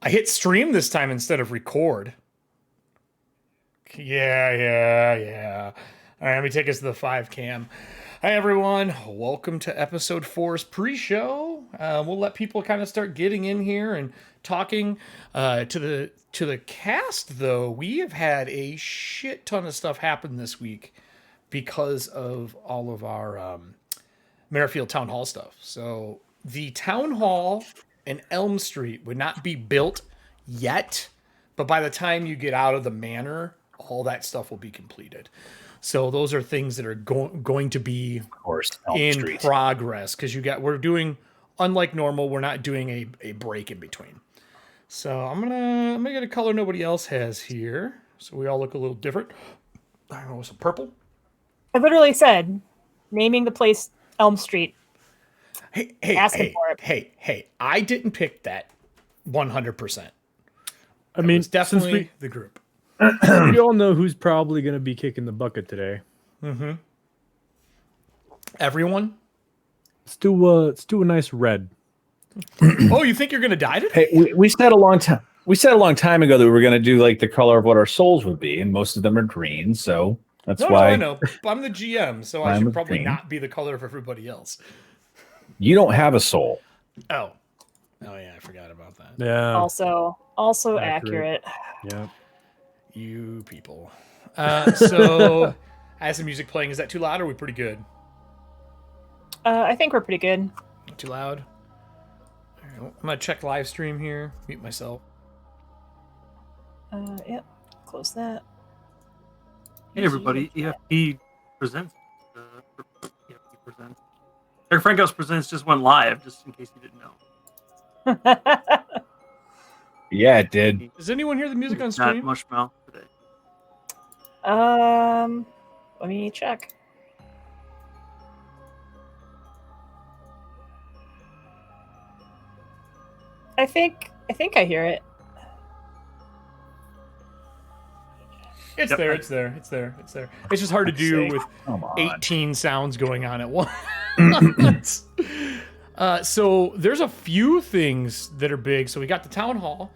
I hit stream this time instead of record. Yeah. All right, let me take us to the 5 cam. Hi, everyone. Welcome to episode 4's pre-show. We'll let people kind of start getting in here and talking to the cast, though. We have had a shit ton of stuff happen this week because of all of our Merrifield Town Hall stuff. So the Town Hall in Elm Street would not be built yet, but by the time you get out of the manor, all that stuff will be completed. So those are things that are going to be, of course, in progress, because we're doing, unlike normal, we're not doing a break in between. So I'm gonna get a color nobody else has here, so we all look a little different. I don't know, some purple. I literally said, naming the place Elm Street. Hey! I didn't pick that 100%. I mean, it's definitely the group. We all know who's probably going to be kicking the bucket today. Mm-hmm. Everyone? Let's do a nice red. Oh, you think you're going to die today? Hey, we said a long time. We said a long time ago that we were going to do like the color of what our souls would be, and most of them are green. So that's why. No, I know. I'm the GM, so I should probably not be the color of everybody else. You don't have a soul. Oh yeah, I forgot about that. Yeah. Also accurate. Yeah. You people. So, I have some music playing. Is that too loud or are we pretty good? I think we're pretty good. Not too loud? All right, I'm going to check live stream here. Mute myself. Yep. Close that. Hey, everybody. EFP presents. EFP presents. Erik Frankhouse presents just went live, just in case you didn't know. Yeah, it did. Does anyone hear the music on stream? Not Mushmouth today. Let me check. I think I hear it. It's there. It's just hard to do with 18 sounds going on at once. So there's a few things that are big. So we got the town hall.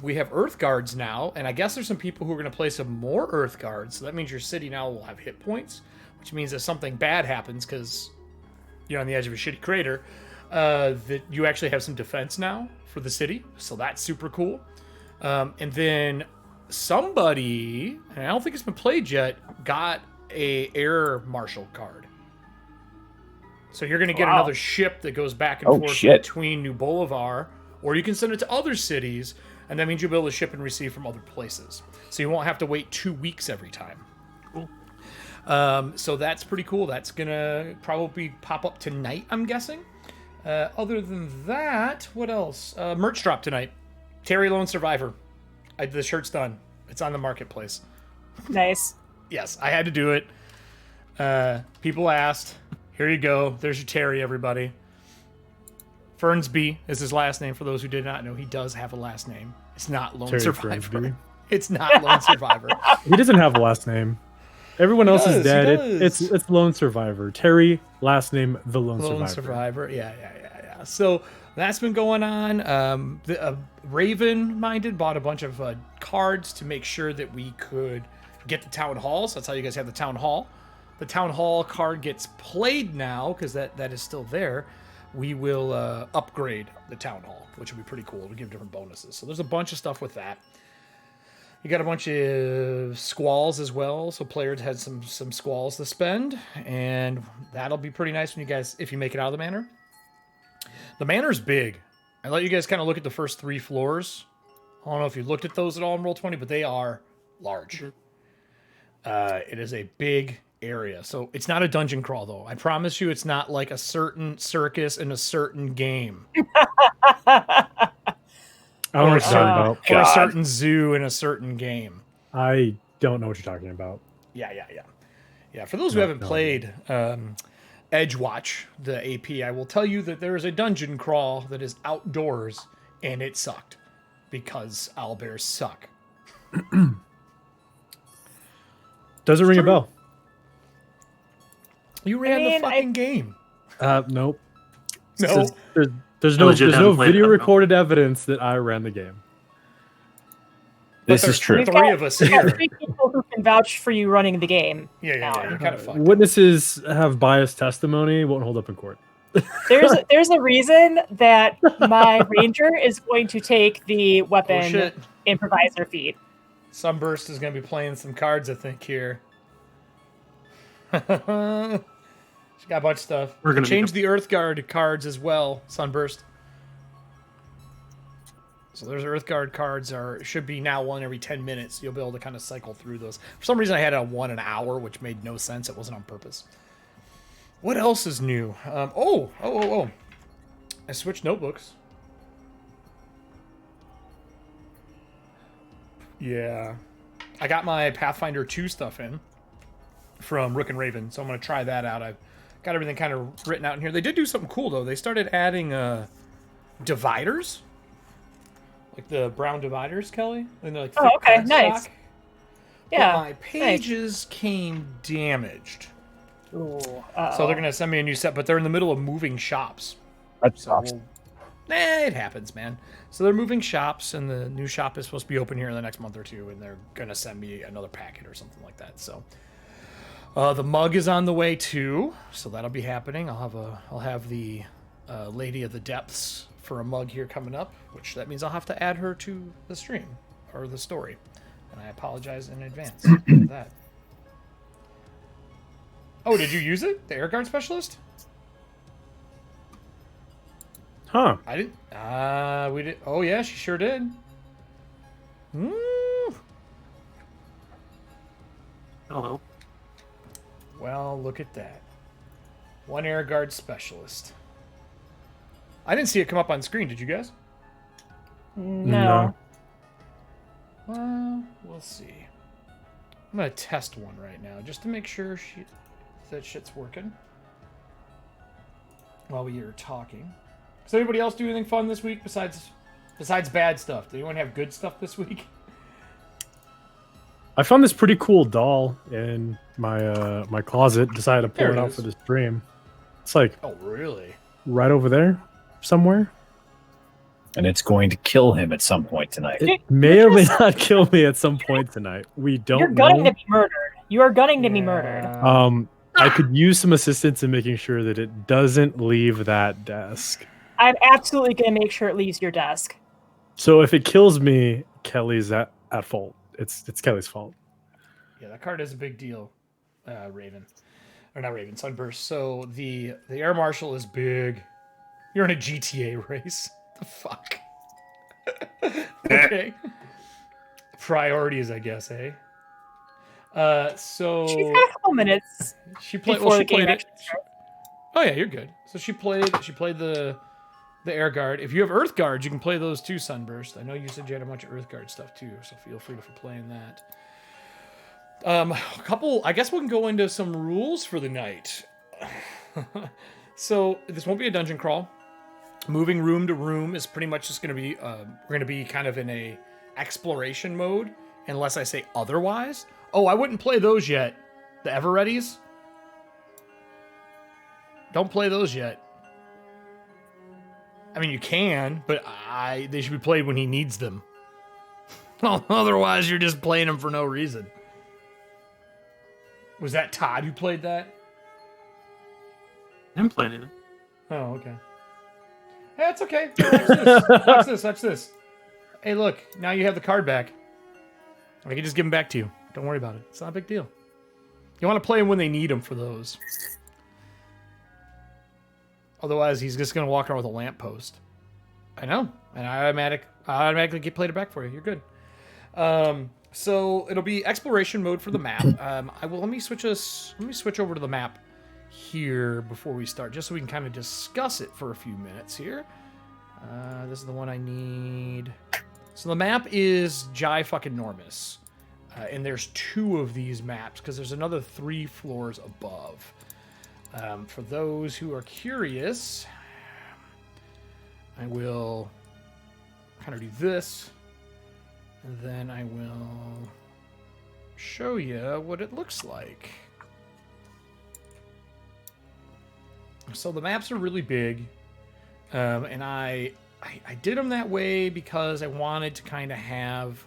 We have Earth Guards now, and I guess there's some people who are going to play some more Earth Guards. So that means your city now will have hit points, which means if something bad happens, because you're on the edge of a shitty crater, that you actually have some defense now for the city. So that's super cool. And then somebody, and I don't think it's been played yet, got a air marshal card. So you're going to get another ship that goes back and forth between New Bolivar, or you can send it to other cities, and that means you'll be able to ship and receive from other places. So you won't have to wait 2 weeks every time. Cool. So that's pretty cool. That's going to probably pop up tonight, I'm guessing. Other than that, what else? Merch drop tonight. Terry Lone Survivor. The shirt's done. It's on the marketplace. Nice. Yes, I had to do it. People asked. Here you go. There's your Terry, everybody. Fernsby is his last name. For those who did not know, he does have a last name. It's not Lone Survivor. Fernsby. It's not Lone Survivor. He doesn't have a last name. Everyone else is dead. It's Lone Survivor. Terry, last name, the Lone Survivor. Yeah. So that's been going on. Raven Minded bought a bunch of cards to make sure that we could get the town hall. So that's how you guys have the town hall. The town hall card gets played now because that is still there. We will upgrade the town hall, which will be pretty cool. It'll give different bonuses. So there's a bunch of stuff with that. You got a bunch of squalls as well. So players had some squalls to spend, and that'll be pretty nice when if you make it out of the manor. The manor's big. I let you guys kind of look at the first 3 floors. I don't know if you looked at those at all in Roll20, but they are large. It is a big area. So it's not a dungeon crawl, though. I promise you it's not like a certain circus in a certain game. Or a certain zoo in a certain game. I don't know what you're talking about. Yeah, for those who haven't played Edgewatch, the AP, I will tell you that there is a dungeon crawl that is outdoors, and it sucked. Because owlbears suck. Does it ring a bell? You ran the fucking game. Nope. No. There's I no legit haven't played it, video I don't know. recorded evidence that I ran the game. This is true. We've got 3 of us We've got here. 3 people who can vouch for you running the game. Yeah. You're kind of fucked. Witnesses have biased testimony, won't hold up in court. There's a reason that my ranger is going to take the Oh, weapon shit. improviser feat. Sunburst is going to be playing some cards, I think, here. She got a bunch of stuff. We're gonna change need the Earthguard cards as well, Sunburst. So there's Earthguard cards should be now 1 every 10 minutes. You'll be able to kind of cycle through those. For some reason, I had it on 1 an hour, which made no sense. It wasn't on purpose. What else is new? Oh! I switched notebooks. Yeah. I got my Pathfinder 2 stuff in from Rook and Raven, so I'm going to try that out. I've got everything kind of written out in here. They did do something cool, though. They started adding dividers. Like the brown dividers, Kelly. And they're like Oh, okay, thick nice. cardstock. Yeah. But my pages came damaged. Ooh, So they're going to send me a new set, but they're in the middle of moving shops. That's So it happens, man. So they're moving shops, and the new shop is supposed to be open here in the next month or 2, and they're gonna send me another packet or something like that. So the mug is on the way too, so that'll be happening. I'll have the Lady of the Depths for a mug here coming up, which that means I'll have to add her to the stream or the story, and I apologize in advance for that. Oh, did you use it? The Air Guard Specialist? Huh. I didn't. We did. Oh yeah, she sure did. Woo. Hello. Well, look at that. 1 Air Guard Specialist. I didn't see it come up on screen. Did you guys? no. Well, we'll see. I'm gonna test one right now just to make sure that shit's working. While we are talking. Does anybody else do anything fun this week besides bad stuff? Did anyone have good stuff this week? I found this pretty cool doll in my my closet. Decided to pull There it it out is. for the stream. It's like Oh, really? right over there somewhere. And it's going to kill him at some point tonight. It may or may not kill me at some point tonight. We don't You're gunning know. to be murdered. You are gunning to be murdered. I could use some assistance in making sure that it doesn't leave that desk. I'm absolutely going to make sure it leaves your desk. So if it kills me, Kelly's at fault. It's Kelly's fault. Yeah, that card is a big deal, Raven. Or not Raven, Sunburst. So the Air Marshal is big. You're in a GTA race. The fuck? Okay. Priorities, I guess, eh? So... She's got a couple minutes She played. before Well, the she game played it. actually starts. Oh yeah, you're good. So she played the Air Guard. If you have Earth Guards, you can play those too, Sunburst. I know you said you had a bunch of Earth Guard stuff too, so feel free to playing that. I guess we can go into some rules for the night. So this won't be a dungeon crawl. Moving room to room is pretty much just going to be we're going to be kind of in a exploration mode, unless I say otherwise. Oh, I wouldn't play those yet. The Everreadies. Don't play those yet. I mean, you can, but they should be played when he needs them. Otherwise, you're just playing them for no reason. Was that Todd who played that? I didn't play anything. Oh, okay. Hey, it's okay. Watch this. Watch this. Watch this. Hey, look. Now you have the card back. I can just give them back to you. Don't worry about it. It's not a big deal. You want to play them when they need them for those. Otherwise, he's just going to walk around with a lamppost. I know. And I automatically get played it back for you. You're good. So it'll be exploration mode for the map. Let me switch over to the map here before we start, just so we can kind of discuss it for a few minutes here. This is the one I need. So the map is Jai fucking Normus. And there's 2 of these maps because there's another 3 floors above. For those who are curious, I will kind of do this, and then I will show you what it looks like. So the maps are really big. And I did them that way because I wanted to kind of have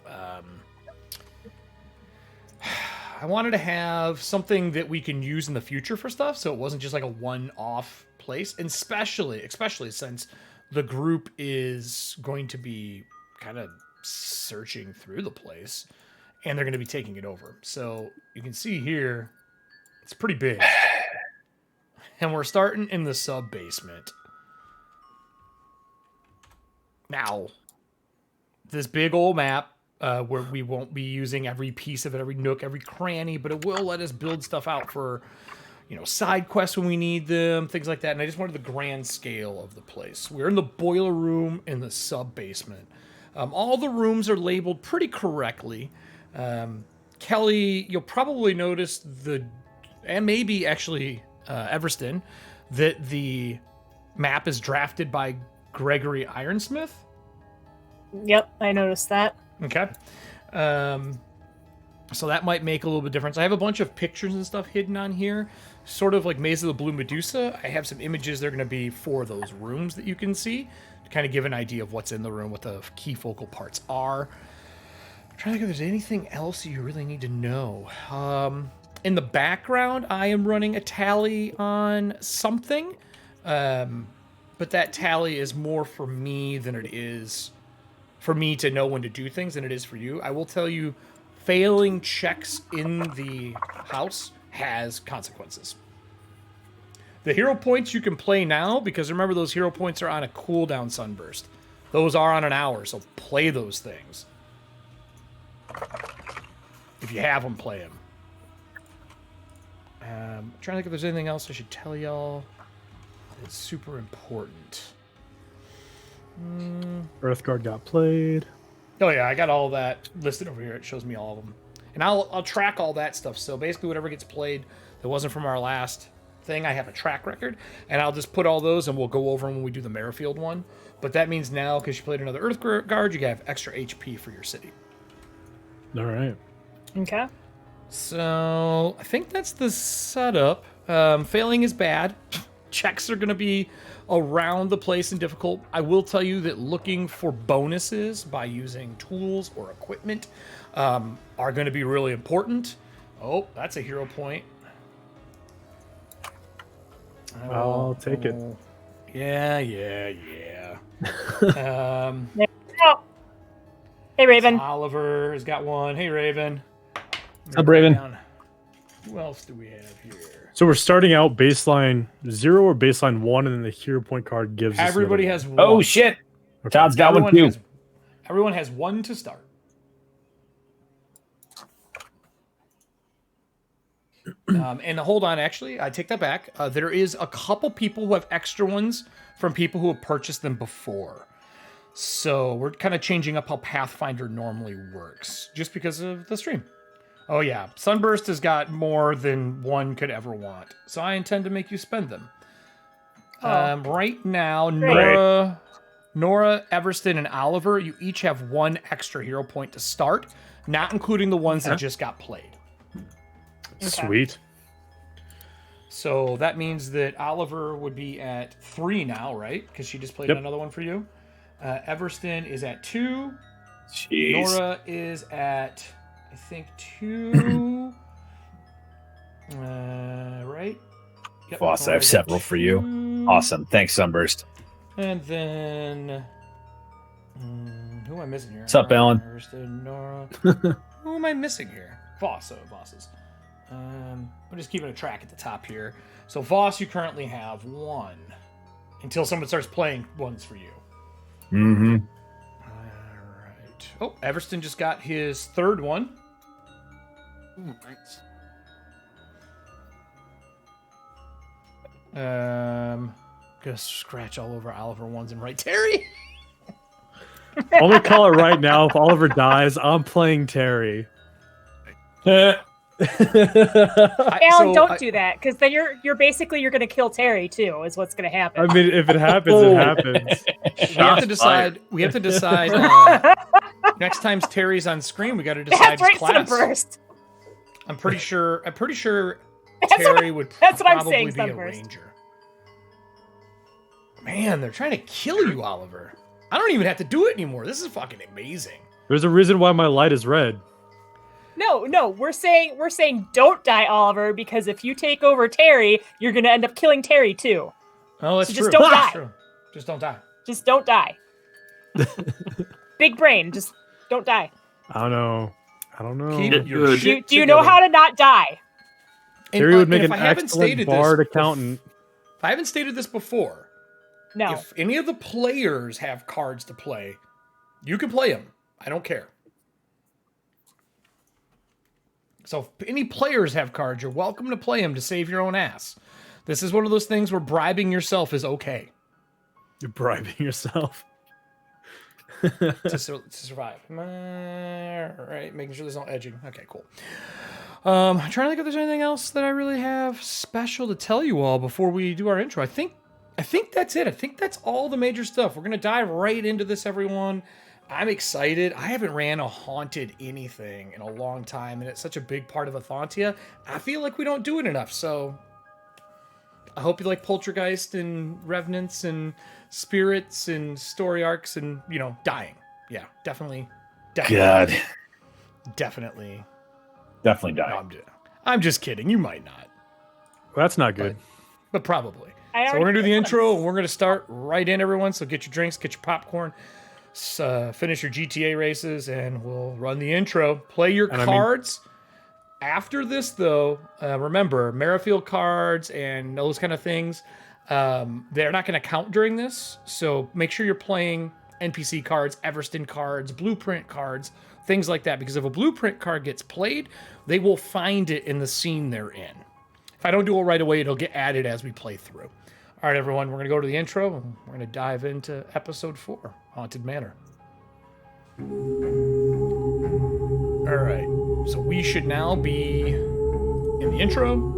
I wanted to have something that we can use in the future for stuff, so it wasn't just like a one-off place, and especially since the group is going to be kind of searching through the place, and they're going to be taking it over. So you can see here, it's pretty big. And we're starting in the sub-basement. Now, this big old map, where we won't be using every piece of it, every nook, every cranny, but it will let us build stuff out for, side quests when we need them, things like that. And I just wanted the grand scale of the place. We're in the boiler room in the sub-basement. All the rooms are labeled pretty correctly. Kelly, you'll probably notice and maybe actually Everston, that the map is drafted by Gregory Ironsmith. Yep, I noticed that. Okay. So that might make a little bit of difference. I have a bunch of pictures and stuff hidden on here, sort of like Maze of the Blue Medusa. I have some images that are going to be for those rooms that you can see to kind of give an idea of what's in the room, what the key focal parts are. I'm trying to think if there's anything else you really need to know. In the background, I am running a tally on something, but that tally is more for me than it is for me to know when to do things than it is for you. I will tell you, failing checks in the house has consequences. The hero points you can play now, because remember those hero points are on a cooldown sunburst. Those are on an hour, so play those things. If you have them, play them. I'm trying to think if there's anything else I should tell y'all. It's super important. Earthguard got played. Oh yeah, I got all that listed over here. It shows me all of them, and I'll track all that stuff. So basically, whatever gets played that wasn't from our last thing, I have a track record, and I'll just put all those, and we'll go over them when we do the Merrifield one. But that means now, because you played another Earthguard, you have extra HP for your city. All right. Okay. So I think that's the setup. Failing is bad. Checks are going to be around the place and difficult. I will tell you that looking for bonuses by using tools or equipment are going to be really important. Oh, that's a hero point. I'll take it. Yeah. Hey, Raven. Oliver has got one. Hey, Raven. What's up, Raven? Who else do we have here? So we're starting out baseline 0 or baseline 1, and then the hero point card gives us Everybody another has one. Oh, shit. Okay. Todd's got one, too. Everyone has one to start. And hold on, actually, I take that back. There is a couple people who have extra ones from people who have purchased them before. So we're kind of changing up how Pathfinder normally works, just because of the stream. Oh yeah, Sunburst has got more than one could ever want, so I intend to make you spend them. Right now, Nora, Everston, and Oliver, you each have one extra hero point to start, not including the ones that just got played. Okay. Sweet. So that means that Oliver would be at 3 now, right? Because she just played another one for you. Everston is at 2. Jeez. Nora is at, I think, 2. Right? Yep, Voss, I have several for you. 2. Awesome. Thanks, Sunburst. And then... who am I missing here? What's up, Alan? Everston, Nora. Who am I missing here? Voss. Oh, Voss's. I'm just keeping a track at the top here. So, Voss, you currently have 1. Until someone starts playing ones for you. Mm-hmm. Alright. Oh, Everston just got his 3rd one. Ooh, nice. Gonna scratch all over Oliver ones and write Terry. I'm gonna call it right now. If Oliver dies, I'm playing Terry. Alan, don't do that, because then you're basically going to kill Terry too. Is what's going to happen. I mean, if it happens, it happens. We have to decide. Next time Terry's on screen, we got to decide That's his class. Sunburst. I'm pretty sure Terry would that's what I'm probably saying, be a Sunburst. ranger. Man, they're trying to kill you, Oliver. I don't even have to do it anymore. This is fucking amazing. There's a reason why my light is red. No, we're saying don't die, Oliver, because if you take over Terry, you're gonna end up killing Terry too. Oh, that's So true. just don't die. True. Just don't die. Just don't die. Big brain, just don't die. I don't know. Keep your shit Do you know how to not die? Terry would make an if I haven't excellent stated bard this, accountant. If I haven't stated this before, No. if any of the players have cards to play, you can play them. I don't care. So if any players have cards, you're welcome to play them to save your own ass. This is one of those things where bribing yourself is okay. You're bribing yourself. to survive. Right, making sure there's no edging. Okay, cool. I'm trying to think if there's anything else that I really have special to tell you all before we do our intro. I think that's it. I think that's all the major stuff. We're gonna dive right into this, everyone. I'm excited. I haven't ran a haunted anything in a long time, and it's such a big part of Ethauntia. I feel like we don't do it enough, so I hope you like Poltergeist and Revenants and Spirits and story arcs and, dying. Yeah, definitely. God. Definitely Definitely No, die. I'm just kidding. You might not, Well, that's not good. but probably. I So already we're going to do the did intro, once. and we're going to start right in, everyone. So get your drinks, get your popcorn, finish your GTA races, and we'll run the intro. Play your cards. After this, though, remember, Merrifield cards and those kind of things, they're not going to count during this. So make sure you're playing NPC cards, Everston cards, blueprint cards, things like that. Because if a blueprint card gets played, they will find it in the scene they're in. If I don't do it right away, it'll get added as we play through. All right, everyone, we're going to go to the intro, and we're going to dive into episode 4, Haunted Manor. All right, so we should now be in the intro.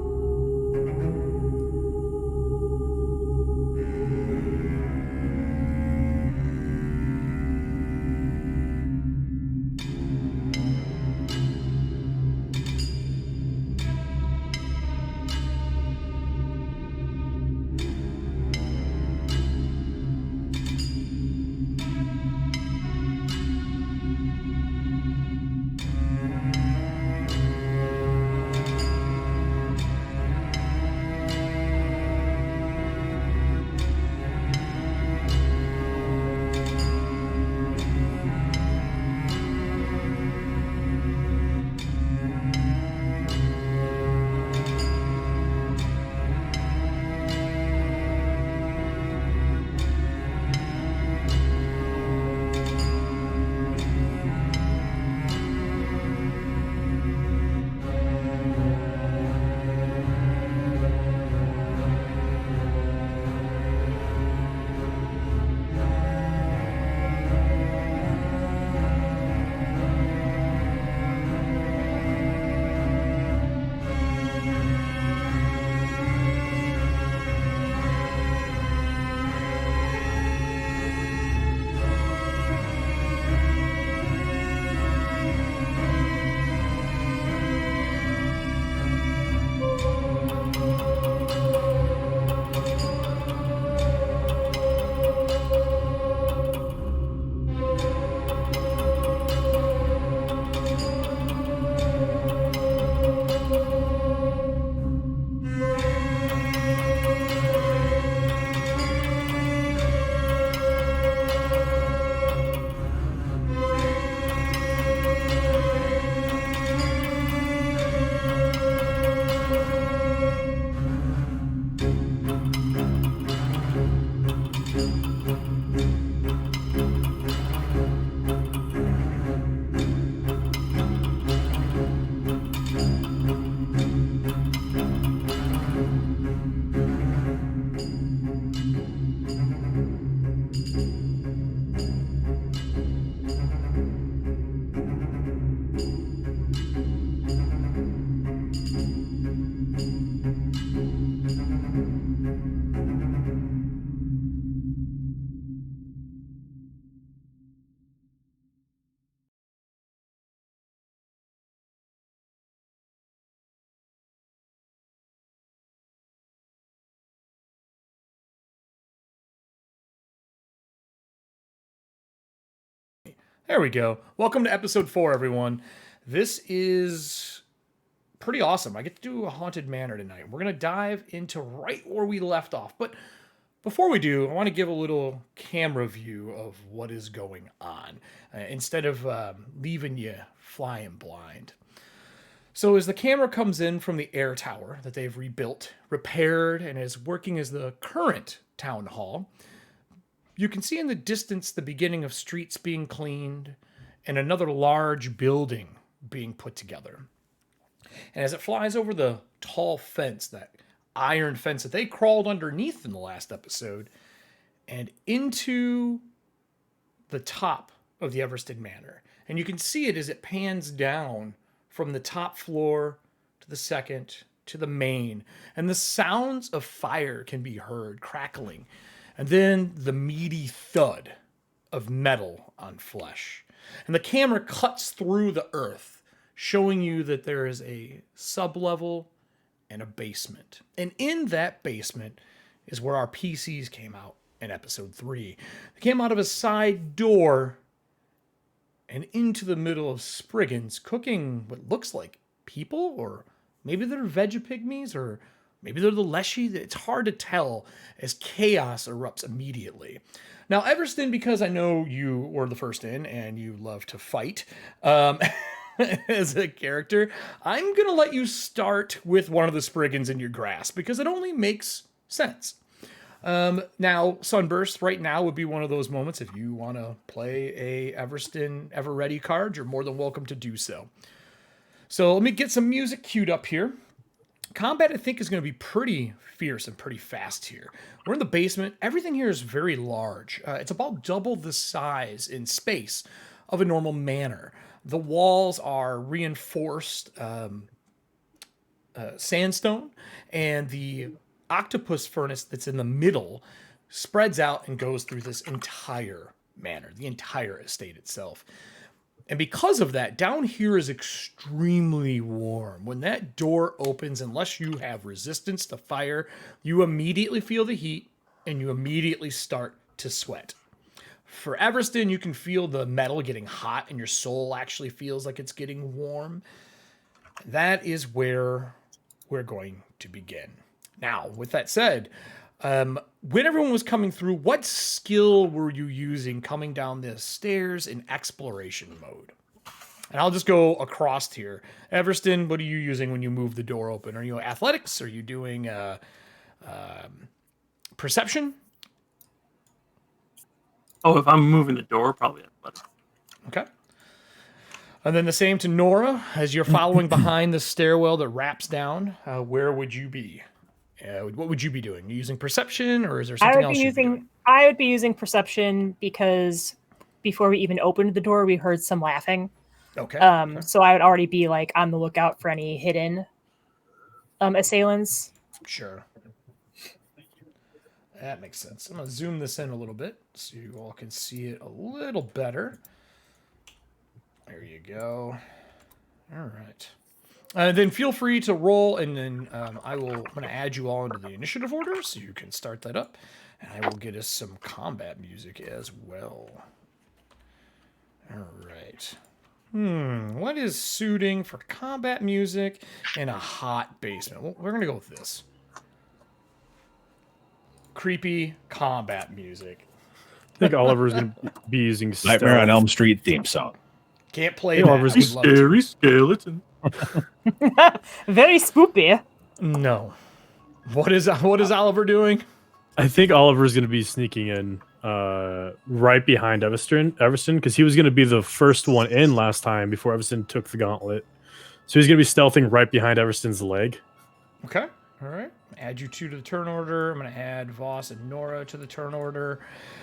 There we go. Welcome to episode 4, everyone. This is pretty awesome. I get to do a Haunted Manor tonight. We're going to dive into right where we left off. But before we do, I want to give a little camera view of what is going on instead of leaving you flying blind. So as the camera comes in from the air tower that they've rebuilt, repaired, and is working as the current town hall, you can see in the distance the beginning of streets being cleaned and another large building being put together. And as it flies over the tall fence, that iron fence that they crawled underneath in the last episode, and into the top of the Everston Manor. And you can see it as it pans down from the top floor to the second to the main. And the sounds of fire can be heard crackling. And then the meaty thud of metal on flesh. And the camera cuts through the earth, showing you that there is a sublevel and a basement. And in that basement is where our PCs came out in episode 3. They came out of a side door and into the middle of Spriggans, cooking what looks like people, or maybe they're vegapygmies, or maybe they're the Leshy. It's hard to tell as chaos erupts immediately. Now, Everston, because I know you were the first in and you love to fight as a character, I'm going to let you start with one of the Spriggans in your grasp because it only makes sense. Now, Sunburst right now would be one of those moments. If you want to play a Everston Ever Ready card, you're more than welcome to do so. So let me get some music queued up here. Combat, I think, is going to be pretty fierce and pretty fast here. We're in the basement. Everything here is very large. It's about double the size in space of a normal manor. The walls are reinforced sandstone, and the octopus furnace that's in the middle spreads out and goes through this entire manor, the entire estate itself. And because of that, down here is extremely warm. When that door opens, unless you have resistance to fire, you immediately feel the heat and you immediately start to sweat. For Everston, you can feel the metal getting hot and your soul actually feels like it's getting warm. That is where we're going to begin. Now, with that said, when everyone was coming through, what skill were you using coming down the stairs in exploration mode? And I'll just go across here. Everston, what are you using when you move the door open? Are you athletics? Are you doing perception? Oh, if I'm moving the door, probably athletics. Okay. And then the same to Nora. As you're following behind the stairwell that wraps down, where would you be? What would you be doing? Using perception, or is there something else you'd be doing? I would be using perception because before we even opened the door, we heard some laughing. Okay. So I would already be like on the lookout for any hidden assailants. Sure. That makes sense. I'm going to zoom this in a little bit so you all can see it a little better. There you go. All right. Then feel free to roll, and then I'm going to add you all into the initiative order so you can start that up. And I will get us some combat music as well. All right. What is suiting for combat music in a hot basement? Well, we're going to go with this. Creepy combat music. I think Oliver's going to be using Nightmare on Elm Street theme song. Can't play Hey, that. Oliver's Scary skeleton. Very spoopy. No. What is Oliver doing? I think Oliver's going to be sneaking in right behind Everston because he was going to be the first one in last time before Everston took the gauntlet. So he's going to be stealthing right behind Everston's leg. Okay. All right. Add you two to the turn order. I'm going to add Voss and Nora to the turn order.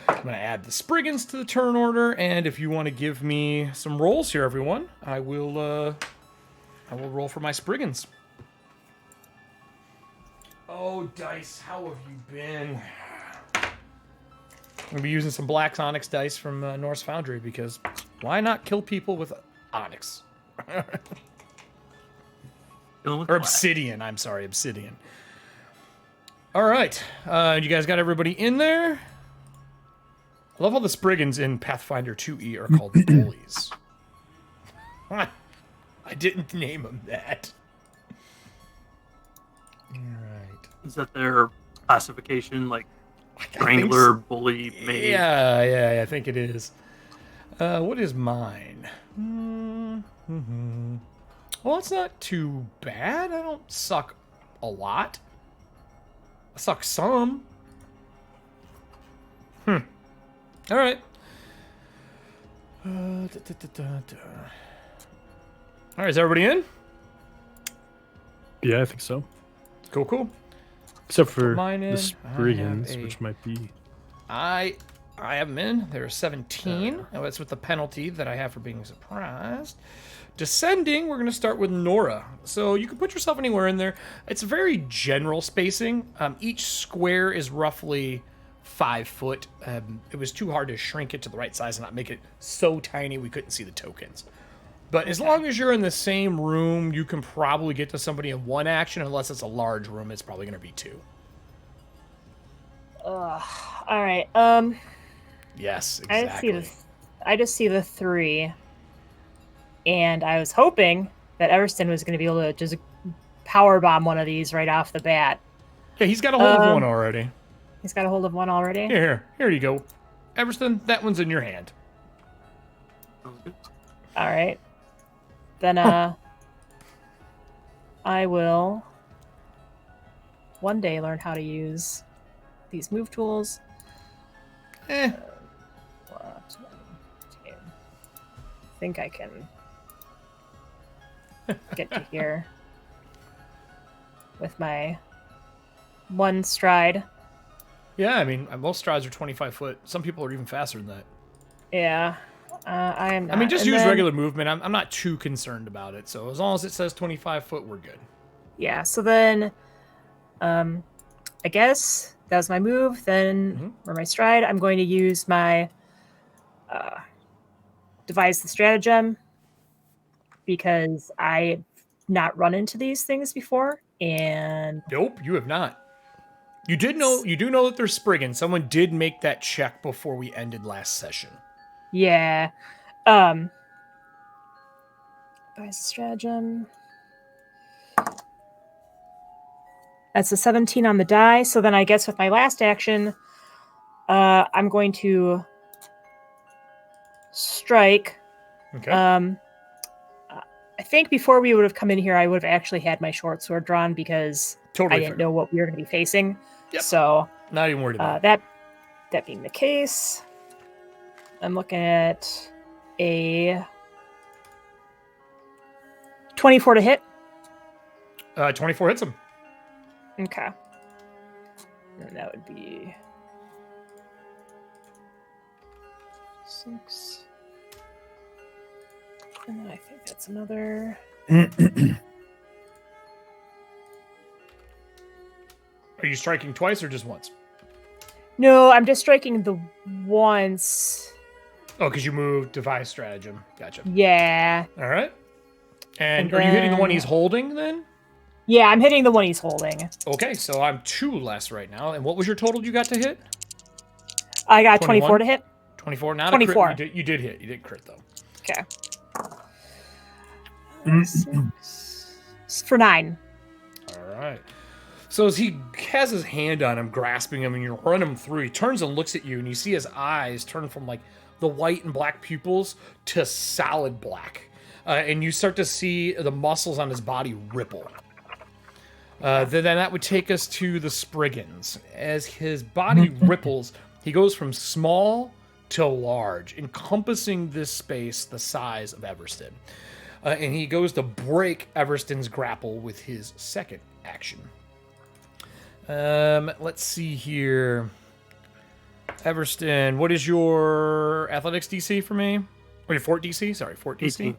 I'm going to add the Spriggans to the turn order. And if you want to give me some rolls here, everyone, I will roll for my Spriggans. Oh, dice, how have you been? I'm going to be using some black onyx dice from Norse Foundry because why not kill people with onyx? Or obsidian. I'm sorry, obsidian. All right. You guys got everybody in there? I love how the Spriggans in Pathfinder 2E are called bullies. I didn't name them that. All right. Is that their classification? Like I Wrangler, think bully, so. mage? Yeah, I think it is. What is mine? Mm-hmm. Well, it's not too bad. I don't suck a lot. I suck some. All right. All right, is everybody in? Yeah, I think so. Cool. Except for mine in. the Spriggans, which might be... I have them in. There are 17. Oh, that's with the penalty that I have for being surprised. Descending, we're going to start with Nora. So you can put yourself anywhere in there. It's very general spacing. Each square is roughly 5 foot. It was too hard to shrink it to the right size and not make it so tiny we couldn't see the tokens. But as long as you're in the same room, you can probably get to somebody in one action. Unless it's a large room, it's probably going to be 2. All right. Yes, exactly. I just see the 3, and I was hoping that Everston was going to be able to just power bomb one of these right off the bat. Yeah, he's got a hold of one already. He's got a hold of one already. Here you go, Everston. That one's in your hand. Sounds good. All right. Then I will one day learn how to use these move tools. I think I can get to here with my one stride. Yeah, I mean, most strides are 25 foot. Some people are even faster than that. Yeah, I am not. I mean, just And use then- regular movement. I'm not too concerned about it. So as long as it says 25 foot, we're good. Yeah, so then I guess that was my move. Then for my stride, I'm going to use my devise the stratagem because I've not run into these things before. And Nope, you have not. You do know that they're Spriggans. Someone did make that check before we ended last session. yeah, devise the stratagem. That's a 17 on the die. So then I guess with my last action, I'm going to strike. Okay. I think before we would have come in here, I would have actually had my short sword drawn because Totally I didn't fair. know what we were going to be facing. Yep. So Not even worried about it. that being the case, I'm looking at a 24 to hit. 24 hits him. Okay. And that would be 6. And then I think that's another. Are you striking twice or just once? No, I'm just striking the once. Oh, because you moved device stratagem. Gotcha. Yeah. All right. And And are you hitting the one then- he's holding then? Yeah, I'm hitting the one he's holding. Okay, so I'm 2 less right now. And what was your total you got to hit? I got 21? 24 to hit. 24. Not 24. a crit. You did hit. You did crit though. Okay. 6 for 9. All right. So as he has his hand on him, grasping him, and you run him through, he turns and looks at you, and you see his eyes turn from like the white and black pupils to solid black. And you start to see the muscles on his body ripple. Then that would take us to the Spriggans. As his body ripples, he goes from small to large, encompassing this space the size of Everston. And he goes to break Everston's grapple with his second action. Let's see here. Everston, what is your athletics DC for me? Or your fort DC? Sorry, fort DC?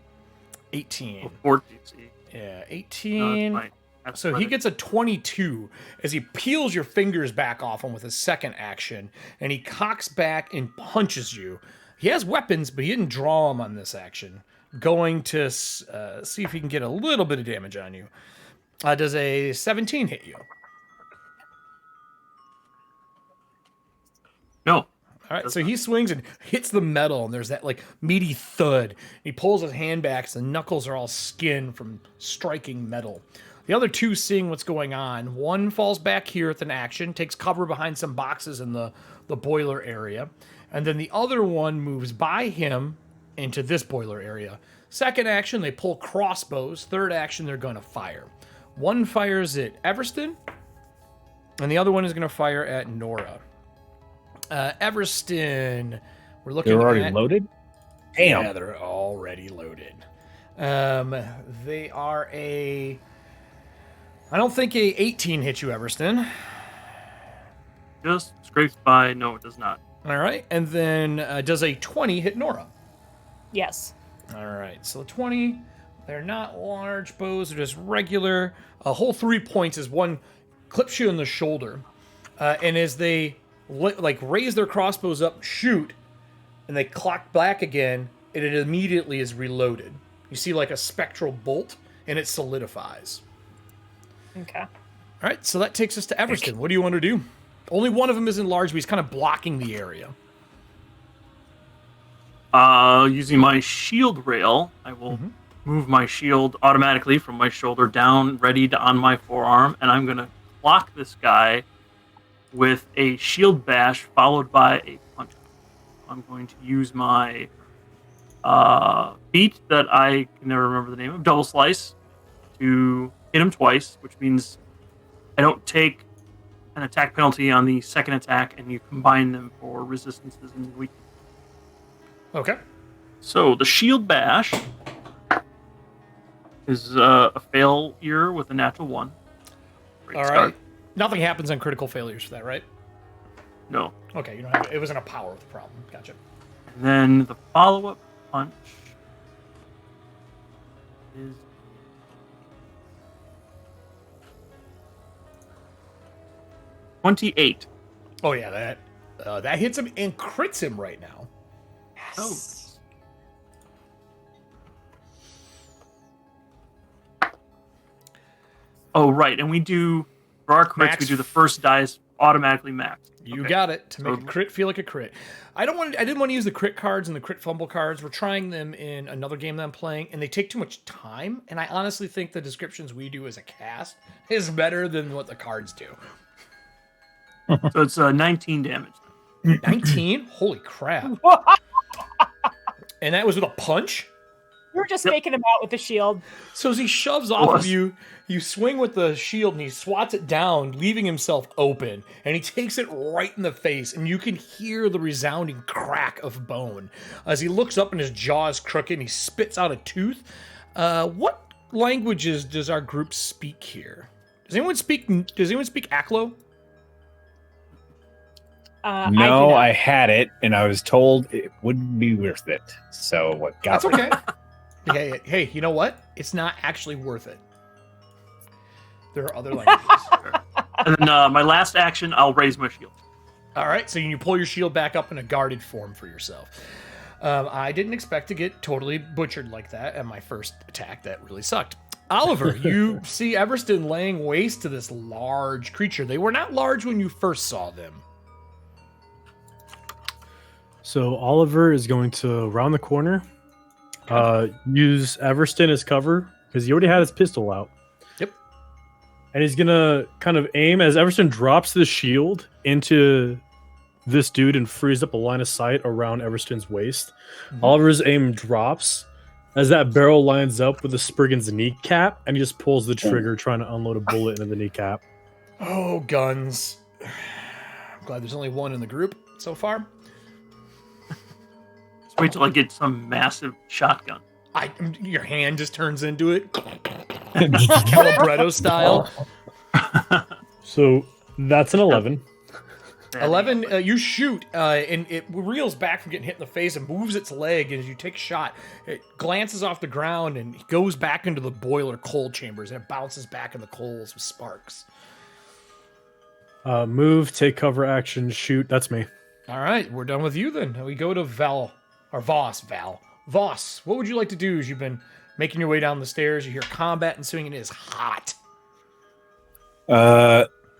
18. Oh, 14, see. Yeah, No, 18. it's fine. That's So he fine. gets a 22 as he peels your fingers back off him with his second action, and he cocks back and punches you. He has weapons, but he didn't draw them on this action. Going to see if he can get a little bit of damage on you. Does a 17 hit you? No. All right, so he swings and hits the metal, and there's that like meaty thud. He pulls his hand back, so the knuckles are all skin from striking metal. The other two seeing what's going on. One falls back here with an action, takes cover behind some boxes in the boiler area, and then the other one moves by him into this boiler area. Second action, they pull crossbows. Third action, they're going to fire. One fires at Everston, and the other one is going to fire at Nora. Everston, we're looking at... They're already loaded? Damn. Yeah, they're already loaded. They are a... I don't think a 18 hits you, Everston. Just scrapes by. No, it does not. All right, and then does a 20 hit Nora? Yes. All right, so 20, they're not large bows, they're just regular. A whole 3 points as one clips you in the shoulder. And as they raise their crossbows up, shoot, and they clock back again, and it immediately is reloaded. You see like a spectral bolt, and it solidifies. Okay. All right, so that takes us to Everston. What do you want to do? Only one of them isn't large, but he's kind of blocking the area. Using my shield rail, I will move my shield automatically from my shoulder down, ready to on my forearm, and I'm going to block this guy with a shield bash followed by a punch. I'm going to use my feat that I can never remember the name of, double slice, to hit him twice, which means I don't take an attack penalty on the second attack, and you combine them for resistances and weaknesses. Okay. So the shield bash is a failure with a natural 1. Great All right. start. Nothing happens on critical failures for that, right? No. Okay, you don't have it. Wasn't a power of the problem. Gotcha. And then the follow-up punch is 28. Oh yeah, that hits him and crits him right now. Oh. Oh, right. And we do, for our crits, Max. we do the first dice automatically maxed. You Okay. got it, to make So- a crit feel like a crit. I didn't want to use the crit cards and the crit fumble cards. We're trying them in another game that I'm playing, and they take too much time. And I honestly think the descriptions we do as a cast is better than what the cards do. So it's 19 damage. 19? Holy crap. And that was with a punch? We were just Yep. making him out with the shield. So as he shoves off of Voss. you, you swing with the shield and he swats it down, leaving himself open. And he takes it right in the face, and you can hear the resounding crack of bone. As he looks up and his jaw is crooked and he spits out a tooth. What languages does our group speak here? Does anyone speak Aklo? No, I had it, and I was told it wouldn't be worth it. So what got That's me? okay. Hey, you know what? It's not actually worth it. There are other languages. And then my last action, I'll raise my shield. All right, so you pull your shield back up in a guarded form for yourself. I didn't expect to get totally butchered like that at my first attack. That really sucked. Oliver, you see Everston laying waste to this large creature. They were not large when you first saw them. So Oliver is going to round the corner, use Everston as cover because he already had his pistol out. Yep. And he's gonna kind of aim as Everston drops the shield into this dude and frees up a line of sight around Everston's waist. Oliver's aim drops as that barrel lines up with the Spriggan's kneecap, and he just pulls the trigger, trying to unload a bullet into the kneecap. Oh, guns. I'm glad there's only one in the group so far. Just wait till I get some massive shotgun. Your hand just turns into it. Calibretto style. So that's an 11. 11, you shoot, and it reels back from getting hit in the face and moves its leg. And as you take a shot, it glances off the ground and goes back into the boiler coal chambers, and it bounces back in the coals with sparks. Move, take cover, action, shoot. That's me. All right, we're done with you then. We go to Voss, what would you like to do as you've been making your way down the stairs? You hear combat ensuing, and it is hot.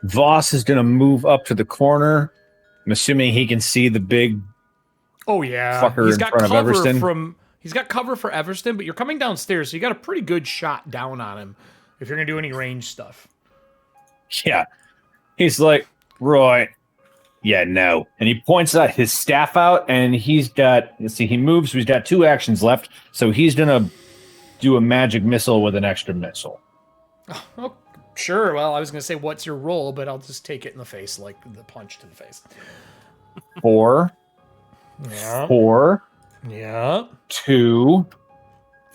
Voss is going to move up to the corner I'm assuming he can see the big Oh yeah, fucker in front of Everston. He's got cover for Everston, but you're coming downstairs, so you got a pretty good shot down on him if you're gonna do any range stuff. Yeah. He's like, right. Yeah, no. And he points out his staff out, and he's got, let's see, he moves, so he's got 2 actions left. So he's going to do a magic missile with an extra missile. Oh, sure. Well, I was going to say, what's your roll, but I'll just take it in the face, like the punch to the face. 4. Yeah. 4. Yeah. 2.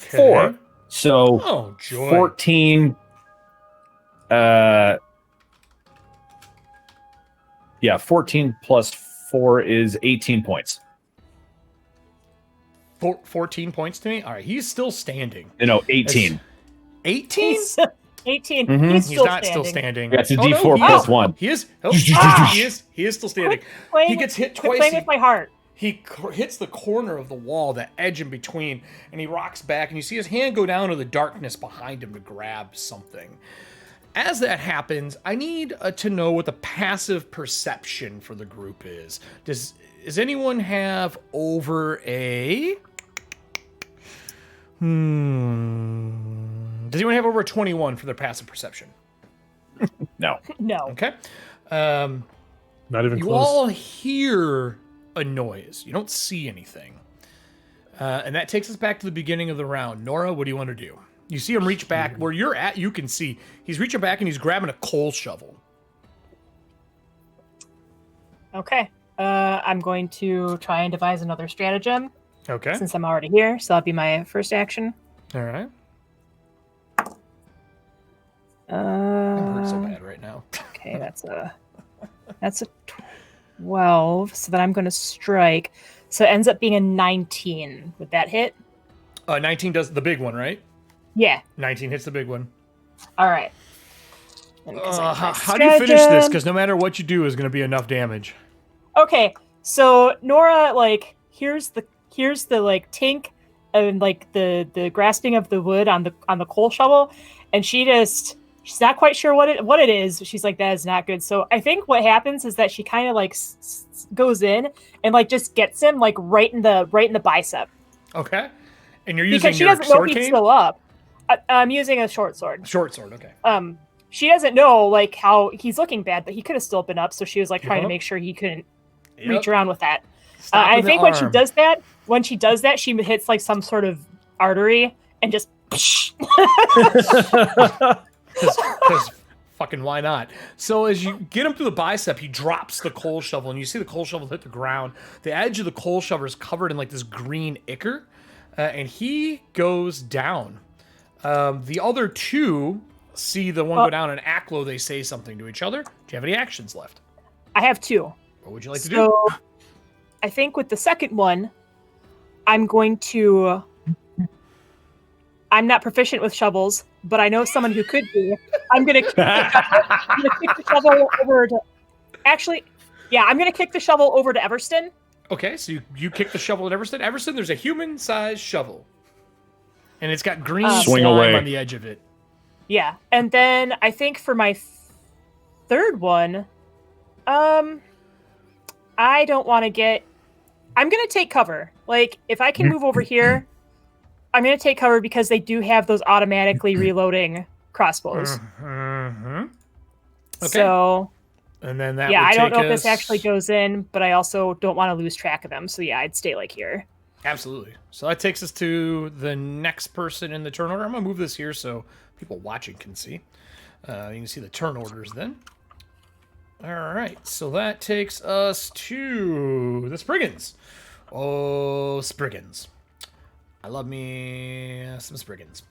Okay. 4. So Oh, joy. 14. Yeah, 14 plus 4 is 18 points. 14 points to me? All right, he's still standing. No, 18. 18? He's 18. Mhm. He's He's still not standing. still standing. That's a Oh, no, D4 he plus is. 1. He is. Oh, he is still standing. Playing- He gets hit quit twice. playing with my heart. He hits the corner of the wall, the edge in between, and he rocks back, and you see his hand go down to the darkness behind him to grab something. As that happens, I need to know what the passive perception for the group is. Does anyone have over a... Does anyone have over a 21 for their passive perception? No. No. Okay. Not even You close. all hear a noise. You don't see anything. And that takes us back to the beginning of the round. Nora, what do you want to do? You see him reach back. Where you're at, you can see. He's reaching back and he's grabbing a coal shovel. Okay. I'm going to try and devise another stratagem Okay. since I'm already here. So that'll be my first action. All right. I'm hurt so Uh, bad right now. okay, that's a 12. So then I'm going to strike. So it ends up being a 19. Would that hit? 19 does the big one, right? Yeah. 19 hits the big one. All right. And 'cause I have my How do you finish this? stratagem- Because no matter what you do is going to be enough damage. Okay, so Nora here's the like tink and like the grasping of the wood on the coal shovel, and she's not quite sure what it is. She's like, that is not good. So I think what happens is that she kind of like goes in and like just gets him like right in the bicep Okay. And you're using because she your doesn't know sword he's cane? still up. I'm using a short sword. Short sword, okay. She doesn't know like how he's looking bad, but he could have still been up. So she was like trying to Yep. make sure he couldn't Yep. reach around with that. Stop I with the think when she arm. does that, she hits like some sort of artery and just. Because fucking why not? So as you get him through the bicep, he drops the coal shovel, and you see the coal shovel hit the ground. The edge of the coal shovel is covered in like this green ichor, and he goes down. The other two see the one go down, and Aklo, they say something to each other. Do you have any actions left? I have 2. What would you like to do? So I think with the second one, I'm not proficient with shovels, but I know someone who could be. I'm gonna kick the shovel over to. Actually, yeah, I'm gonna kick the shovel over to Everston. Okay, so you kick the shovel at Everston. Everston, there's a human-sized shovel, and it's got green Swing slime away. on the edge of it. Yeah, and then I think for my third one, I don't want to get. I'm gonna take cover. Like if I can move over here, I'm gonna take cover because they do have those automatically reloading crossbows. Mm-hmm. Okay. So And then that yeah, would I don't take know if this us- actually goes in, but I also don't want to lose track of them. So yeah, I'd stay like here. Absolutely. So that takes us to the next person in the turn order. I'm going to move this here so people watching can see. You can see the turn orders then. All right. So that takes us to the Spriggans. Oh, Spriggans. I love me some Spriggans.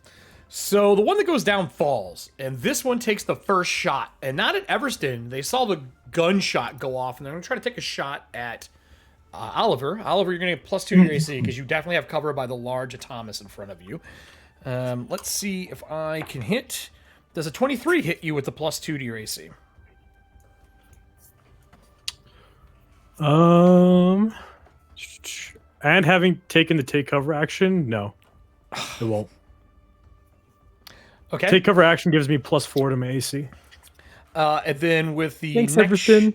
So the one that goes down falls, and this one takes the first shot. And not at Everston. They saw the gunshot go off, and they're going to try to take a shot at Oliver. Oliver, you're going to get +2 to your AC because you definitely have cover by the large Thomas in front of you. Let's see if I can hit. Does a 23 hit you with the +2 to your AC? And having taken the take cover action, no, it won't. Okay. Take cover action gives me +4 to my AC. And then with the Thanks, next, Everston.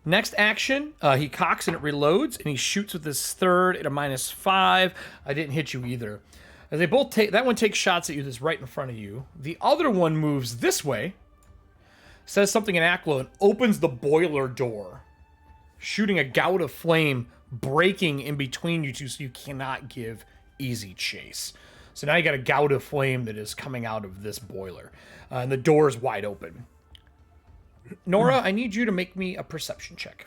Next action, he cocks and it reloads, and he shoots with his third at a -5. I didn't hit you either. As they both take, that one takes shots at you that's right in front of you. The other one moves this way, says something in Aklo, and opens the boiler door, shooting a gout of flame, breaking in between you two so you cannot give easy chase. So now you got a gout of flame that is coming out of this boiler, and the door is wide open. Nora, I need you to make me a perception check.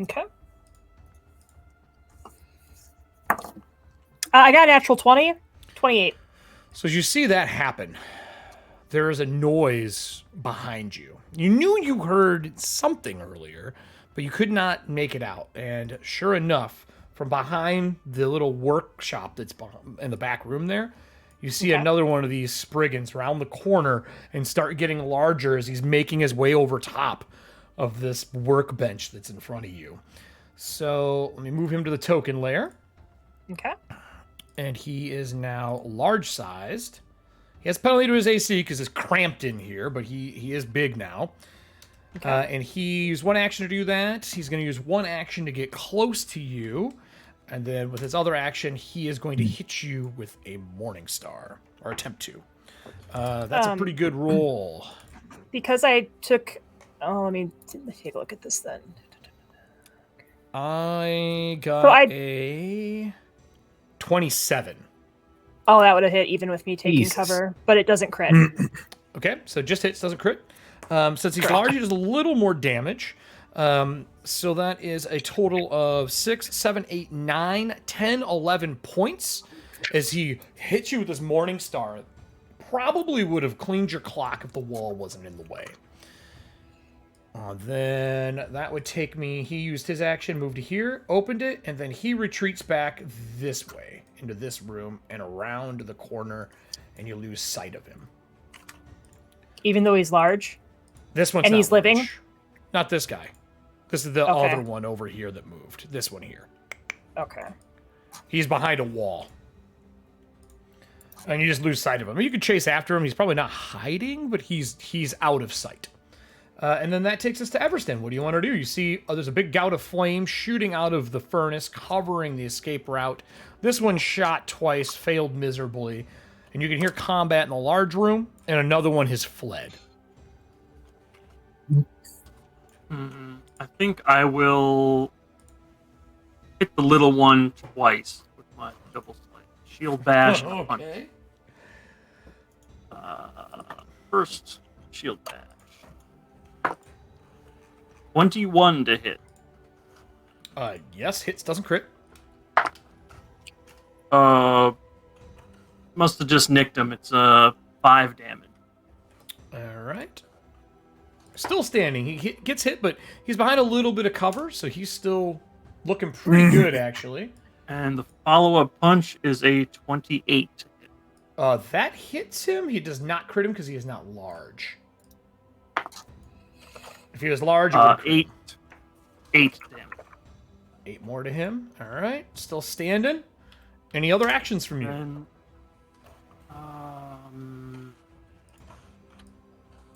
Okay. I got a natural 20. 28. So as you see that happen, there is a noise behind you. You knew you heard something earlier, but you could not make it out. And sure enough, from behind the little workshop that's in the back room there, you see another one of these Spriggans round the corner and start getting larger as he's making his way over top of this workbench that's in front of you. So let me move him to the token layer. Okay. And he is now large-sized. He has penalty to his AC because it's cramped in here, but he is big now. Okay. And he used one action to do that. He's going to use one action to get close to you. And then with his other action, he is going to hit you with a Morning Star, or attempt to. That's a pretty good roll. Because I took... Oh, let me take a look at this then. I got a 27. Oh, that would have hit even with me taking cover, but it doesn't crit. Okay, so just hits, doesn't crit. Since he's large, he does a little more damage. So that is a total of 6, 7, 8, 9, 10, 11 points as he hits you with this Morning Star. Probably would have cleaned your clock if the wall wasn't in the way. Then that would take me, he used his action, moved to here, opened it, and then he retreats back this way into this room and around the corner, and you lose sight of him. Even though he's large? This one's and he's large. living? Not this guy. This is the other one over here that moved. This one here. Okay. He's behind a wall. And you just lose sight of him. You could chase after him. He's probably not hiding, but he's out of sight. And then that takes us to Everston. What do you want to do? You see there's a big gout of flame shooting out of the furnace, covering the escape route. This one shot twice, failed miserably. And you can hear combat in the large room, and another one has fled. I think I will hit the little one twice with my double slice. Shield bash. Okay. First shield bash. 21 to hit. Yes, hits, doesn't crit. Must have just nicked him. It's 5 damage. All right. Still standing. He gets hit, but he's behind a little bit of cover, so he's still looking pretty good, actually. And the follow-up punch is a 28 to hit. That hits him. He does not crit him because he is not large. If he was large, it would crit. 8 damage. 8 more to him. All right. Still standing. Any other actions from you? And,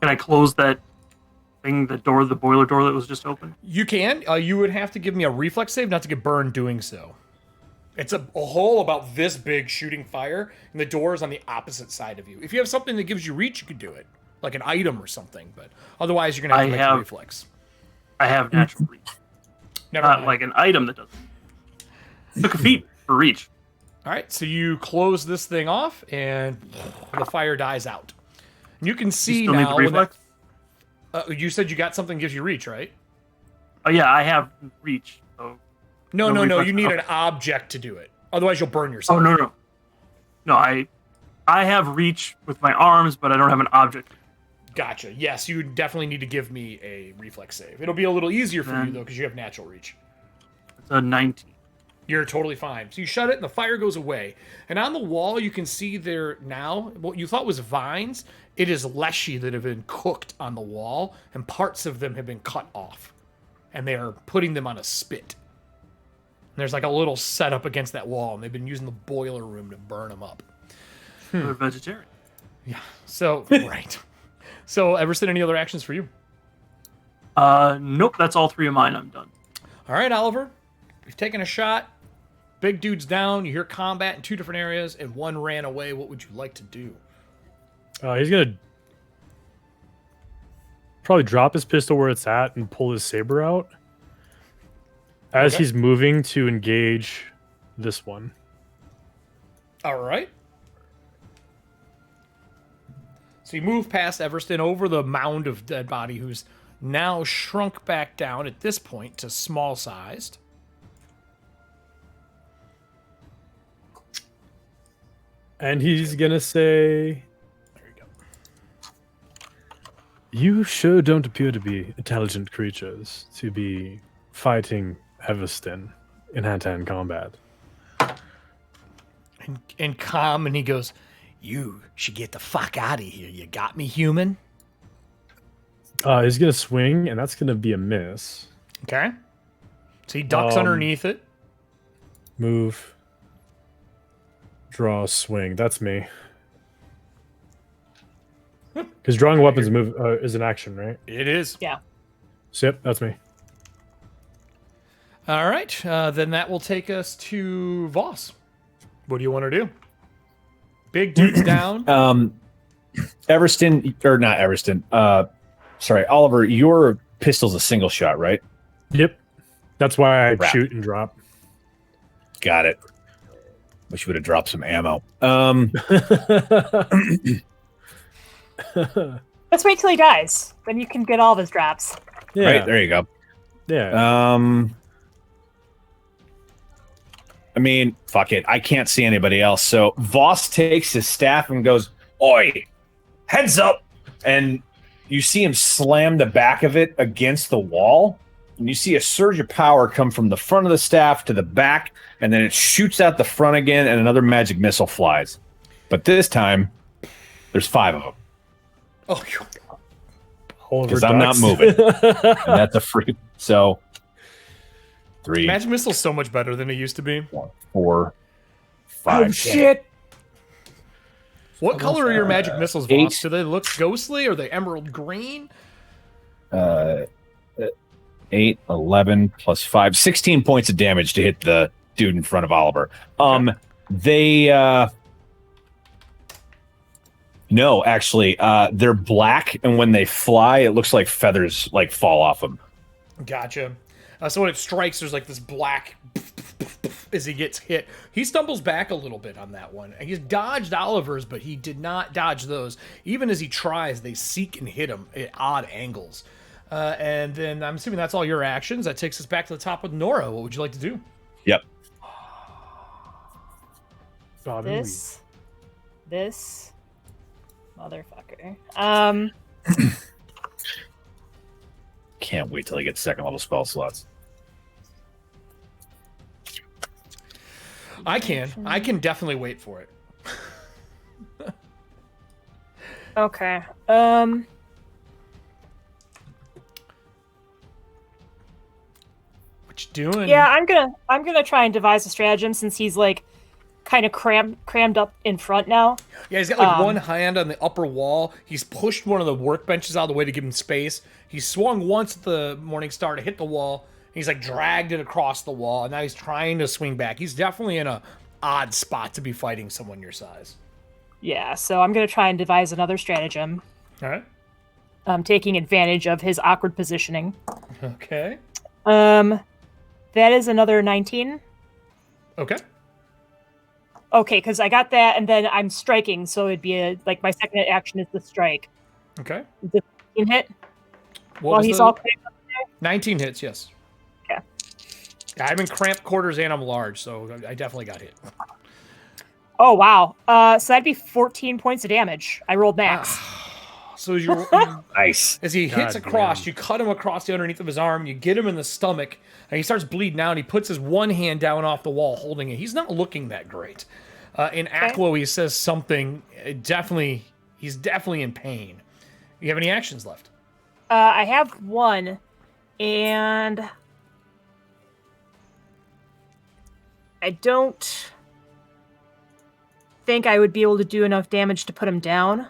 can I close that thing, the boiler door that was just open? You can. You would have to give me a reflex save not to get burned doing so. It's a hole about this big shooting fire, and the door is on the opposite side of you. If you have something that gives you reach, you could do it. Like an item or something, but otherwise you're going to have to make a reflex. I have natural reach. Never Not mind. like an item that doesn't. Took a feat for reach. All right, so you close this thing off, and the fire dies out. And you can see still need now. the reflex? You said you got something that gives you reach, right? Oh yeah, I have reach. So No. reflex? You need an object to do it. Otherwise, you'll burn yourself. Oh no. I have reach with my arms, but I don't have an object. Gotcha. Yes, you definitely need to give me a reflex save. It'll be a little easier for you, though, because you have natural reach. It's a 19. You're totally fine. So you shut it, and the fire goes away. And on the wall, you can see there now, what you thought was vines, it is leshy that have been cooked on the wall, and parts of them have been cut off. And they are putting them on a spit. And there's like a little setup against that wall, and they've been using the boiler room to burn them up. They're vegetarian. Yeah. So, right. So, Everston, any other actions for you? Nope, that's all 3 of mine. I'm done. All right, Oliver. We've taken a shot. Big dude's down. You hear combat in 2 different areas, and 1 ran away. What would you like to do? He's gonna probably drop his pistol where it's at and pull his saber out as he's moving to engage this one. All right. So you move past Everston over the mound of dead body, who's now shrunk back down at this point to small sized. And he's gonna say, There you go. "You sure don't appear to be intelligent creatures to be fighting Everston in hand-to-hand combat." And calm, and he goes, "You should get the fuck out of here. You got me, human?" He's gonna swing, and that's gonna be a miss. Okay. So he ducks underneath it. Move. Draw, swing. That's me. Because drawing weapons move is an action, right? It is. Yeah. So, yep, that's me. All right. Then that will take us to Voss. What do you want to do? Big dude's down. Everston, or not Everston. Sorry, Oliver. Your pistol's a single shot, right? Yep. That's why I Crap. shoot and drop. Got it. Wish you would have dropped some ammo. Let's wait till he dies. Then you can get all of his drops. Yeah. Right there you go. Yeah. I mean, fuck it. I can't see anybody else. So Voss takes his staff and goes, "Oi, heads up!" And you see him slam the back of it against the wall. And you see a surge of power come from the front of the staff to the back, and then it shoots out the front again, and another magic missile flies. But this time, there's 5 of them. Oh, Because I'm not moving. And that's a free. So 3, Magic Missile's so much better than it used to be. 4, 5. Oh shit! What color are your magic missiles, 8. Voss? Do they look ghostly? Are they emerald green? 8, 11 plus 5, 16 points of damage to hit the dude in front of Oliver. No, actually, they're black, and when they fly, it looks like feathers like fall off them. Gotcha. So when it strikes, there's like this black as he gets hit. He stumbles back a little bit on that one. And he's dodged Oliver's, but he did not dodge those. Even as he tries, they seek and hit him at odd angles. And then I'm assuming that's all your actions. That takes us back to the top with Nora. What would you like to do? Yep. This motherfucker. Can't wait till I get 2nd level spell slots. I can definitely wait for it. Okay. What you doing? Yeah, I'm gonna try and devise a stratagem since he's like kind of crammed up in front now. Yeah, he's got like one hand on the upper wall. He's pushed one of the workbenches out of the way to give him space. He swung once at the Morning Star to hit the wall. He's like dragged it across the wall, and now he's trying to swing back. He's definitely in a odd spot to be fighting someone your size. Yeah, so I'm gonna try and devise another stratagem. All right. Taking advantage of his awkward positioning. Okay. That is another 19. Okay. Okay, because I got that, and then I'm striking, so it'd be like my second action is the strike. Okay. The 15 hit. What While was he's the- all cramped up there. 19 hits, yes. Okay. I'm in cramped quarters and I'm large, so I definitely got hit. Oh wow. So that'd be 14 points of damage. I rolled max. So you Nice. as he hits God across, damn. you cut him across the underneath of his arm, you get him in the stomach, and he starts bleeding out. He puts his one hand down off the wall, holding it. He's not looking that great. In Aqua, he says something. He's definitely in pain. You have any actions left? I have one, and I don't think I would be able to do enough damage to put him down.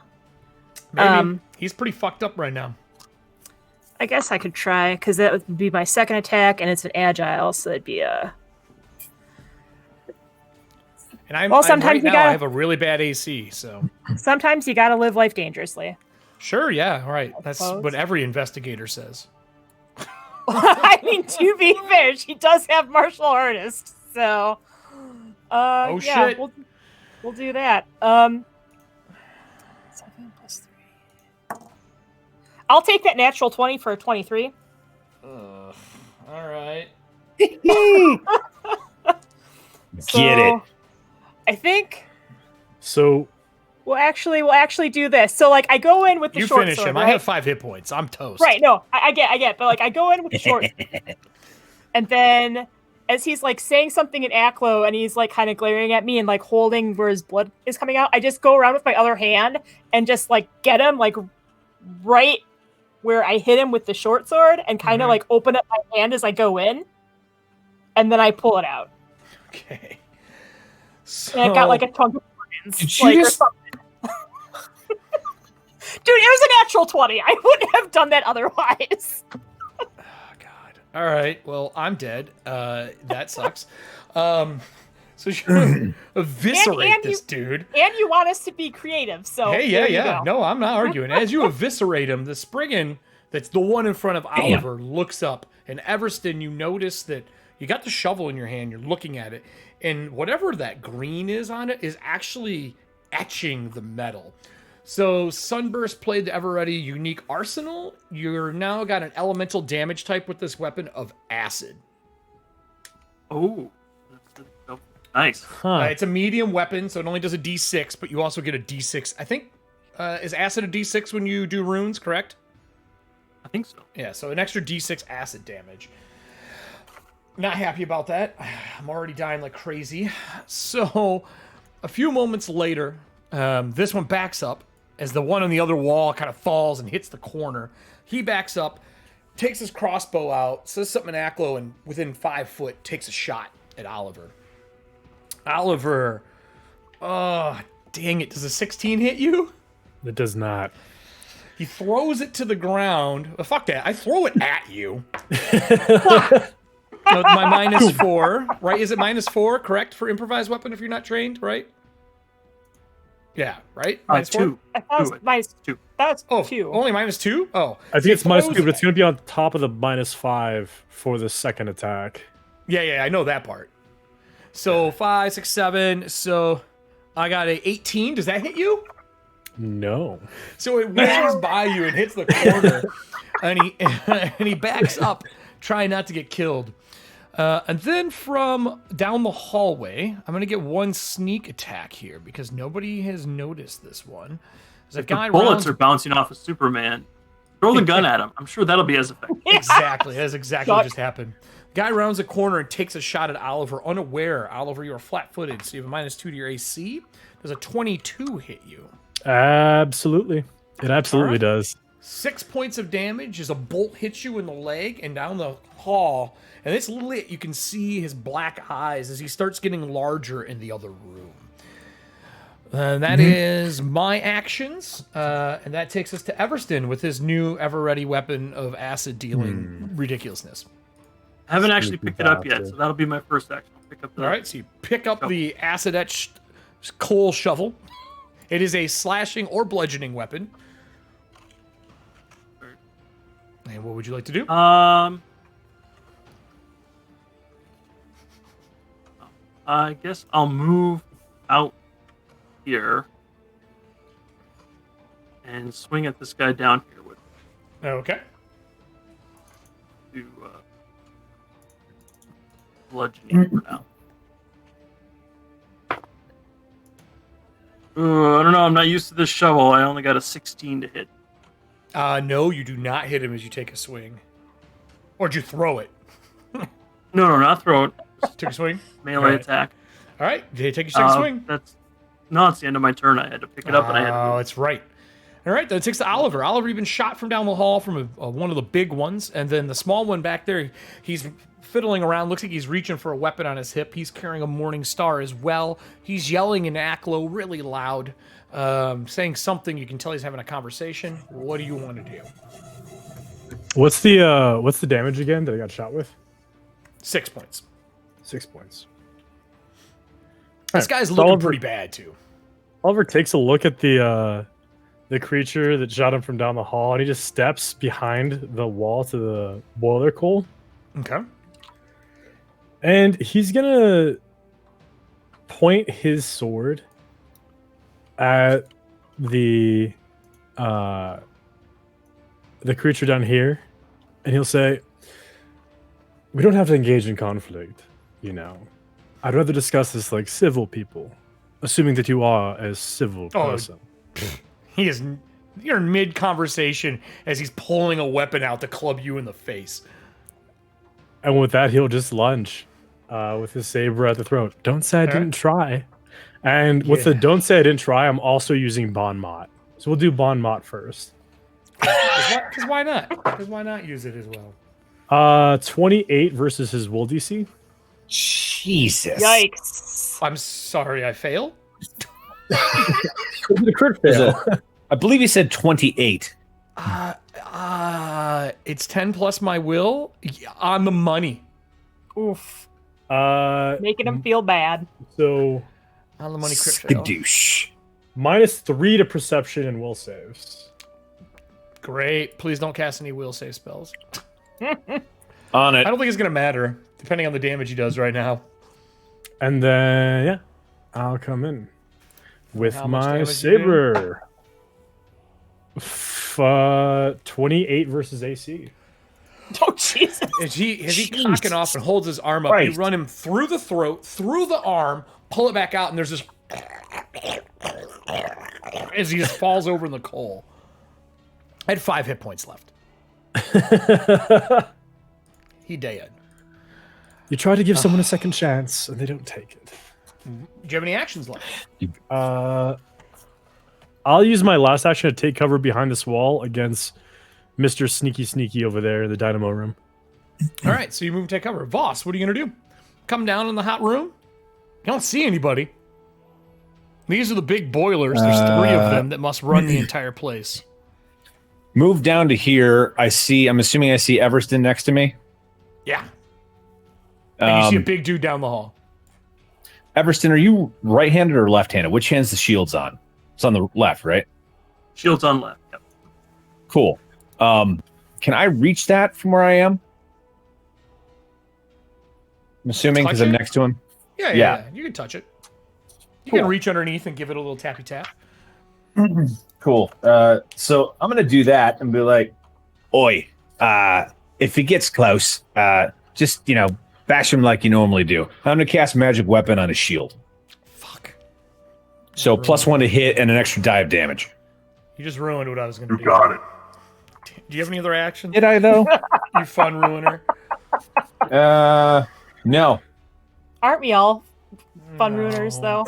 Maybe. He's pretty fucked up right now. I guess I could try, because that would be my second attack, and it's an agile, so it'd be a... And Well, I'm sometimes right you now, I gotta- have a really bad AC, so... Sometimes you gotta live life dangerously. Sure, yeah, all right. That's suppose. what every investigator says. I mean, to be fair, she does have martial artist, so... Oh, yeah, shit. We'll do that. 7 plus 3. I'll take that natural 20 for a 23. All right. Get it. I think So we'll actually do this. So like I go in with the You short finish sword, him. right? I have 5 hit points. I'm toast. Right, no, I get, but like I go in with the short sword. And then as he's like saying something in Aklo and he's like kind of glaring at me and like holding where his blood is coming out, I just go around with my other hand and just like get him like right where I hit him with the short sword and kind of like open up my hand as I go in. And then I pull it out. Okay. So, And I've got like a chunk of organs. Did you Like, or just- something. Dude, it was a natural 20. I wouldn't have done that otherwise. oh, God. All right. Well, I'm dead. That sucks. So you're gonna eviscerate And this dude. And you want us to be creative, so Hey, there you yeah. go. No, I'm not arguing. As you eviscerate him, the Spriggan, that's the one in front of Oliver, looks up. And Everston, you notice that you got the shovel in your hand. You're looking at it. And whatever that green is on it is actually etching the metal. So Sunburst played the ever-ready unique arsenal. You're now got an elemental damage type with this weapon of acid. Oh, nice. huh. It's a medium weapon, so it only does a D6, but you also get a D6. I think, is acid a D6 when you do runes, correct? I think so. Yeah, so an extra D6 acid damage. Not happy about that. I'm already dying like crazy. So, a few moments later, this one backs up as the one on the other wall kind of falls and hits the corner. He backs up, takes his crossbow out, says something in Aklo, and within 5 foot takes a shot at Oliver. Oliver, oh, dang it. Does a 16 hit you? It does not. He throws it to the ground. Fuck that. I throw it at you. No, my -4, right? Is it -4, correct, for improvised weapon if you're not trained, right? Yeah, right? -4? 2. I thought it was minus 2. That's Oh, 2. only -2? Oh. I think He it's -2, throws- but it's going to be on top of the -5 for the second attack. Yeah, I know that part. So 5, 6, 7. So I got a 18. Does that hit you? No. So it whizzes by you and hits the corner, and he backs up, trying not to get killed. And then from down the hallway, I'm gonna get one sneak attack here because nobody has noticed this one. There's a If the guy bullets are rounds... bouncing off of Superman, throw the gun at him. I'm sure that'll be as effective. Exactly, that's exactly what Suck. just happened. Guy rounds a corner and takes a shot at Oliver, unaware. Oliver, you are flat-footed, so you have a -2 to your AC. Does a 22 hit you? Absolutely. It absolutely does. 6 points of damage as a bolt hits you in the leg and down the hall. And it's lit. You can see his black eyes as he starts getting larger in the other room. That is my actions. And that takes us to Everston with his new ever-ready weapon of acid dealing ridiculousness. I haven't actually Sneaky picked it up yet, bastard. so that'll be my first action. I'll pick up the All right, so you pick up the acid-etched coal shovel. It is a slashing or bludgeoning weapon. And what would you like to do? I guess I'll move out here and swing at this guy down here with Okay. to bludgeoning for now. I don't know. I'm not used to this shovel. I only got a 16 to hit. No, you do not hit him as you take a swing. Or did you throw it? No, not throw it. Took a swing? Melee Alright. attack. All right, did you take your second swing? It's the end of my turn. I had to pick it up and I had to Oh, move. it's right. All right, that takes to Oliver. Oliver, you've been shot from down the hall from one of the big ones, and then the small one back there, he's fiddling around. Looks like he's reaching for a weapon on his hip. He's carrying a Morning Star as well. He's yelling in Aklo really loud, saying something. You can tell he's having a conversation. What do you want to do? What's the damage again that I got shot with? 6 points. 6 points. This guy's looking pretty bad too. Oliver takes a look at the creature that shot him from down the hall, and he just steps behind the wall to the boiler coal. Okay. And he's gonna point his sword at the creature down here, and he'll say, "We don't have to engage in conflict, you know. I'd rather discuss this like civil people, assuming that you are a civil person." He is. You're in mid conversation as he's pulling a weapon out to club you in the face. And with that, he'll just lunge with his saber at the throat. Don't say I didn't try. And with the don't say I didn't try, I'm also using Bon Mot. So we'll do Bon Mot first. Because why not? Because why not use it as well? 28 versus his will DC. Jesus. Yikes. I'm sorry, I fail. The crit fail. I believe he said 28. It's 10 plus my will on the money. Oof. Making him feel bad. So on the money crit fail. Skadoosh. -3 to perception and will saves. Great. Please don't cast any will save spells. On it. I don't think it's going to matter, depending on the damage he does right now. And then, I'll come in with How much my damage you saber. 28 versus AC. Oh, Jesus. As he cocking off and holds his arm up, you run him through the throat, through the arm, pull it back out, and there's this as he just falls over in the coal. I had 5 hit points left. He dead. You try to give someone a second chance, and they don't take it. Do you have any actions left? I'll use my last action to take cover behind this wall against Mr. Sneaky over there in the dynamo room. All right, so you move and take cover. Voss, what are you going to do? Come down in the hot room? You don't see anybody. These are the big boilers. There's 3 of them that must run the entire place. Move down to here. I'm assuming I see Everston next to me. Yeah. And you see a big dude down the hall. Everston, are you right-handed or left-handed? Which hand's the shield's on? It's on the left, right? Shield's on left. Yep. Cool. Can I reach that from where I am? I'm assuming because I'm next to him. Yeah. You can touch it. You can reach underneath and give it a little tappy tap. Cool. So I'm gonna do that and be like, "Oi, if he gets close, just bash him like you normally do. I'm gonna cast magic weapon on his shield. Fuck. So +1 to hit and an extra die of damage. You just ruined what I was gonna do. You got it. Do you have any other actions? Did I though? You fun ruiner. No. Aren't we all fun ruiners, though?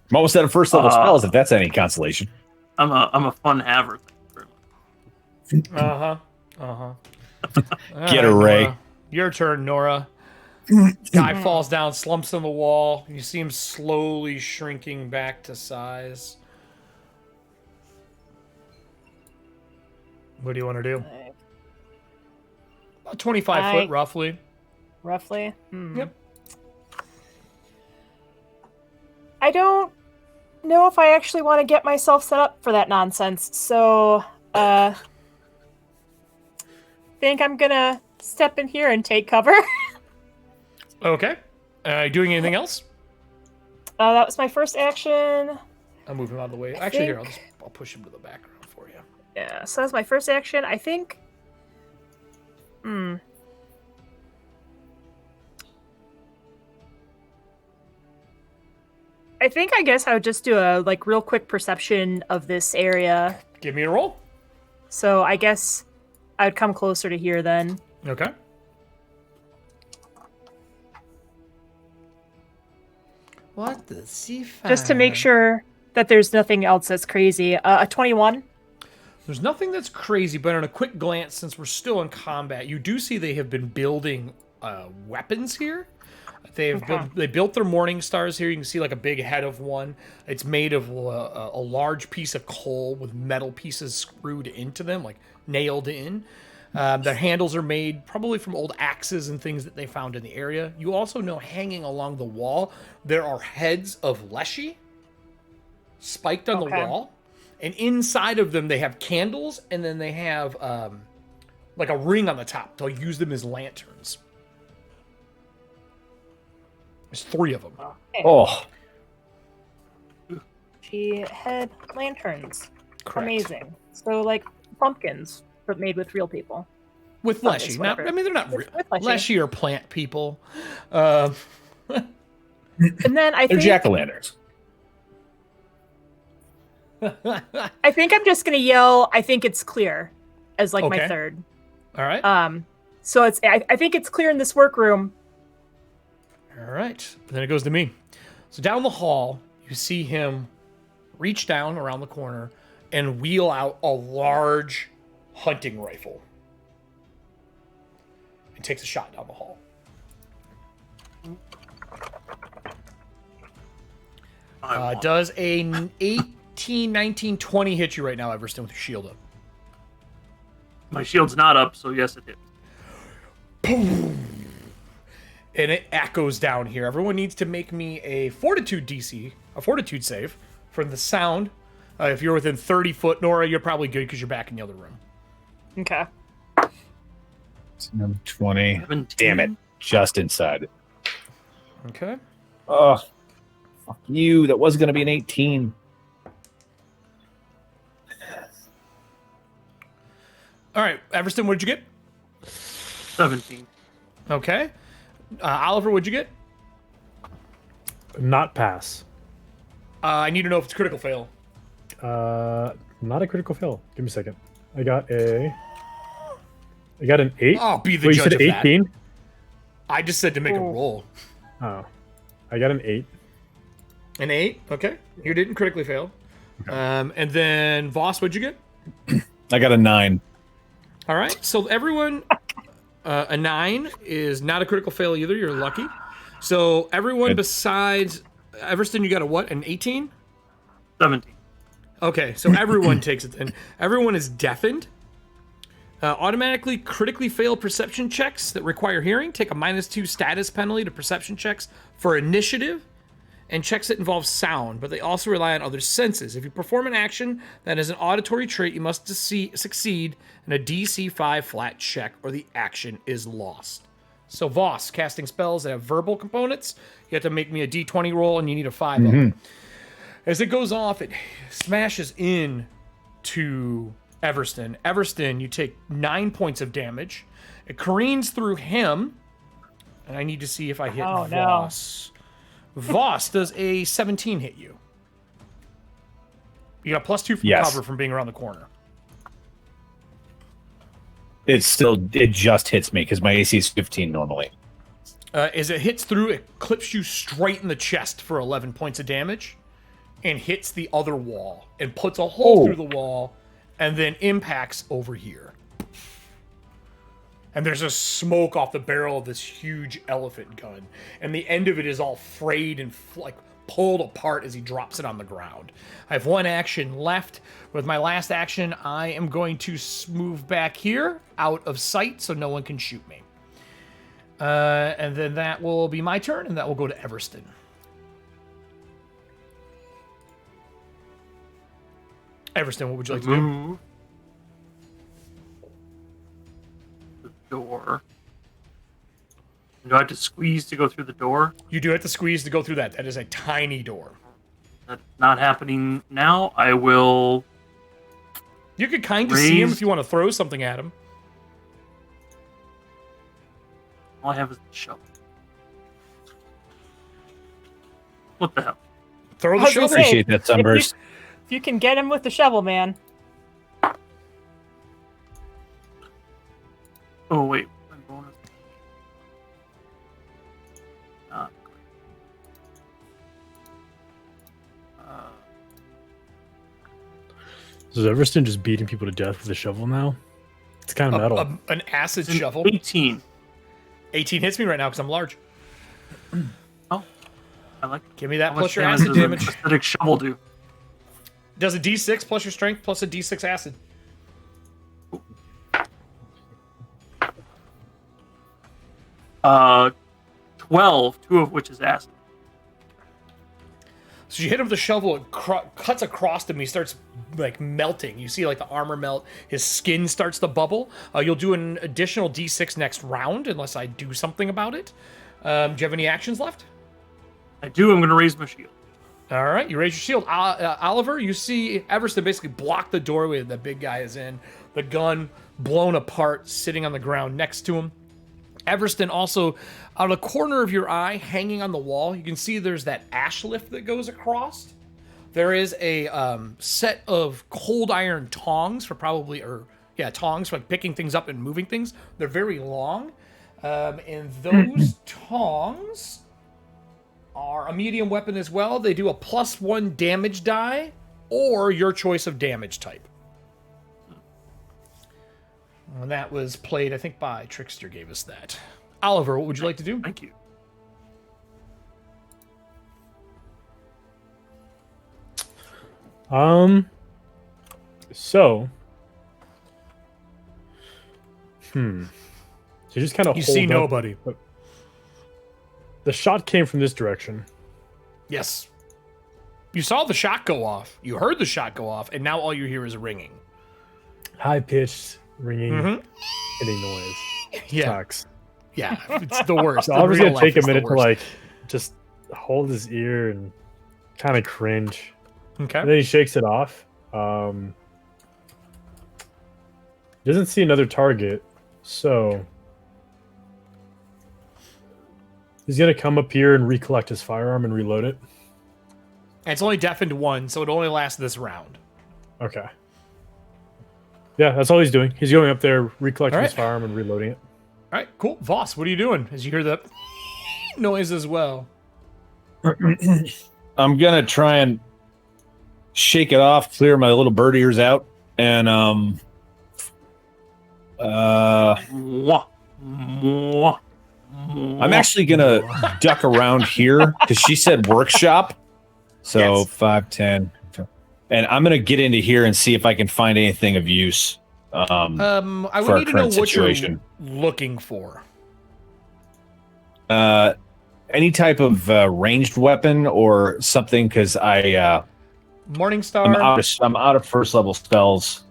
I'm almost out of first level spells. If that's any consolation. I'm a fun haver. Get a Ray. Nora. Your turn, Nora. Guy falls down, slumps on the wall. You see him slowly shrinking back to size. What do you want to do? About 25 foot, roughly. Roughly? Yep. I don't know if I actually want to get myself set up for that nonsense, so think I'm gonna step in here and take cover. Okay. Doing anything else? That was my first action. I'll move him out of the way. Actually, here, I'll push him to the background for you. Yeah, so that's my first action. I think... I guess I would just do a real quick perception of this area. Give me a roll. So I guess I would come closer to here then. Okay. What the C5? Just to make sure that there's nothing else that's crazy. A 21. There's nothing that's crazy, but on a quick glance, since we're still in combat, you do see they have been building weapons here. They built their morning stars here. You can see like a big head of one. It's made of a large piece of coal with metal pieces screwed into them, like nailed in. Their handles are made probably from old axes and things that they found in the area. You also know hanging along the wall, there are heads of leshy spiked on the wall. And inside of them, they have candles, and then they have like a ring on the top. They'll use them as lanterns. There's 3 of them. Okay. Oh, She had lanterns. Correct. Amazing. So like pumpkins, but made with real people. With Pumpkins, leshy. whatever. I mean, they're not real. With leshy. Leshy are plant people. And then I they're think jack-o'-lanterns. I think I'm just gonna yell. I think it's clear, as like my Okay. third. All right. So it's. I think it's clear in this workroom. All right. Then it goes to me. So down the hall, you see him reach down around the corner and wheel out a large hunting rifle. And takes a shot down the hall. Does a 18, 19, 20 hit you right now, Everston, with your shield up? My shield's not up, so yes, it hit. Boom! And it echoes down here. Everyone needs to make me a fortitude save from the sound. If you're within 30 foot, Nora, you're probably good because you're back in the other room. Okay. 20. 17. Damn it. Just inside. Okay. Oh, fuck you. That was going to be an 18. All right, Everston, what did you get? 17. Okay. Oliver, what'd you get? Not pass. I need to know if it's critical fail. Not a critical fail. Give me a second. I got an 8. Oh, be the Wait, you judge said of that. 18? I just said to make a roll. Oh. I got an 8. An 8? Okay. You didn't critically fail. And then, Voss, what'd you get? I got a 9. All right. So everyone, a 9 is not a critical fail either. You're lucky. So everyone Good. Besides Everston, you got a what? An 18? 17. Okay. So everyone takes it then. Everyone is deafened. Automatically critically fail perception checks that require hearing. Take a -2 status penalty to perception checks for initiative and checks that involve sound, but they also rely on other senses. If you perform an action that is an auditory trait, you must succeed in a DC 5 flat check or the action is lost. So Voss, casting spells that have verbal components, you have to make me a D20 roll and you need a 5 up. As it goes off, it smashes in to Everston. Everston, you take 9 points of damage. It careens through him, and I need to see if I hit Oh, no. Voss. Voss, does a 17 hit you? You got a +2 from Yes. cover from being around the corner. It just hits me because my AC is 15 normally. As it hits through, it clips you straight in the chest for 11 points of damage and hits the other wall and puts a hole through the wall and then impacts over here. And there's a smoke off the barrel of this huge elephant gun. And the end of it is all frayed and like pulled apart as he drops it on the ground. I have 1 action left. With my last action, I am going to move back here out of sight so no one can shoot me. And then that will be my turn, and that will go to Everston. Everston, what would you like to do? Move the door. Do I have to squeeze to go through the door? You do have to squeeze to go through that. That is a tiny door. That's not happening now. I will. You could kind of see him Raise- if you want to throw something at him. All I have is the shovel. What the hell? Throw I the was gonna shovel. say, Appreciate that, Sunburst. If you can get him with the shovel, man. Oh wait, my bonus. Not great. Is Everston just beating people to death with a shovel now? It's kind of metal. An acid An shovel. 18. 18 hits me right now because I'm large. Oh, I like it. Give me that How plus much your damage acid does an damage. acidic shovel do? Does a D6 plus your strength plus a D6 acid. 12, 2 of which is acid. So you hit him with the shovel, it cuts across him, he starts like melting. You see like the armor melt, his skin starts to bubble. You'll do an additional D6 next round unless I do something about it. Do you have any actions left? I do. I'm going to raise my shield. All right, you raise your shield. Oliver, you see Everston basically block the doorway that big guy is in. The gun blown apart, sitting on the ground next to him. Everston also, out of the corner of your eye, hanging on the wall, you can see there's that ash lift that goes across. There is a set of cold iron tongs for tongs for like picking things up and moving things. They're very long, and those tongs are a medium weapon as well. They do a +1 damage die, or your choice of damage type. And that was played, I think, by Trickster gave us that. Oliver, what would you like to do? Thank you. So you just kind of You see nobody. The shot came from this direction. Yes. You saw the shot go off. You heard the shot go off, and now all you hear is ringing. High-pitched, ringing, hitting noise. Yeah. Sucks. Yeah, it's the worst. So In Oliver's real gonna life, take a it's the minute to worst. like just hold his ear and kind of cringe. Okay. And then he shakes it off. Doesn't see another target, so he's gonna come up here and recollect his firearm and reload it. And it's only deafened 1, so it only lasts this round. Okay. Yeah, that's all he's doing. He's going up there, recollecting his Alright. firearm and reloading it. All right, cool. Voss, what are you doing as you hear the noise as well? I'm gonna try and shake it off, clear my little bird ears out, and Mwah. Mwah. I'm actually gonna duck around here because she said workshop. So Yes. 5, 10, and I'm gonna get into here and see if I can find anything of use. I For would our need to know current what situation. you're looking for. Any type of ranged weapon or something, because I'm Morningstar. out of first level spells.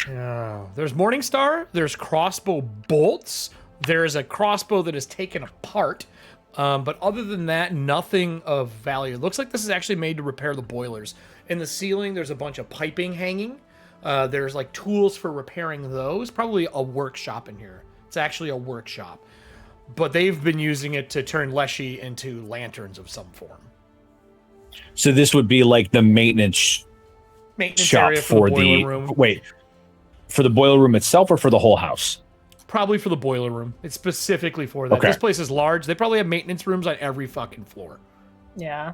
Yeah. There's Morningstar. There's crossbow bolts. There's a crossbow that is taken apart. But other than that, nothing of value. It looks like this is actually made to repair the boilers. In the ceiling, there's a bunch of piping hanging. There's like tools for repairing those. Probably a workshop in here. It's actually a workshop. But they've been using it to turn Leshy into lanterns of some form. So this would be like the maintenance Maintenance shop area for the boiler room. for the boiler room itself or for the whole house? Probably for the boiler room. It's specifically for that. Okay. This place is large. They probably have maintenance rooms on every fucking floor. Yeah.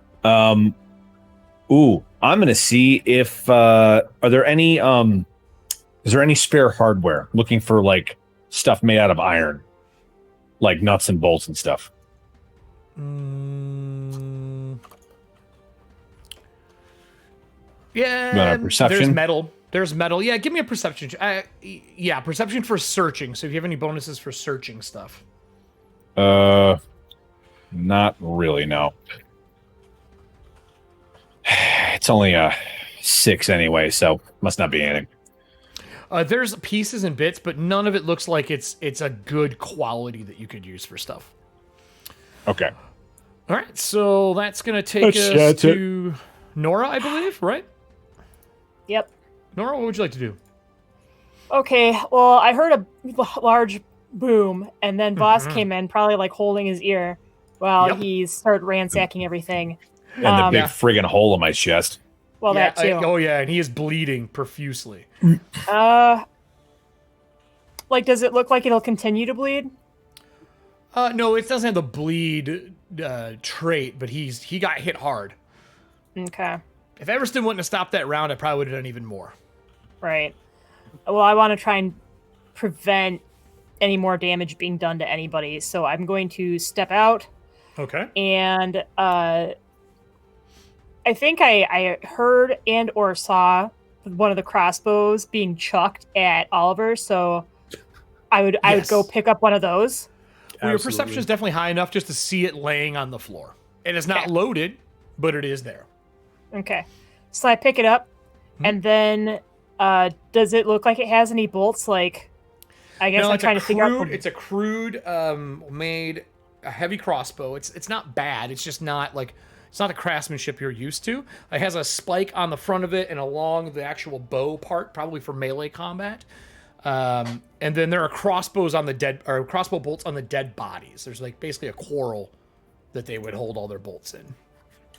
Ooh, I'm gonna see if are there any is there any spare hardware? Looking for like stuff made out of iron, like nuts and bolts and stuff. Yeah, perception? there's metal. There's metal. Yeah, give me a perception. Yeah, perception for searching. So if you have any bonuses for searching stuff. Not really, no. It's only a 6 anyway, so must not be anything. There's pieces and bits, but none of it looks like it's a good quality that you could use for stuff. Okay. All right, so that's gonna take us to Nora, I believe, right? Yep. Nora, what would you like to do? Okay, well, I heard a large boom, and then Voss came in, probably like holding his ear while Yep. he started ransacking everything. And the big friggin' hole in my chest. Well, Yeah, that too. oh yeah, and he is bleeding profusely. Like, does it look like it'll continue to bleed? No, it doesn't have the bleed trait, but he got hit hard. Okay, If Everston wouldn't have stopped that round, I probably would have done even more. right. Well, I want to try and prevent any more damage being done to anybody, so I'm going to step out. Okay. And I think I heard and or saw one of the crossbows being chucked at Oliver, so I would go pick up one of those. Well, your perception is definitely high enough just to see it laying on the floor. It is not loaded, but it is there. Okay. So I pick it up, and then does it look like it has any bolts? Like, I guess I'm trying to figure out. It's a crude made a heavy crossbow. It's not bad. It's just not like it's not the craftsmanship you're used to. It has a spike on the front of it and along the actual bow part, probably for melee combat. And then there are crossbows on the crossbow bolts on the dead bodies. There's like basically a quarrel that they would hold all their bolts in.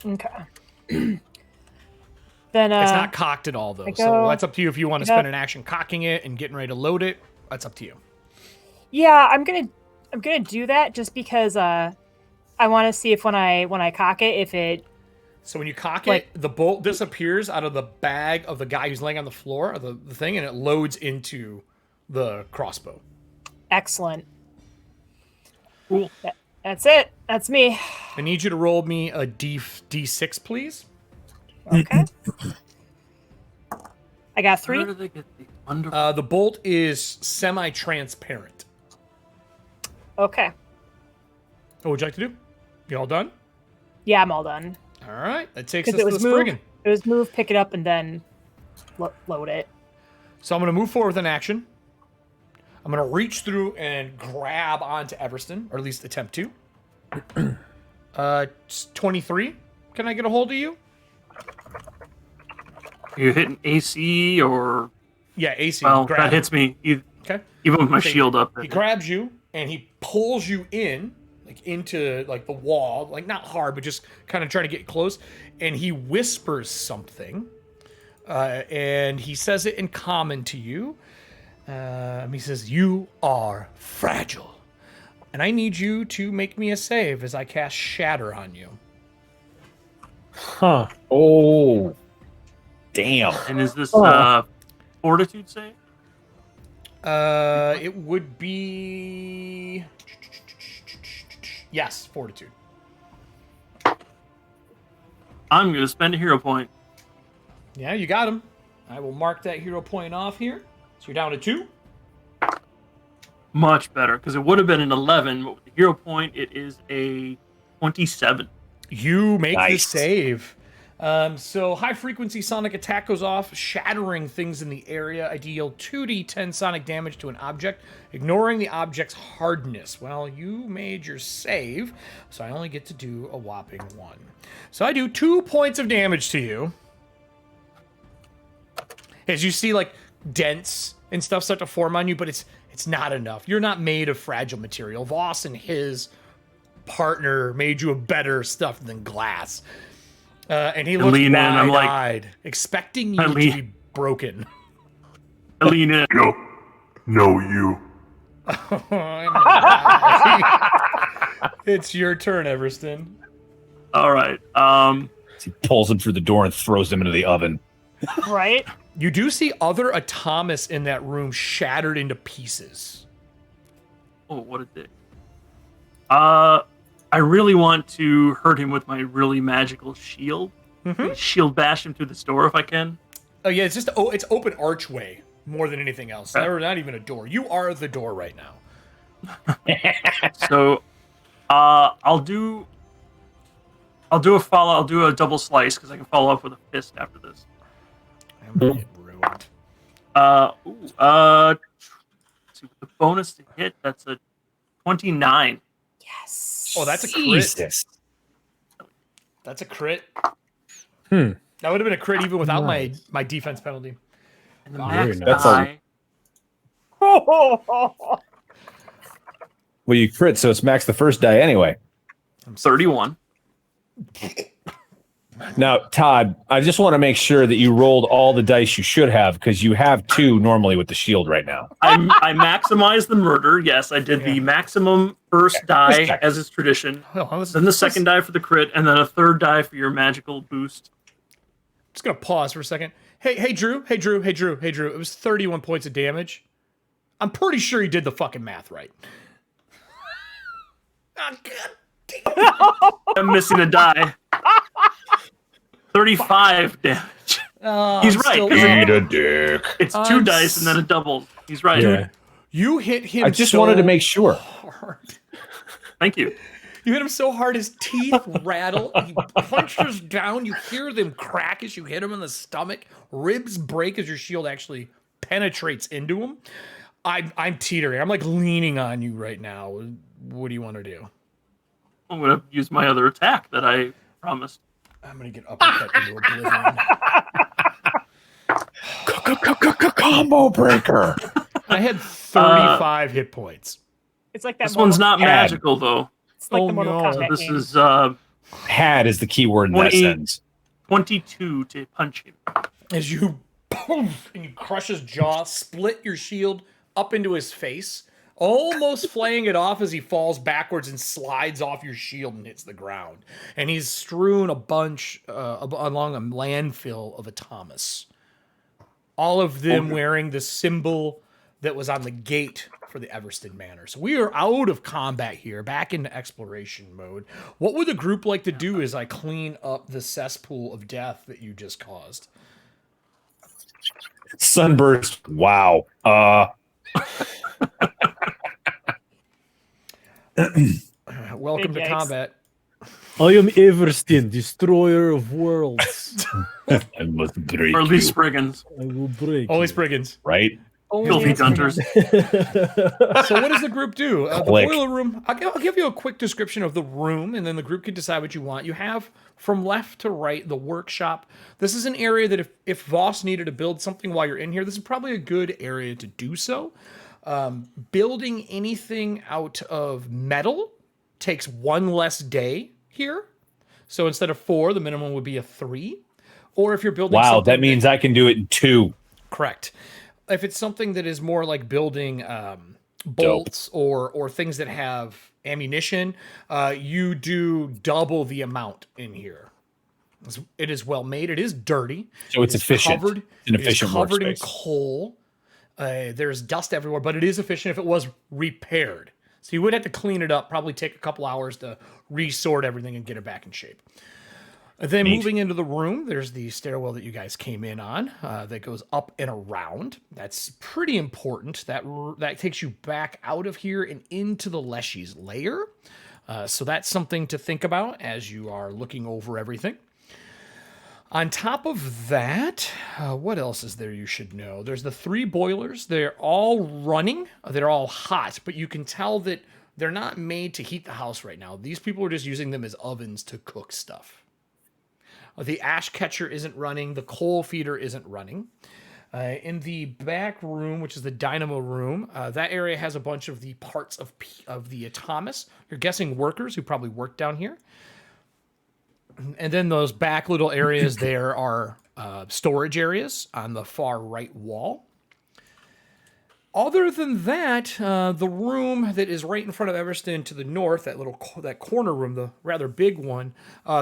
Okay. Then it's not cocked at all though, so that's up to you if you want to spend an action cocking it and getting ready to load it. That's up to you. Yeah, I'm gonna do that just because I want to see if when I cock it, if it. So when you cock it, the bolt disappears out of the bag of the guy who's laying on the floor, of the thing, and it loads into the crossbow. Excellent. Cool. That's it. That's me. I need you to roll me a D6, please. Okay. I got 3. Where do they get these wonderful? The bolt is semi-transparent. Okay. What would you like to do? You all done? Yeah, I'm all done. All right. That takes us It to was the Spriggan. It was move, pick it up, and then load it. So I'm going to move forward with an action. I'm going to reach through and grab onto Everston, or at least attempt to. 23. Can I get a hold of you? Are you hitting AC or? Yeah, AC. Well, that hits me. Okay. Even with my shield up. He grabs you and he pulls you in, like into like the wall, like not hard, but just kind of trying to get close. And he whispers something, and he says it in common to you. He says, "You are fragile, and I need you to make me a save as I cast Shatter on you." Huh. Oh, damn. And is this fortitude save? It would be yes, fortitude. I'm going to spend a hero point. Yeah, you got him. I will mark that hero point off here. So you're down to 2. Much better, because it would have been an 11, but with the hero point, it is a 27. You make the save. So high frequency sonic attack goes off, shattering things in the area. I deal 2d10 sonic damage to an object, ignoring the object's hardness. Well, you made your save, so I only get to do a whopping 1. So I do 2 points of damage to you. As you see, like, dents and stuff start to form on you, but it's not enough. You're not made of fragile material. Voss and his partner made you of better stuff than glass. And he looks wide-eyed, expecting you to be broken. I lean in. No, you. It's your turn, Everston. All right. He pulls him through the door and throws him into the oven. Right? You do see other Atomis in that room shattered into pieces. Oh, what a dick. I really want to hurt him with my really magical shield. Mm-hmm. Shield bash him through the door if I can. Oh yeah, it's just it's open archway more than anything else. Not even a door. You are the door right now. So, I'll do a double slice because I can follow up with a fist after this. I'm gonna get ruined. Let's see, with the bonus to hit, that's a 29. Yes. Oh, that's a crit. Jesus. That's a crit. That would have been a crit even without my defense penalty. And the max That's die. Well, you crit, so it's max the first die anyway. I'm 31. Now, Todd, I just want to make sure that you rolled all the dice you should have, because you have 2 normally with the shield right now. I maximized the murder. Yes, I did the maximum first die as is tradition. Then the second die for the crit, and then a third die for your magical boost. Just gonna pause for a second. Hey, Drew. It was 31 points of damage. I'm pretty sure you did the fucking math right. Oh, God I'm missing a die. 35 damage. He's right. Still, Eat a dick. It's 2 dice and then a double. He's right. Yeah. you hit him. I just so wanted to make sure. hard. Thank you. You hit him so hard his teeth rattle. He punches down. You hear them crack as you hit him in the stomach. Ribs break as your shield actually penetrates into him. I'm teetering. I'm like leaning on you right now. What do you want to do? I'm going to use my other attack that I promised. I'm gonna get uppercut into oblivion. Combo breaker. I had 35 hit points. It's like that. This one's not Had. magical, though. It's like Oh, the Mortal no. So Kombat this game. is Had is the key word in that 20. sentence. 22 to punch him. As you boom, and you crush his jaw, split your shield up into his face, almost flaying it off as he falls backwards and slides off your shield and hits the ground. And he's strewn a bunch along a landfill of Thomas. All of them wearing the symbol that was on the gate for the Everston Manor. So we are out of combat here, back into exploration mode. What would the group like to do as I clean up the cesspool of death that you just caused? Sunburst. Wow. Welcome Big to yikes. combat. I am Everston, destroyer of worlds. I must break Or at least you, Spriggans. I will break. Holy you. Spriggans. right? Filthy Gunters. So what does the group do? The Click. boiler room, I'll give you a quick description of the room, and then the group can decide what you want. You have, from left to right, the workshop. This is an area that if Voss needed to build something while you're in here, this is probably a good area to do so. Building anything out of metal takes 1 less day here. So instead of 4, the minimum would be a 3. Or if you're building Wow, something that means I can do it in 2. correct. If it's something that is more like building bolts or things that have ammunition, you do double the amount in here. It is well made. It is dirty. So it's It is efficient. Covered, It's an it is efficient covered in workspace. coal. There's dust everywhere, but it is efficient if it was repaired. So you would have to clean it up, probably take a couple hours to resort everything and get it back in shape. And then Neat. moving into the room, there's the stairwell that you guys came in on that goes up and around. That's pretty important. That takes you back out of here and into the Leshy's lair. So that's something to think about as you are looking over everything. On top of that, what else is there you should know? There's the 3 boilers. They're all running. They're all hot, but you can tell that they're not made to heat the house right now. These people are just using them as ovens to cook stuff. The ash catcher isn't running. The coal feeder isn't running. In the back room, which is the dynamo room, that area has a bunch of the parts of the Thomas. You're guessing workers who probably work down here. And then those back little areas there are storage areas on the far right wall. Other than that, the room that is right in front of Everston to the north, that corner room, the rather big one,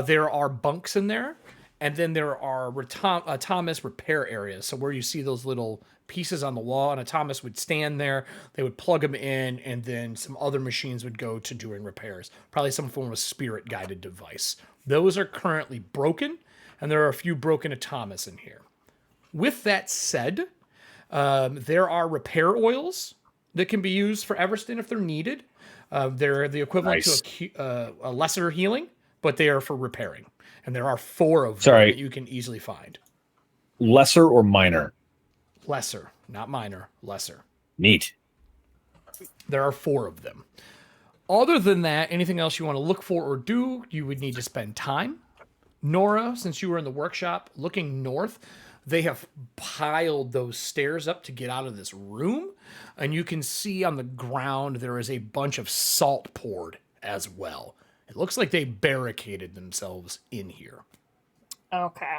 there are bunks in there. And then there are Thomas repair areas. So where you see those little pieces on the wall, and a Thomas would stand there, they would plug them in, and then some other machines would go to doing repairs. Probably some form of spirit-guided device. Those are currently broken, and there are a few broken Thomas in here. With that said, there are repair oils that can be used for Everston if they're needed. They're the equivalent to a lesser healing, but they are for repairing. And there are 4 of them that you can easily find. Lesser or minor? Lesser, not minor, lesser. Neat. There are 4 of them. Other than that, anything else you want to look for or do, you would need to spend time. Nora, since you were in the workshop, looking north, they have piled those stairs up to get out of this room. And you can see on the ground there is a bunch of salt poured as well. It looks like they barricaded themselves in here. Okay.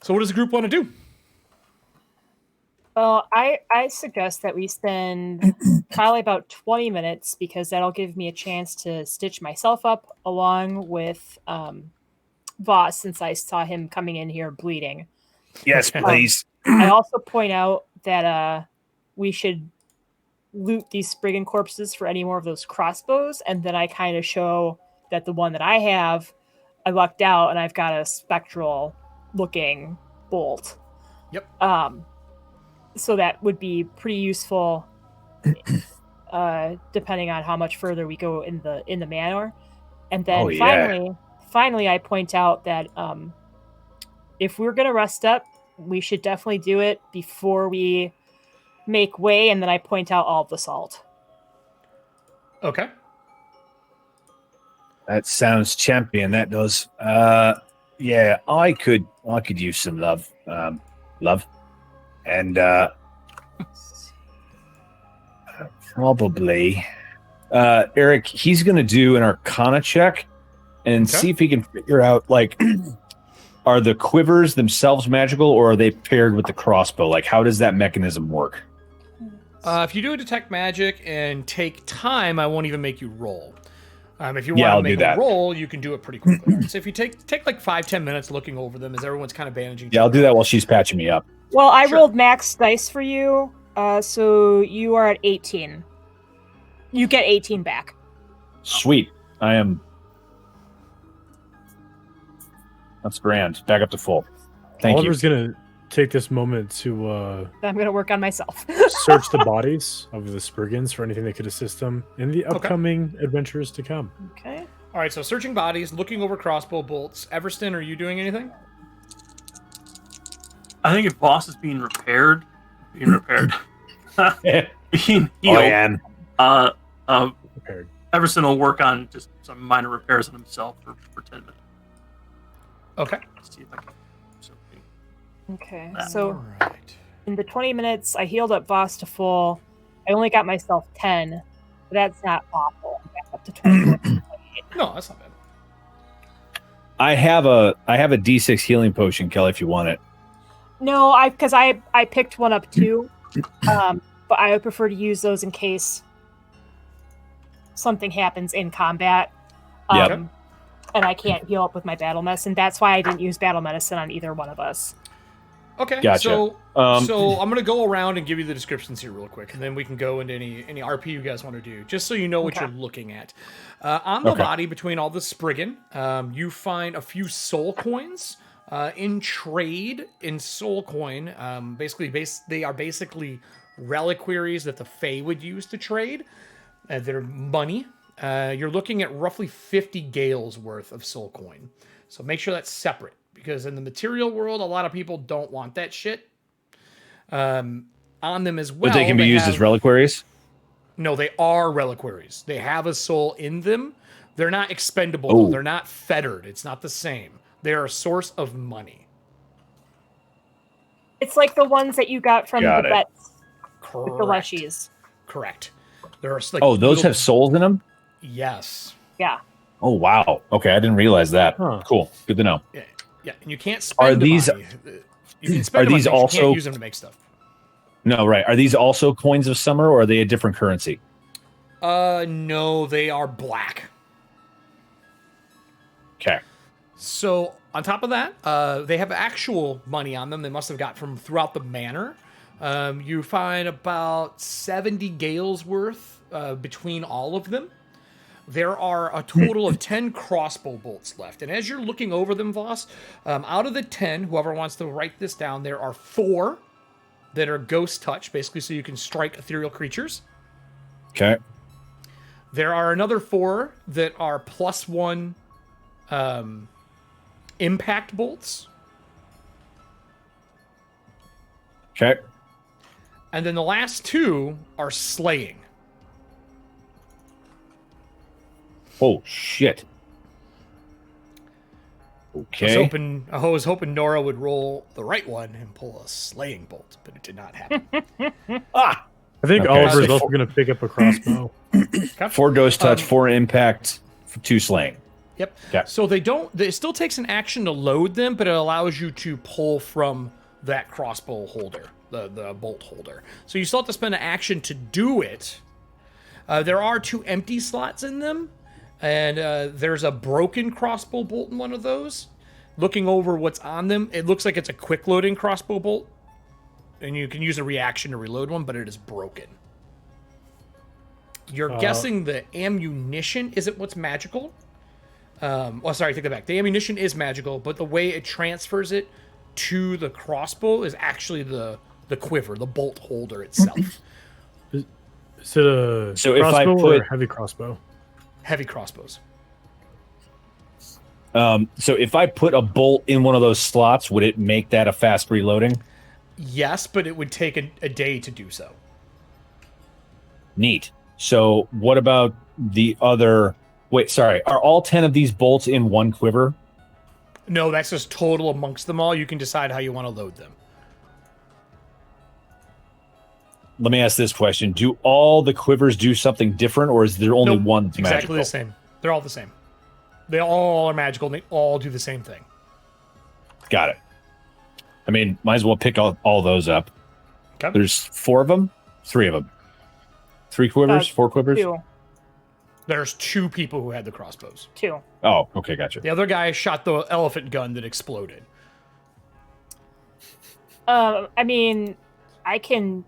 So what does the group want to do? Well, I suggest that we spend probably about 20 minutes because that'll give me a chance to stitch myself up along with Voss since I saw him coming in here bleeding. Yes, please. I also point out that we should loot these Spriggan corpses for any more of those crossbows, and then I kind of show that the one that I have, I lucked out, and I've got a spectral looking bolt. Yep. So that would be pretty useful, depending on how much further we go in the manor. And then finally, I point out that if we're gonna rest up, we should definitely do it before we make way. And then I point out all of the salt. Okay. That sounds champion. That does. Yeah, I could use some love. And probably Erik, he's going to do an Arcana check and see if he can figure out, like, are the quivers themselves magical, or are they paired with the crossbow? Like, how does that mechanism work? If you do a detect magic and take time, I won't even make you roll. If you want to make a roll, you can do it pretty quickly. Right? So if you take like 5-10 minutes looking over them as everyone's kind of bandaging. Yeah, I'll do that while she's patching me up. Well, I rolled max dice for you, so you are at 18. You get 18 back. Sweet. I am. That's grand. Back up to full. Thank Oliver's you. Gonna take this moment to I'm going to work on myself. search the bodies of the Spriggans for anything that could assist them in the upcoming adventures to come. Okay. All right, so searching bodies, looking over crossbow bolts. Everston, are you doing anything? I think if Voss is being repaired, being healed, Ian. Prepared. Everston will work on just some minor repairs on himself for 10 minutes. Okay. See if I can. Okay, so All right. in the 20 minutes, I healed up Voss to full. I only got myself 10, but that's not awful. I got up to 20. No, that's not bad. I have a D6 healing potion, Kelly, if you want it. No, because I picked one up too, but I would prefer to use those in case something happens in combat. And I can't heal up with my battle medicine. That's why I didn't use battle medicine on either one of us. Okay, Gotcha. so I'm going to go around and give you the descriptions here real quick, and then we can go into any RP you guys want to do, just so you know what you're looking at. On the body, between all the Spriggan, you find a few soul coins. In trade, in soul coin, they are basically reliquaries that the Fae would use to trade. They're money. You're looking at roughly 50 gales worth of soul coin. So make sure that's separate, because in the material world, a lot of people don't want that shit on them as well. But they can be used as reliquaries? No, they are reliquaries. They have a soul in them. They're not expendable. They're not fettered. It's not the same. They're a source of money. It's like the ones that you got from the bets. Correct. The Leshies. Correct. There are like those have souls in them? Yes. Yeah. Oh, wow. Okay, I didn't realize that. Huh. Cool. Good to know. Yeah, and you can't spend them on you can spend are them these on things, also you can't use them to make stuff. No, right. Are these also coins of summer, or are they a different currency? No, they are black. Okay. So on top of that, they have actual money on them. They must have got from throughout the manor. You find about 70 gales worth between all of them. There are a total of 10 crossbow bolts left. And as you're looking over them, Voss, out of the 10, whoever wants to write this down, there are 4 that are ghost touch, basically so you can strike ethereal creatures. Okay. There are another 4 that are +1 impact bolts. Okay. And then the last 2 are slaying. Oh, shit. Okay. I was hoping Nora would roll the right one and pull a slaying bolt, but it did not happen. I think Okay. Oliver's So also going to pick up a crossbow. 4 ghost touch, 4 impact, 2 slaying. Yep. Okay. So it still takes an action to load them, but it allows you to pull from that crossbow holder, the bolt holder. So you still have to spend an action to do it. There are 2 empty slots in them, and there's a broken crossbow bolt in one of those. Looking over what's on them, it looks like it's a quick loading crossbow bolt, and you can use a reaction to reload one, but it is broken. You're guessing the ammunition isn't what's magical. Sorry, take that back. The ammunition is magical, but the way it transfers it to the crossbow is actually the quiver, the bolt holder itself. Is it a So if I crossbow put- or a heavy crossbow? Heavy crossbows. So if I put a bolt in one of those slots, would it make that a fast reloading? Yes, but it would take a day to do so. Neat. So what about the other? Wait, sorry. Are all 10 of these bolts in one quiver? No, that's just total amongst them all. You can decide how you want to load them. Let me ask this question: do all the quivers do something different, or is there only Nope, one that's exactly magical? the same. They're all the same. They all are magical, and they all do the same thing. Got it. I mean, might as well pick all those up. Okay. There's 4 of them, 3 of them, 3 quivers, 4 quivers. 2. There's 2 people who had the crossbows. 2. Oh, okay, gotcha. The other guy shot the elephant gun that exploded. I mean, I can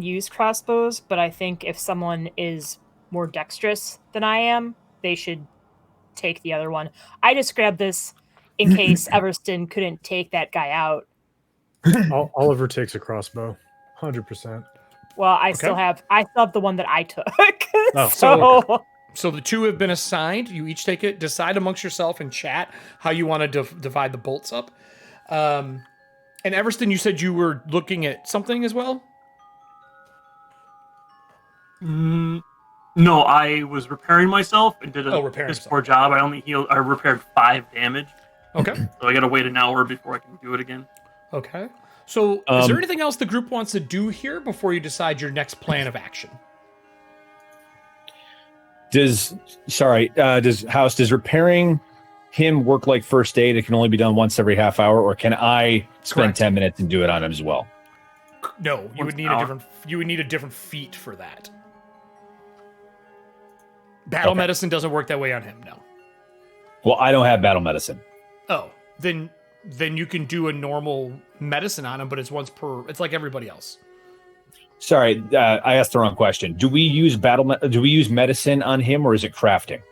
use crossbows, but I think if someone is more dexterous than I am, they should take the other one. I just grabbed this in case Everston couldn't take that guy out. Oliver takes a crossbow, 100%. Well, I still have the one that I took. Oh, so So the 2 have been assigned. You each take it. Decide amongst yourself in chat how you want to divide the bolts up. And Everston, you said you were looking at something as well? No, I was repairing myself and did a repairing piss poor job. I repaired 5 damage, Okay. so I gotta wait an hour before I can do it again. Okay. So is there anything else the group wants to do here before you decide your next plan of action? Does repairing him work like first aid? It can only be done once every half hour, or can I spend Correct. 10 minutes and do it on him as well? No, you Once would need an a hour. different. You would need a different feat for that. Battle Okay. medicine doesn't work that way on him. No. Well, I don't have battle medicine. Oh, then you can do a normal medicine on him, but it's once per. It's like everybody else. Sorry, I asked the wrong question. Do we use do we use medicine on him, or is it crafting?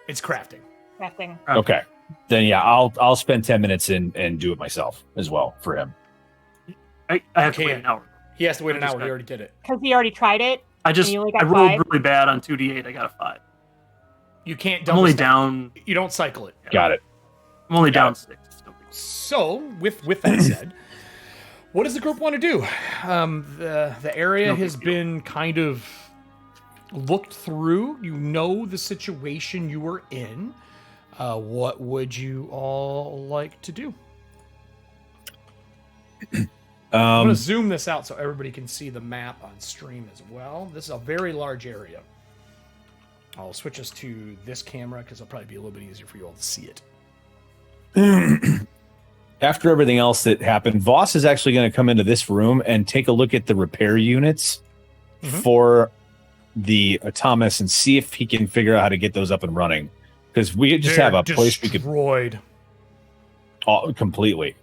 It's crafting. crafting. Okay, then yeah, I'll spend 10 minutes and do it myself as well for him. I have to wait Can't. an hour. He has to wait I an just hour. He got- already did it. Because he already tried it. I you only got I rolled 5? really bad on 2d8. I got a 5. You can't. I'm double only stack. down. You don't cycle it. Got it. I'm only down 6. It's still good. So, with that said, what does the group want to do? The area No has big deal. been kind of looked through. You know the situation you were in. What would you all like to do? I'm going to zoom this out so everybody can see the map on stream as well. This is a very large area. I'll switch us to this camera because it'll probably be a little bit easier for you all to see it. After everything else that happened, Voss is actually going to come into this room and take a look at the repair units for the Thomas and see if he can figure out how to get those up and running. Because we just have a place we could destroyed. completely.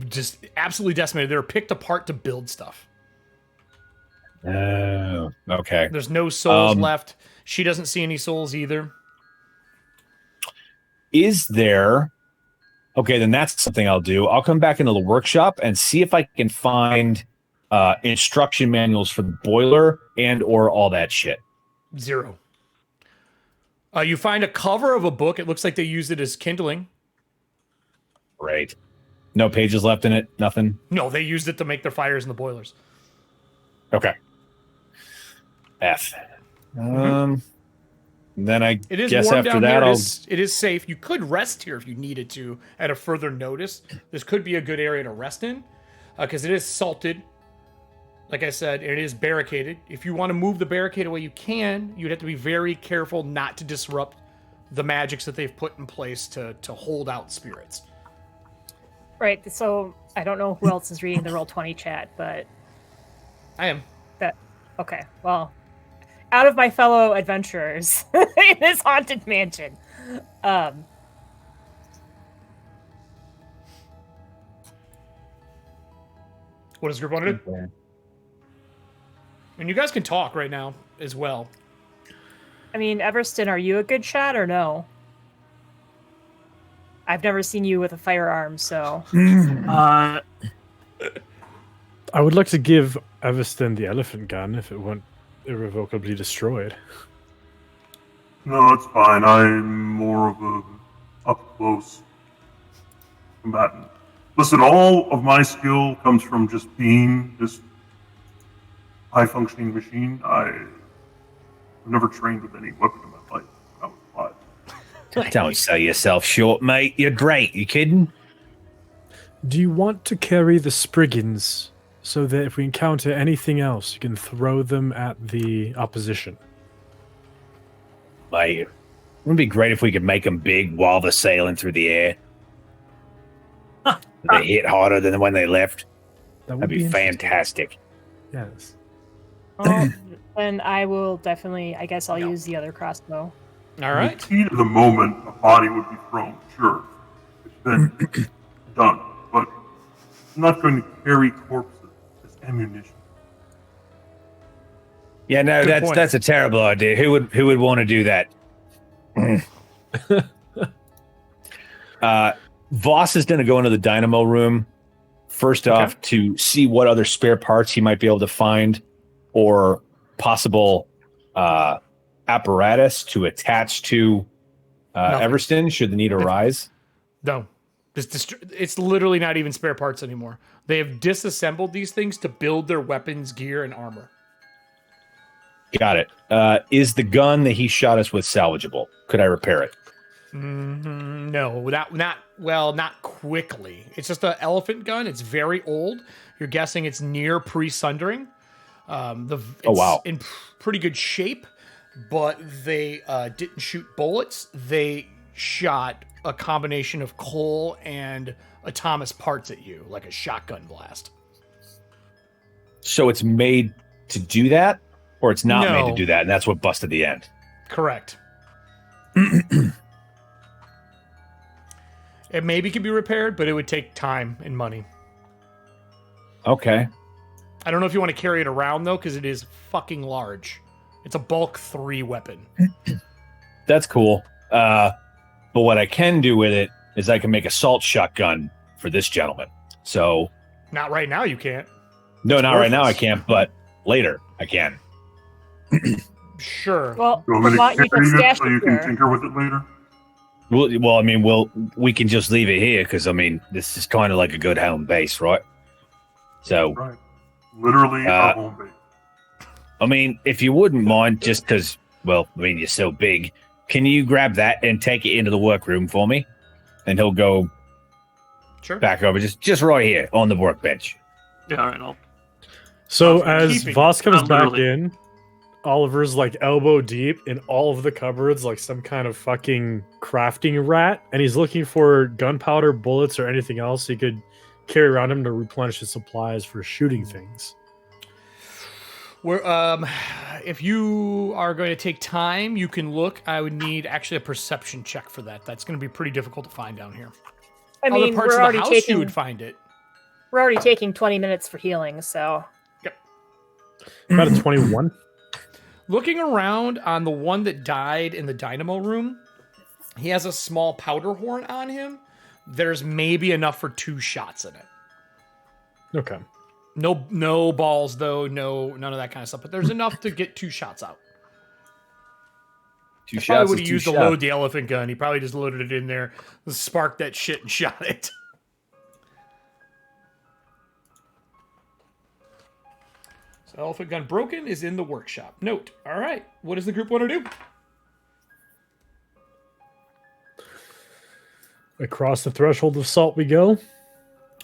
Just absolutely decimated. They're picked apart to build stuff. Okay. There's no souls left. She doesn't see any souls either. Is there? Okay, then that's something I'll do. I'll come back into the workshop and see if I can find instruction manuals for the boiler and or all that shit. 0. You find a cover of a book. It looks like they used it as kindling. Great. No pages left in it. Nothing. No, they used it to make their fires in the boilers. Okay. F. Then I It is guess warm after down that here. I'll. It is safe. You could rest here if you needed to at a further notice. This could be a good area to rest in because it is salted. Like I said, it is barricaded. If you want to move the barricade away, you can. You'd have to be very careful not to disrupt the magics that they've put in place to hold out spirits. Right. So I don't know who else is reading the Roll20 chat, but I am. okay. Well, out of my fellow adventurers in this haunted mansion, What does the group want to do? And you guys can talk right now as well. I mean, Everston, are you a good shot or no? I've never seen you with a firearm, so. I would like to give Everston the elephant gun if it weren't irrevocably destroyed. No, it's fine. I'm more of a up-close combatant. Listen, all of my skill comes from just being this high-functioning machine. I've never trained with any weapon in my life when I was 5. Don't sell yourself short, mate. You're great. You kidding? Do you want to carry the Spriggans so that if we encounter anything else, you can throw them at the opposition? Like, it would be great if we could make them big while they're sailing through the air. They hit harder than when they left. That'd be fantastic. Yes. Oh, then I will definitely. I guess I'll use the other crossbow. All right. The heat of the moment, a body would be thrown. Sure, it's been done, but I'm not going to carry corpses as ammunition. Yeah, no, Good point. that's a terrible idea. Who would want to do that? Voss is going to go into the dynamo room first off to see what other spare parts he might be able to find, or possible apparatus to attach to Everston should the need arise. No. It's literally not even spare parts anymore. They have disassembled these things to build their weapons, gear, and armor. Got it. Is the gun that he shot us with salvageable? Could I repair it? No, not quickly. It's just an elephant gun. It's very old. You're guessing it's near pre-sundering. It's in pretty good shape, but they didn't shoot bullets. They shot a combination of coal and Thomas parts at you, like a shotgun blast. So it's made to do that, or it's not made No. to do that, and that's what busted the end. Correct. It maybe could be repaired, but it would take time and money. Okay. I don't know if you want to carry it around, though, because it is fucking large. It's a bulk 3 weapon. That's cool. But what I can do with it is I can make a salt shotgun for this gentleman. So Not right now, you can't. no, It's not right now I worthless. can't, but later I can. Sure. Well, You want me to you can carry it stash so it you can here. tinker with it later? Well, I mean, we can just leave it here because I mean, this is kind of like a good home base, right? So, Right. Literally our home base. I mean, if you wouldn't mind, just because, well, I mean, you're so big, can you grab that and take it into the workroom for me? And he'll go Sure. back over, just right here on the workbench. Yeah, all right. I'll So Oh, as keeping- Voss comes not back literally. in, Oliver's like elbow deep in all of the cupboards, like some kind of fucking crafting rat, and he's looking for gunpowder, bullets, or anything else he could carry around him to replenish his supplies for shooting things. If you are going to take time, you can look. I would need actually a perception check for that. That's going to be pretty difficult to find down here. I Other mean, parts we're of already the house, taking you would find it. we're already taking 20 minutes for healing, so About a 21. Looking around on the one that died in the dynamo room, he has a small powder horn on him. There's maybe enough for 2 shots in it. Okay. No balls though. None of that kind of stuff. But there's enough to get 2 shots out. Two Probably shots would is have two used to shots. load the elephant gun. He probably just loaded it in there, sparked that shit, and shot it. So elephant gun broken is in the workshop. Note. All right. What does the group want to do? Across the threshold of salt we go.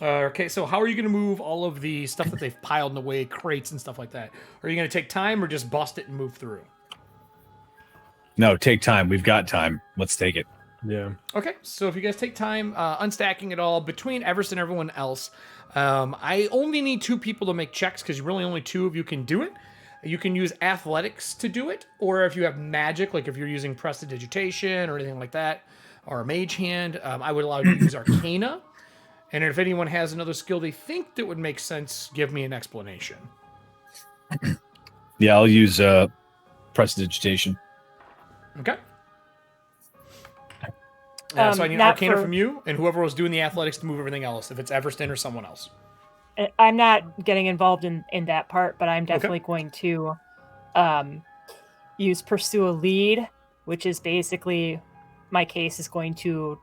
Okay, so how are you going to move all of the stuff that they've piled in the way, crates and stuff like that? Are you going to take time or just bust it and move through? No, take time. We've got time. Let's take it. Yeah. Okay, so if you guys take time unstacking it all between Everston and everyone else, I only need 2 people to make checks because really only 2 of you can do it. You can use athletics to do it, or if you have magic, like if you're using prestidigitation or anything like that, or a mage hand, I would allow you to use arcana. And if anyone has another skill they think that would make sense, give me an explanation. Yeah, I'll use prestidigitation. Okay. So I need not Arcana for- from you, and whoever was doing the athletics to move everything else, if it's Everston or someone else. I'm not getting involved in that part, but I'm definitely going to use Pursue a Lead, which is basically my case is going to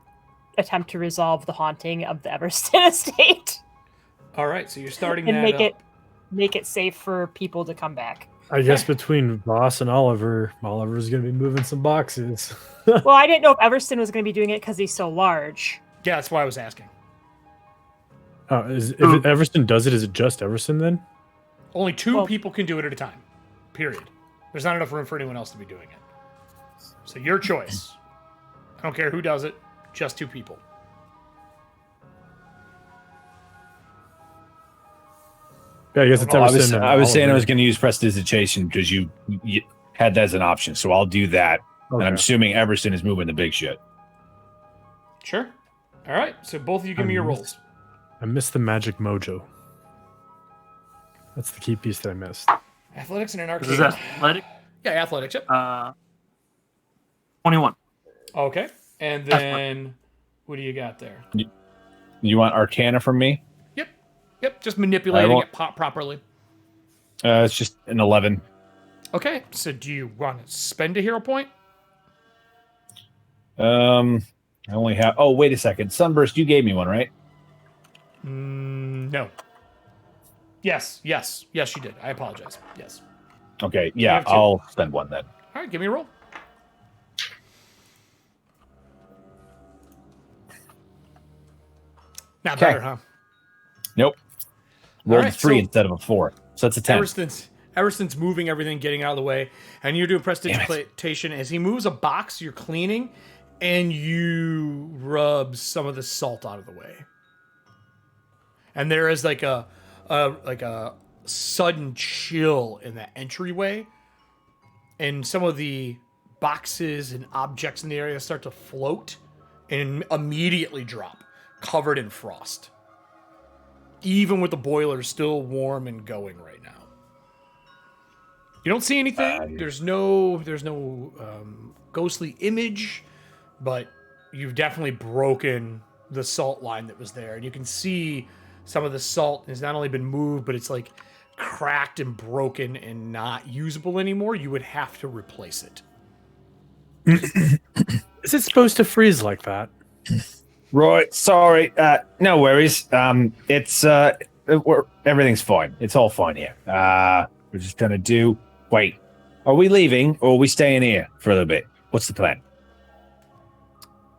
attempt to resolve the haunting of the Everston estate. All right, so you're starting And that make it safe for people to come back. I guess between Voss and Oliver's going to be moving some boxes. Well, I didn't know if Everston was going to be doing it because he's so large. Yeah, that's why I was asking. If Everston does it, is it just Everston then? Only two people can do it at a time. Period. There's not enough room for anyone else to be doing it. So your choice. I don't care who does it. Just two people. Yeah, I guess it's Everston. I was saying I Oliver. was going to use prestidigitation because you had that as an option, so I'll do that. Okay. And I'm assuming Everston is moving the big shit. Sure. All right. So both of you give me your rolls. I missed the magic mojo. That's the key piece that I missed. Athletics and an arcane. This is athletic. Yeah, athletics. Yep. 21. Okay. And then what do you got there? You want Arcana from me? Yep. Just manipulating won't- it properly. It's just an 11. Okay. So do you want to spend a hero point? I only have. Oh, wait a second. Sunburst, you gave me one, right? No. Yes, you did. I apologize. Yes. Okay, You yeah, have two. I'll spend one then. All right, give me a roll. Not Okay. better, huh? Nope. Rolled right, 3 so- instead of a 4. So that's a 10. Everston's moving everything, getting out of the way, and you're doing prestidigitation. As he moves a box, you're cleaning, and you rub some of the salt out of the way. And there is like a sudden chill in that entryway, and some of the boxes and objects in the area start to float and immediately drop, covered in frost. Even with the boiler still warm and going right now. You don't see anything. There's no ghostly image, but you've definitely broken the salt line that was there, and you can see some of the salt has not only been moved, but it's like cracked and broken and not usable anymore. You would have to replace it. Is it supposed to freeze like that? Right, sorry. No worries. Everything's fine. It's all fine here. We're just gonna do. Wait, are we leaving or are we staying here for a little bit? What's the plan?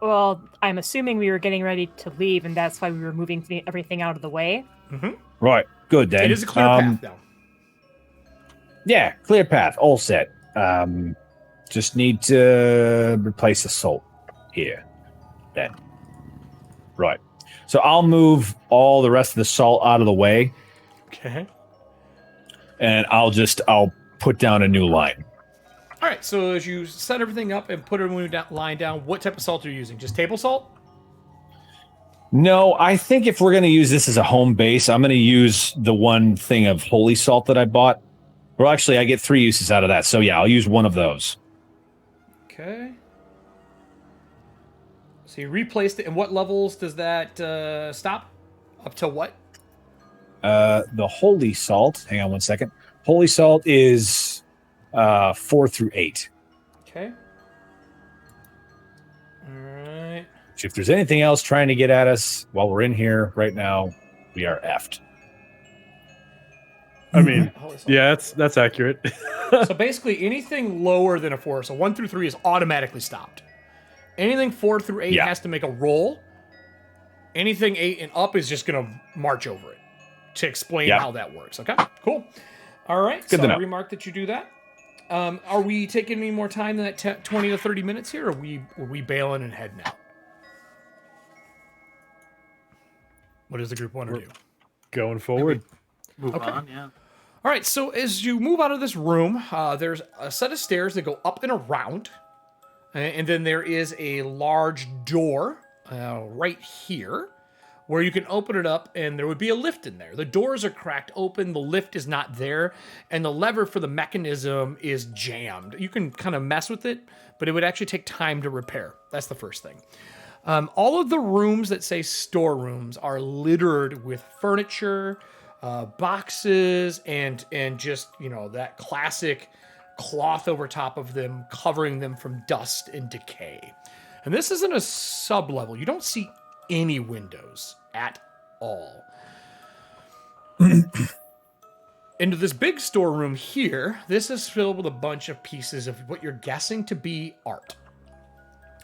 Well, I'm assuming we were getting ready to leave, and that's why we were moving everything out of the way. Mm-hmm. Right, good then. It is a clear path now. Yeah, clear path, all set. Just need to replace the salt here. Then. Right. So I'll move all the rest of the salt out of the way, Okay. and I'll put down a new line. All right. So as you set everything up and put a new line down, what type of salt are you using? Just table salt? No, I think if we're going to use this as a home base, I'm going to use the one thing of holy salt that I bought. Well, actually, I get 3 uses out of that. So yeah, I'll use one of those. Okay. So you replaced it. And what levels does that stop? Up to what? The holy salt. Hang on one second. Holy salt is 4 through 8. Okay. All right. So if there's anything else trying to get at us while we're in here right now, we are effed. I mean, Holy salt. yeah, that's accurate. So basically, anything lower than a 4, so 1 through 3 is automatically stopped. Anything 4 through 8 Yeah. has to make a roll. Anything 8 and up is just going to march over it to explain Yeah. how that works. Okay, cool. All right, Good so to I'll know. remark that you do that. Are we taking any more time than that 20 to 30 minutes here, or are we bailing and heading out? What does the group want to do? Going forward. Move Okay. on, yeah. All right, so as you move out of this room, there's a set of stairs that go up and around, and then there is a large door right here where you can open it up and there would be a lift in there. The doors are cracked open, the lift is not there, and the lever for the mechanism is jammed. You can kind of mess with it, but it would actually take time to repair. That's the first thing. All of the rooms that say storerooms are littered with furniture, boxes, and just, that classic cloth over top of them, covering them from dust and decay. And this isn't a sub-level. You don't see any windows at all. Into this big storeroom here, this is filled with a bunch of pieces of what you're guessing to be art.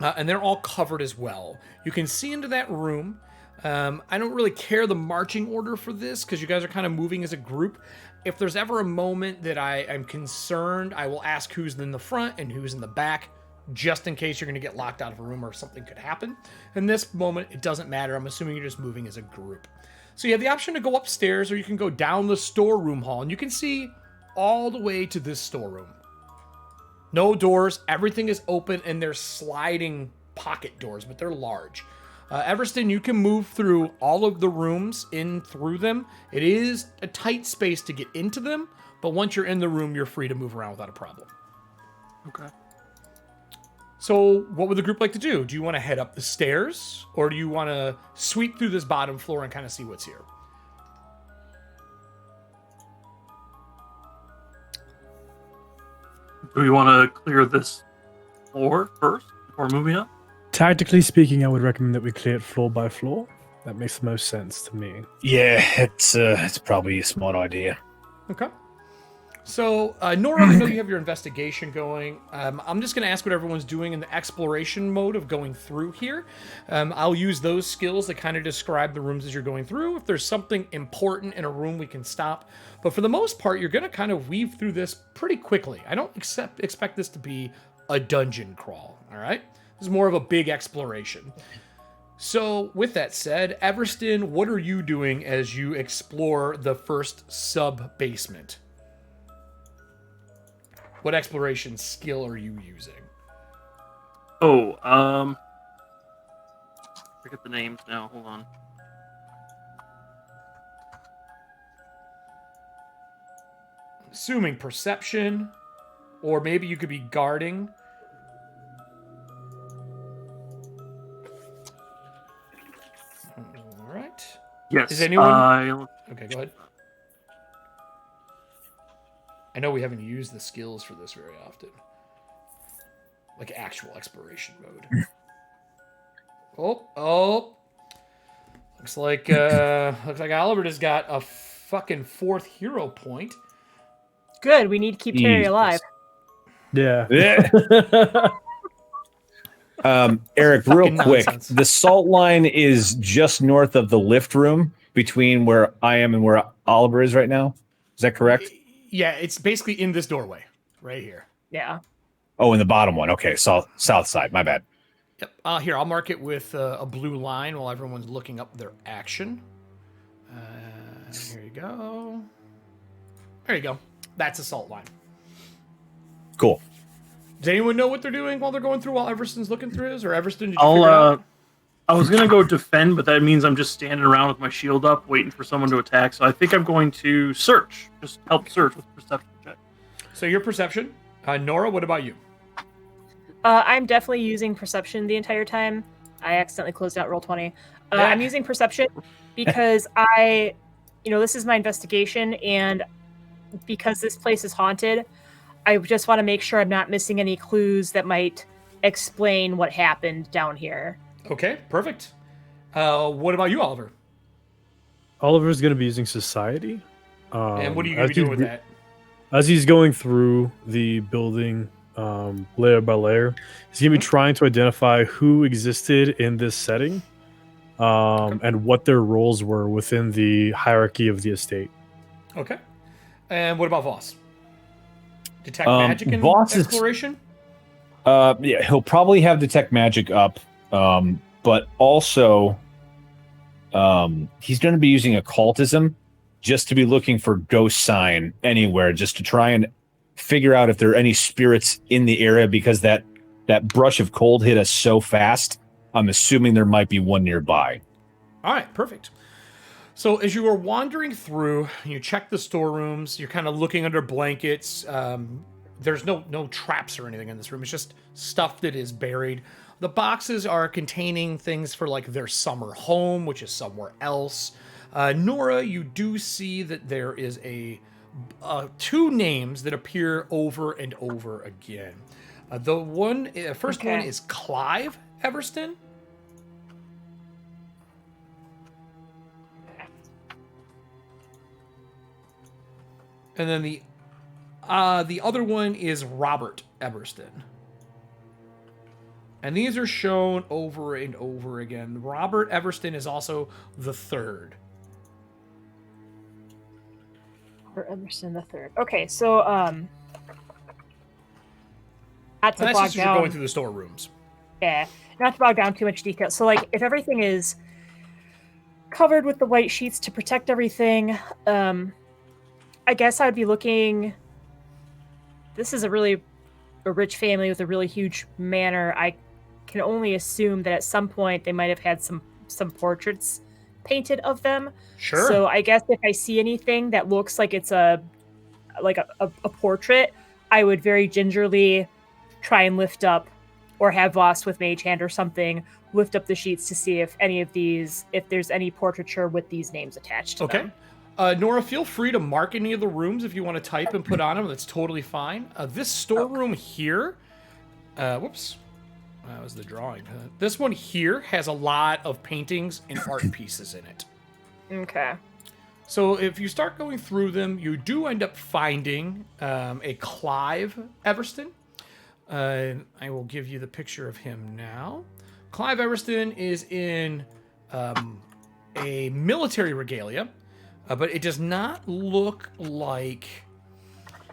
And they're all covered as well. You can see into that room. I don't really care the marching order for this because you guys are kind of moving as a group. If there's ever a moment that I am concerned, I will ask who's in the front and who's in the back, just in case you're going to get locked out of a room or something could happen. In this moment, it doesn't matter. I'm assuming you're just moving as a group. So you have the option to go upstairs or you can go down the storeroom hall, and you can see all the way to this storeroom. No doors, everything is open, and they're sliding pocket doors, but they're large. Everston, you can move through all of the rooms in through them. It is a tight space to get into them, but once you're in the room, you're free to move around without a problem. Okay. So what would the group like to do? Do you want to head up the stairs, or do you want to sweep through this bottom floor and kind of see what's here? Do we want to clear this floor first before moving up? Tactically speaking, I would recommend that we clear it floor by floor. That makes the most sense to me. Yeah, it's probably a smart idea. Okay. So, Nora, I know you have your investigation going. I'm just going to ask what everyone's doing in the exploration mode of going through here. I'll use those skills to kind of describe the rooms as you're going through. If there's something important in a room, we can stop. But for the most part, you're going to kind of weave through this pretty quickly. I don't expect this to be a dungeon crawl, all right? This is more of a big exploration. So, with that said, Everston, what are you doing as you explore the first sub-basement? What exploration skill are you using? Oh, forget the names now. Hold on. Assuming perception, or maybe you could be guarding. All right. Yes. Is anyone? Okay, go ahead. I know we haven't used the skills for this very often. Like actual exploration mode. Oh. Looks like Oliver has got a fucking 4th hero point. Good. We need to keep Terry alive. Yeah. Eric, real quick, nonsense. the salt line is just north of the lift room between where I am and where Oliver is right now. Is that correct? Yeah, it's basically in this doorway right here. Yeah. Oh, in the bottom one. Okay, south side. My bad. Yep. Here, I'll mark it with a blue line while everyone's looking up their action. Here you go. There you go. That's a salt line. Cool. Does anyone know what they're doing while they're going through while Everston's looking through his? Or Everston, did you figure it out? I was gonna go defend, but that means I'm just standing around with my shield up, waiting for someone to attack. So I think I'm going to search. Just help search with perception check. So your perception. Nora, what about you? I'm definitely using perception the entire time. I accidentally closed out Roll20. I'm using perception because this is my investigation, and because this place is haunted, I just want to make sure I'm not missing any clues that might explain what happened down here. Okay, perfect. What about you, Oliver? Oliver's going to be using society. And what are you going to be doing with that? As he's going through the building layer by layer, he's going to be trying to identify who existed in this setting and what their roles were within the hierarchy of the estate. Okay. And what about Voss? Detect magic in exploration? Yeah, he'll probably have Detect Magic up, but also he's going to be using occultism just to be looking for ghost sign anywhere, just to try and figure out if there are any spirits in the area, because that brush of cold hit us so fast. I'm assuming there might be one nearby. All right, perfect. So as you are wandering through, you check the storerooms. You're kind of looking under blankets. There's no traps or anything in this room. It's just stuff that is buried. The boxes are containing things for like their summer home, which is somewhere else. Nora, you do see that there is two names that appear over and over again. The first one is Clive Everston. And then the other one is Robert Everston. And these are shown over and over again. Robert Everston is also the third. Robert Everston the third. Okay, so not to That's bog just as you're down. going through the storerooms. Yeah, not to bog down too much detail. So, like, if everything is covered with the white sheets to protect everything, I guess I'd be looking. This is a rich family with a really huge manor. I can only assume that at some point they might have had some portraits painted of them. Sure. So I guess if I see anything that looks like it's a portrait, I would very gingerly try and lift up, or have Voss with Mage Hand or something, lift up the sheets to see if there's any portraiture with these names attached to them. Nora, feel free to mark any of the rooms if you want to type and put on them. That's totally fine. This storeroom here, whoops, that was the drawing. This one here has a lot of paintings and art pieces in it. Okay. So if you start going through them, you do end up finding a Clive Everston. I will give you the picture of him now. Clive Everston is in a military regalia. But it does not look like...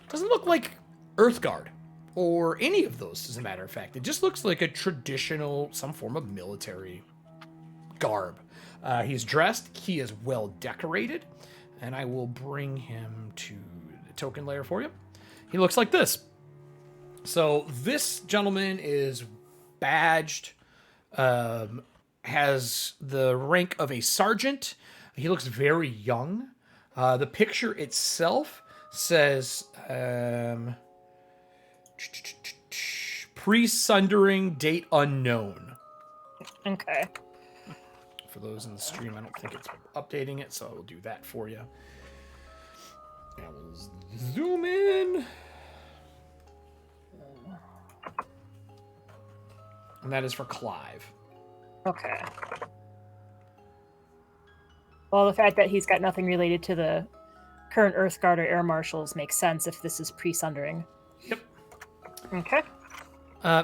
doesn't look like Earthguard or any of those, as a matter of fact. It just looks like a traditional, some form of military garb. He's dressed. He is well decorated. And I will bring him to the token layer for you. He looks like this. So this gentleman is badged, has the rank of a sergeant. He looks very young. The picture itself says pre-sundering, date unknown. Okay. For those in the stream, I don't think it's updating it, so I will do that for you. I will zoom in. And that is for Clive. Okay. Well, the fact that he's got nothing related to the current Earthguard or Air Marshals makes sense if this is pre-sundering. Yep. Okay.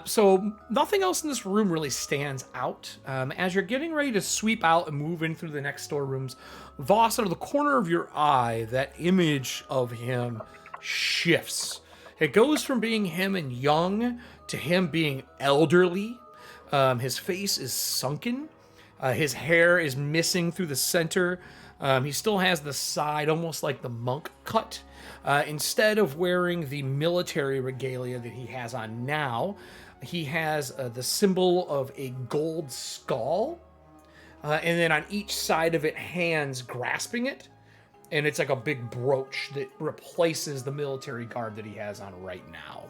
So nothing else in this room really stands out. As you're getting ready to sweep out and move in through the next storerooms, Voss, out of the corner of your eye, that image of him shifts. It goes from being him and young to him being elderly. His face is sunken. His hair is missing through the center. He still has the side almost like the monk cut. Instead of wearing the military regalia that he has on now, he has the symbol of a gold skull. And then on each side of it, hands grasping it. And it's like a big brooch that replaces the military garb that he has on right now.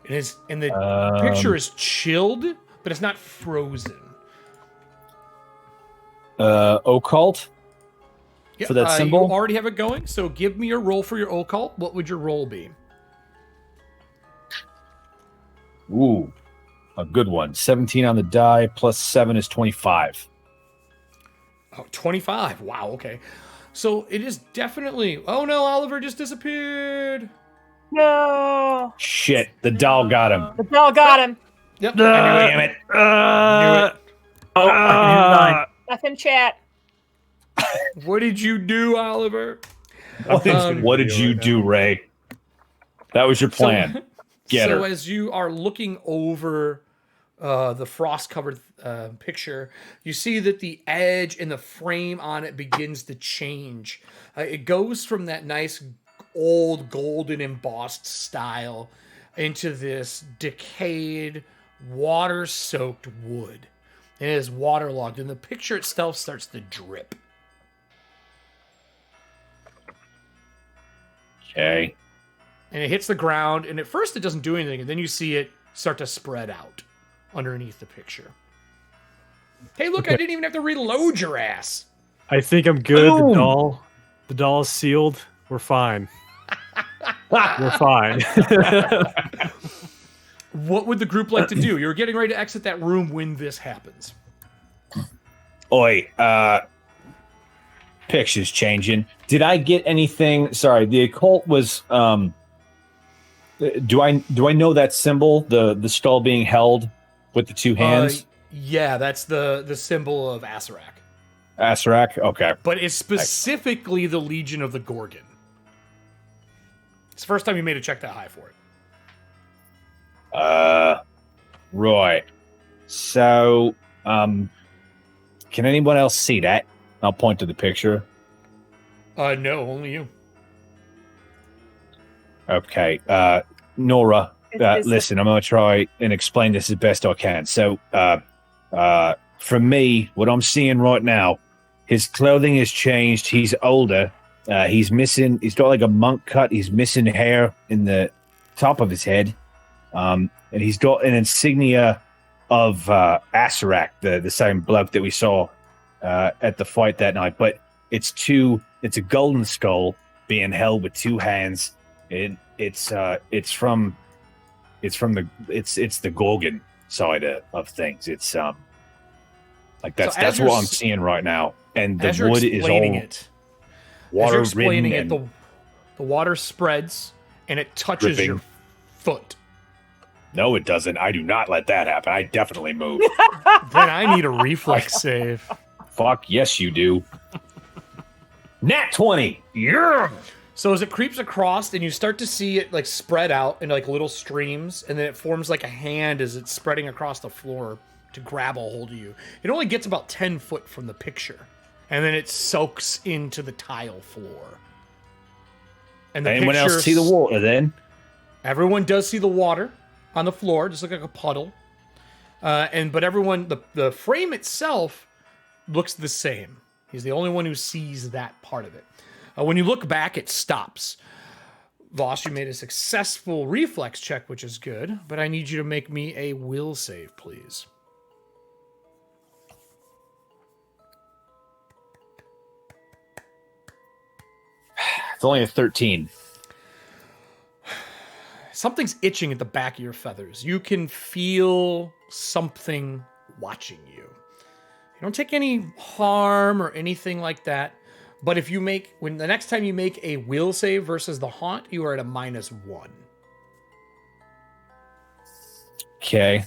And the picture is chilled, but it's not frozen. Occult? Yeah, for that symbol? You already have it going, so give me your roll for your occult. What would your roll be? Ooh, a good one. 17 on the die, plus 7 is 25. Oh, 25. Wow, okay. So it is definitely... Oh no, Oliver just disappeared. No. Shit, the doll got him. The bell got him. Yep. Damn it. Knew it. Oh, I knew F in chat. What did you do, Oliver? What did you do, Ray? That was your plan. Get her. So as you are looking over the frost-covered picture, you see that the edge and the frame on it begins to change. It goes from that nice old golden embossed style into this decayed, water-soaked wood. It is waterlogged, and the picture itself starts to drip. Okay. And it hits the ground, and at first it doesn't do anything, and then you see it start to spread out underneath the picture. Hey, look, I didn't even have to reload your ass. I think I'm good. Boom. The doll is sealed. We're fine. We're fine. What would the group like to do? You're getting ready to exit that room when this happens. Oi, picture's changing. Did I get anything? Sorry, the occult was. Do I know that symbol? The skull being held with the two hands. Yeah, that's the symbol of Asarak. Asarak. Okay. But it's specifically the Legion of the Gorgon. It's the first time you made a check that high for it. Right. So, can anyone else see that? I'll point to the picture. No, only you. Okay. Nora, listen, I'm going to try and explain this as best I can. So, from me, what I'm seeing right now, his clothing has changed. He's older. He's got like a monk cut. He's missing hair in the top of his head. And he's got an insignia of Asarak, the same bloke that we saw at the fight that night. But it's a golden skull being held with two hands. It's the Gorgon side of things. It's like that's what I'm seeing right now. And the wood is all water ridden. The water spreads and it touches dripping. your foot. No, it doesn't. I do not let that happen. I definitely move. Then I need a reflex save. Fuck yes, you do. Nat 20. Yeah. So as it creeps across and you start to see it like spread out into like little streams, and then it forms like a hand as it's spreading across the floor to grab a hold of you. It only gets about 10 foot from the picture, and then it soaks into the tile floor. And the anyone else see the water then? Everyone does see the water on the floor, just look like a puddle. But everyone, the frame itself looks the same. He's the only one who sees that part of it. When you look back, it stops. Voss, you made a successful reflex check, which is good, but I need you to make me a will save, please. It's only a 13. Something's itching at the back of your feathers. You can feel something watching you. You don't take any harm or anything like that. But if you when the next time you make a will save versus the haunt, you are at a -1. Okay.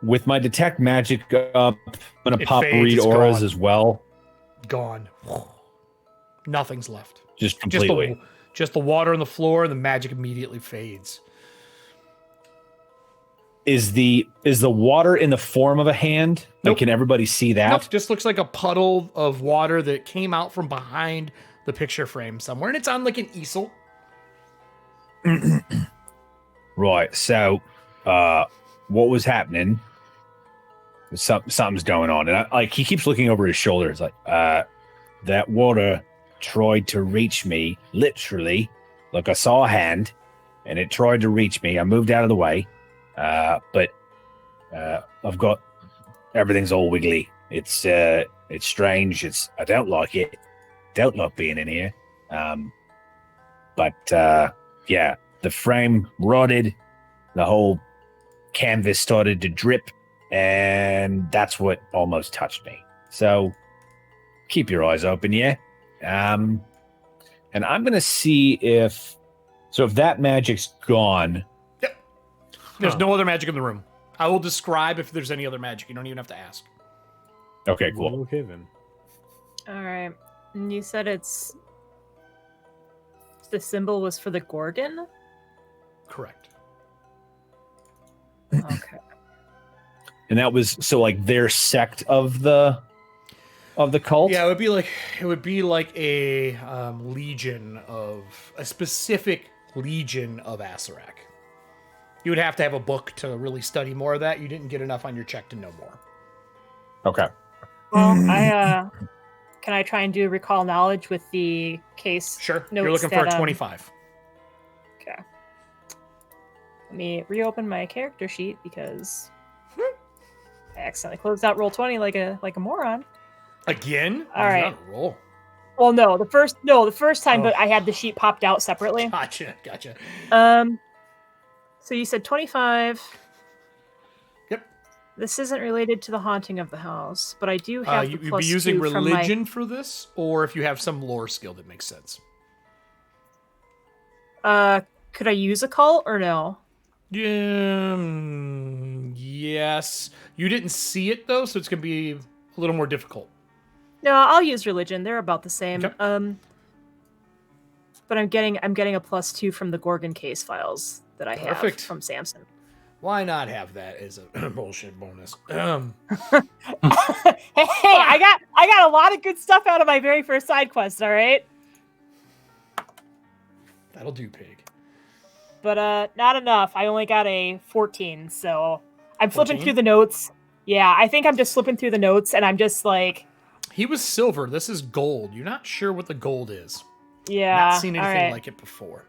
With my detect magic up, I'm gonna pop read auras as well. Gone. Nothing's left. Just completely. Just the water on the floor, and the magic immediately fades. Is the water in the form of a hand? Nope. Like, can everybody see that? Nope, just looks like a puddle of water that came out from behind the picture frame somewhere, and it's on like an easel. Right. So, what was happening? Something's going on, and he keeps looking over his shoulder. It's like, that water tried to reach me, literally. Like, I saw a hand, and it tried to reach me. I moved out of the way, but I've got everything's all wiggly. It's strange. I don't like it. Don't like being in here. But yeah, the frame rotted. The whole canvas started to drip, and that's what almost touched me. So keep your eyes open, yeah. And I'm gonna see if that magic's gone. Yep. There's no other magic in the room. I will describe if there's any other magic. You don't even have to ask. Okay, cool. Okay then. All right. And you said the symbol was for the Gorgon? Correct. Okay. And that was their sect of the cult. Yeah, it would be like a legion of a specific legion of Asarak. You would have to have a book to really study more of that. You didn't get enough on your check to know more. Okay. Well, can I try and do recall knowledge with the case? Sure. Notes You're looking for a that, 25. Okay. Let me reopen my character sheet because I accidentally closed out roll 20 like a moron. Again? All right. Not a roll. Well, no, the first time, Oh. but I had the sheet popped out separately. Gotcha. So you said 25. Yep. This isn't related to the haunting of the house, but I do have the You'd plus be using 2 from my... religion for this, or if you have some lore skill that makes sense. Could I use occult or no? Yes. You didn't see it though, so it's gonna be a little more difficult. No, I'll use religion. They're about the same. Okay. But I'm getting a plus 2 from the Gorgon case files that I have Perfect. from Samson. Why not have that as a bullshit bonus? Hey, I got a lot of good stuff out of my very first side quest. All right. That'll do, pig. But not enough. I only got a 14, so I'm flipping 14? through the notes. Yeah, I think I'm just flipping through the notes, and I'm just like, He was silver. This is gold. You're not sure what the gold is. yeah, Not seen all anything right. like it before.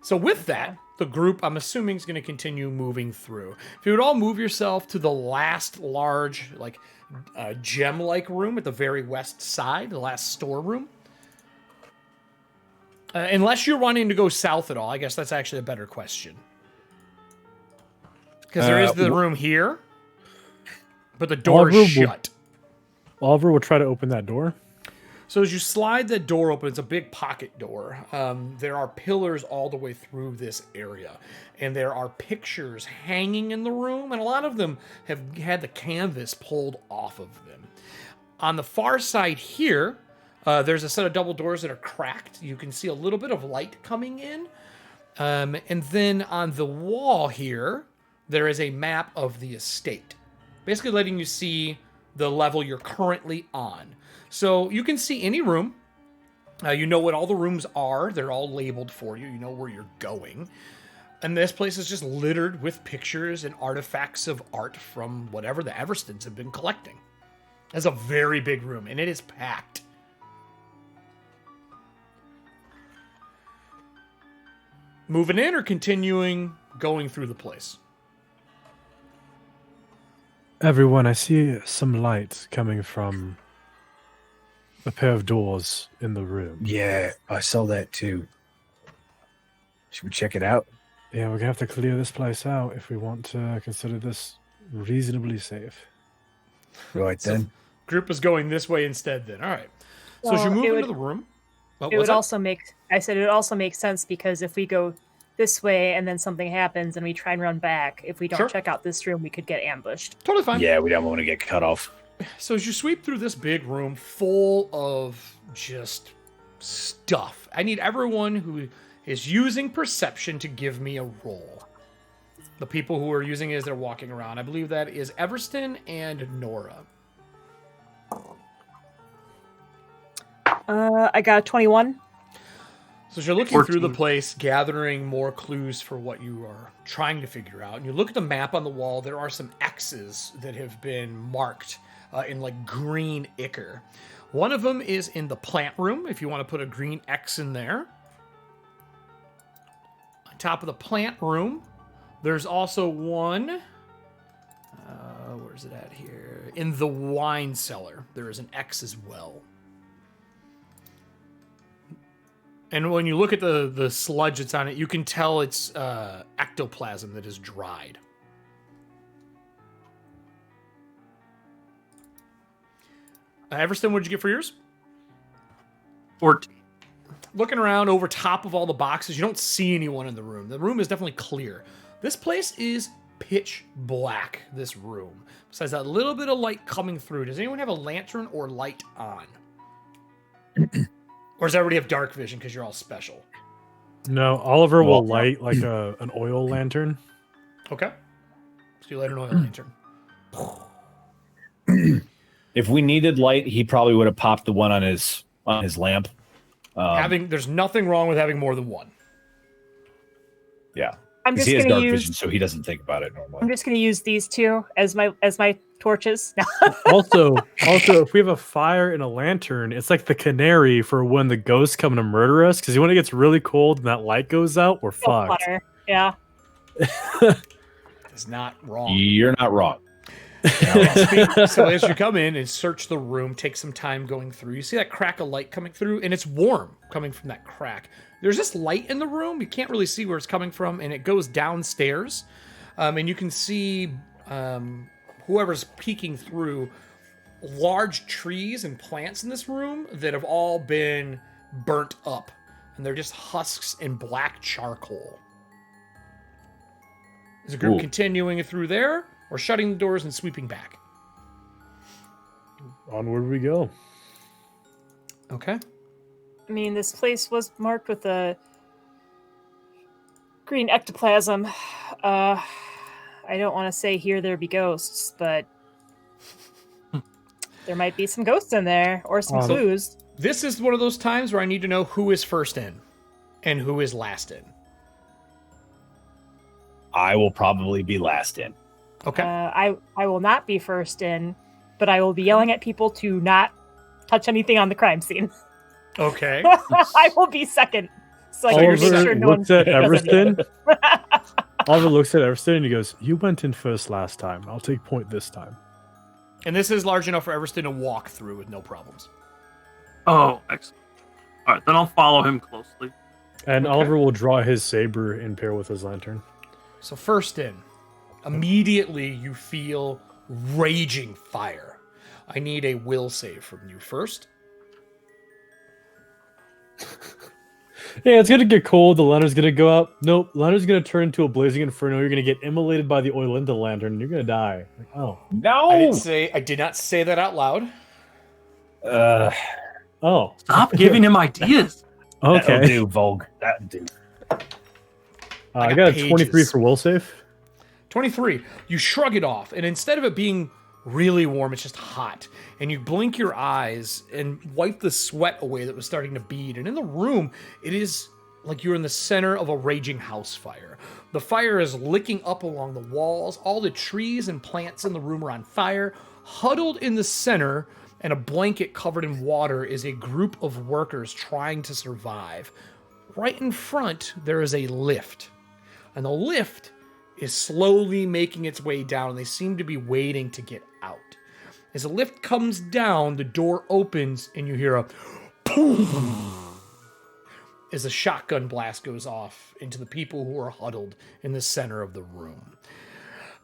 So with that, the group, I'm assuming, is going to continue moving through. If you would all move yourself to the last large, like, gem-like room at the very west side, the last storeroom. Unless you're wanting to go south at all, I guess that's actually a better question. Because there is the room here, but the door is shut. Oliver will try to open that door. So as you slide the door open, it's a big pocket door. There are pillars all the way through this area. And there are pictures hanging in the room, and a lot of them have had the canvas pulled off of them. On the far side here, there's a set of double doors that are cracked. You can see a little bit of light coming in. And then on the wall here, there is a map of the estate. Basically letting you see the level you're currently on. So you can see any room. You know what all the rooms are. They're all labeled for you. You know where you're going. And this place is just littered with pictures and artifacts of art from whatever the Everstons have been collecting. It's a very big room, and it is packed. Moving in or continuing going through the place? Everyone, I see some light coming from a pair of doors in the room. Yeah, I saw that too. Should we check it out? Yeah, we're gonna have to clear this place out if we want to consider this reasonably safe. Right So then. group is going this way instead then. All right. So as you Well, move it into would- the room... Oh, It what's would that? also make sense because if we go this way and then something happens and we try and run back, if we don't Sure. check out this room, we could get ambushed. Totally fine. Yeah, we don't want to get cut off. So as you sweep through this big room full of just stuff, I need everyone who is using perception to give me a roll. The people who are using it as they're walking around. I believe that is Everston and Nora. I got a 21. So as you're looking 14. through the place, gathering more clues for what you are trying to figure out, and you look at the map on the wall, there are some X's that have been marked in like green ichor. One of them is in the plant room, if you want to put a green X in there. On top of the plant room, there's also one, where's it at here? In the wine cellar, there is an X as well. And when you look at the sludge that's on it, you can tell it's ectoplasm that is dried. Everston, what'd you get for yours? 14. Looking around over top of all the boxes, you don't see anyone in the room. The room is definitely clear. This place is pitch black, this room. Besides that little bit of light coming through. Does anyone have a lantern or light on? Or does everybody have dark vision because you're all special? No, Oliver will Well, light like an oil lantern. Okay. So you light an oil lantern. If we needed light, he probably would have popped the one on his lamp. There's nothing wrong with having more than one. Yeah. I'm just He has gonna dark use. vision, so he doesn't think about it I'm normally. just gonna use these two as my torches. Also, if we have a fire and a lantern, it's like the canary for when the ghosts come to murder us. Because when it gets really cold and that light goes out, we're fucked. Yeah. It's not wrong. You're not wrong. So as you come in and search the room, take some time going through, you see that crack of light coming through, and it's warm coming from that crack. There's this light in the room. You can't really see where it's coming from, and it goes downstairs. And you can see whoever's peeking through large trees and plants in this room that have all been burnt up, and they're just husks and black charcoal. Is a group continuing through there, or shutting the doors and sweeping back? Onward we go. Okay. I mean, this place was marked with a green ectoplasm. I don't want to say here there be ghosts, but there might be some ghosts in there, or some clues. This is one of those times where I need to know who is first in and who is last in. I will probably be last in. Okay. I will not be first in, but I will be yelling at people to not touch anything on the crime scene. Okay. I will be second. So I can make Oliver sure no one looks at does anything. Everston. Oliver looks at Everston and he goes, "You went in first last time. I'll take point this time." And this is large enough for Everston to walk through with no problems. Oh, excellent. All right, then I'll follow him closely. And Oliver will draw his saber in pair with his lantern. So first in, immediately you feel raging fire. I need a will save from you first. Yeah, it's gonna get cold. The lantern's gonna go out. Nope, the lantern's gonna turn into a blazing inferno. You're gonna get immolated by the oil in the lantern. And you're gonna die. Like, oh, No. I did not say that out loud. oh, Stop giving him ideas. That'll okay. do, Vogue. That'll do. I got a pages. 23 for will save. 23. You shrug it off, and instead of it being really warm, it's just hot. And you blink your eyes and wipe the sweat away that was starting to bead. And in the room, it is like you're in the center of a raging house fire. The fire is licking up along the walls. All the trees and plants in the room are on fire. Huddled in the center, and a blanket covered in water, is a group of workers trying to survive. Right in front, there is a lift. And the lift is slowly making its way down, and they seem to be waiting to get out. As the lift comes down, the door opens, and you hear a boom as a shotgun blast goes off into the people who are huddled in the center of the room.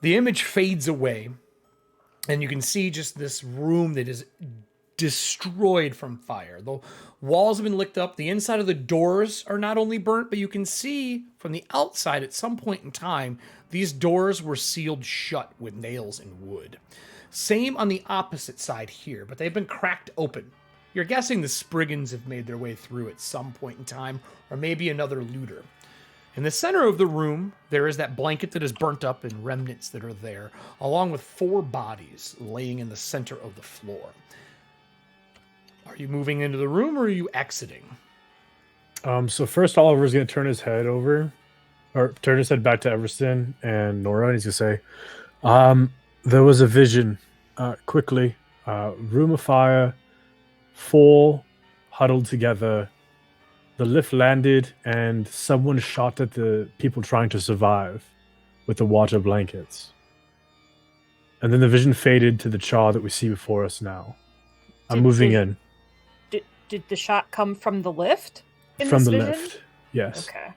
The image fades away, and you can see just this room that is destroyed from fire. The walls have been licked up. The inside of the doors are not only burnt, but you can see from the outside at some point in time, these doors were sealed shut with nails and wood. Same on the opposite side here, but they've been cracked open. You're guessing the Spriggans have made their way through at some point in time, or maybe another looter. In the center of the room, there is that blanket that is burnt up and remnants that are there, along with 4 bodies laying in the center of the floor. Are you moving into the room, or are you exiting? So first, Oliver's gonna turn his head over, or turn his head back to Everston and Nora, and he's gonna say, "There was a vision. Quickly, room of fire, 4 huddled together. The lift landed, and someone shot at the people trying to survive with the water blankets. And then the vision faded to the char that we see before us now. I'm moving in." Did the shot come from the lift? From the vision? lift, yes. Okay.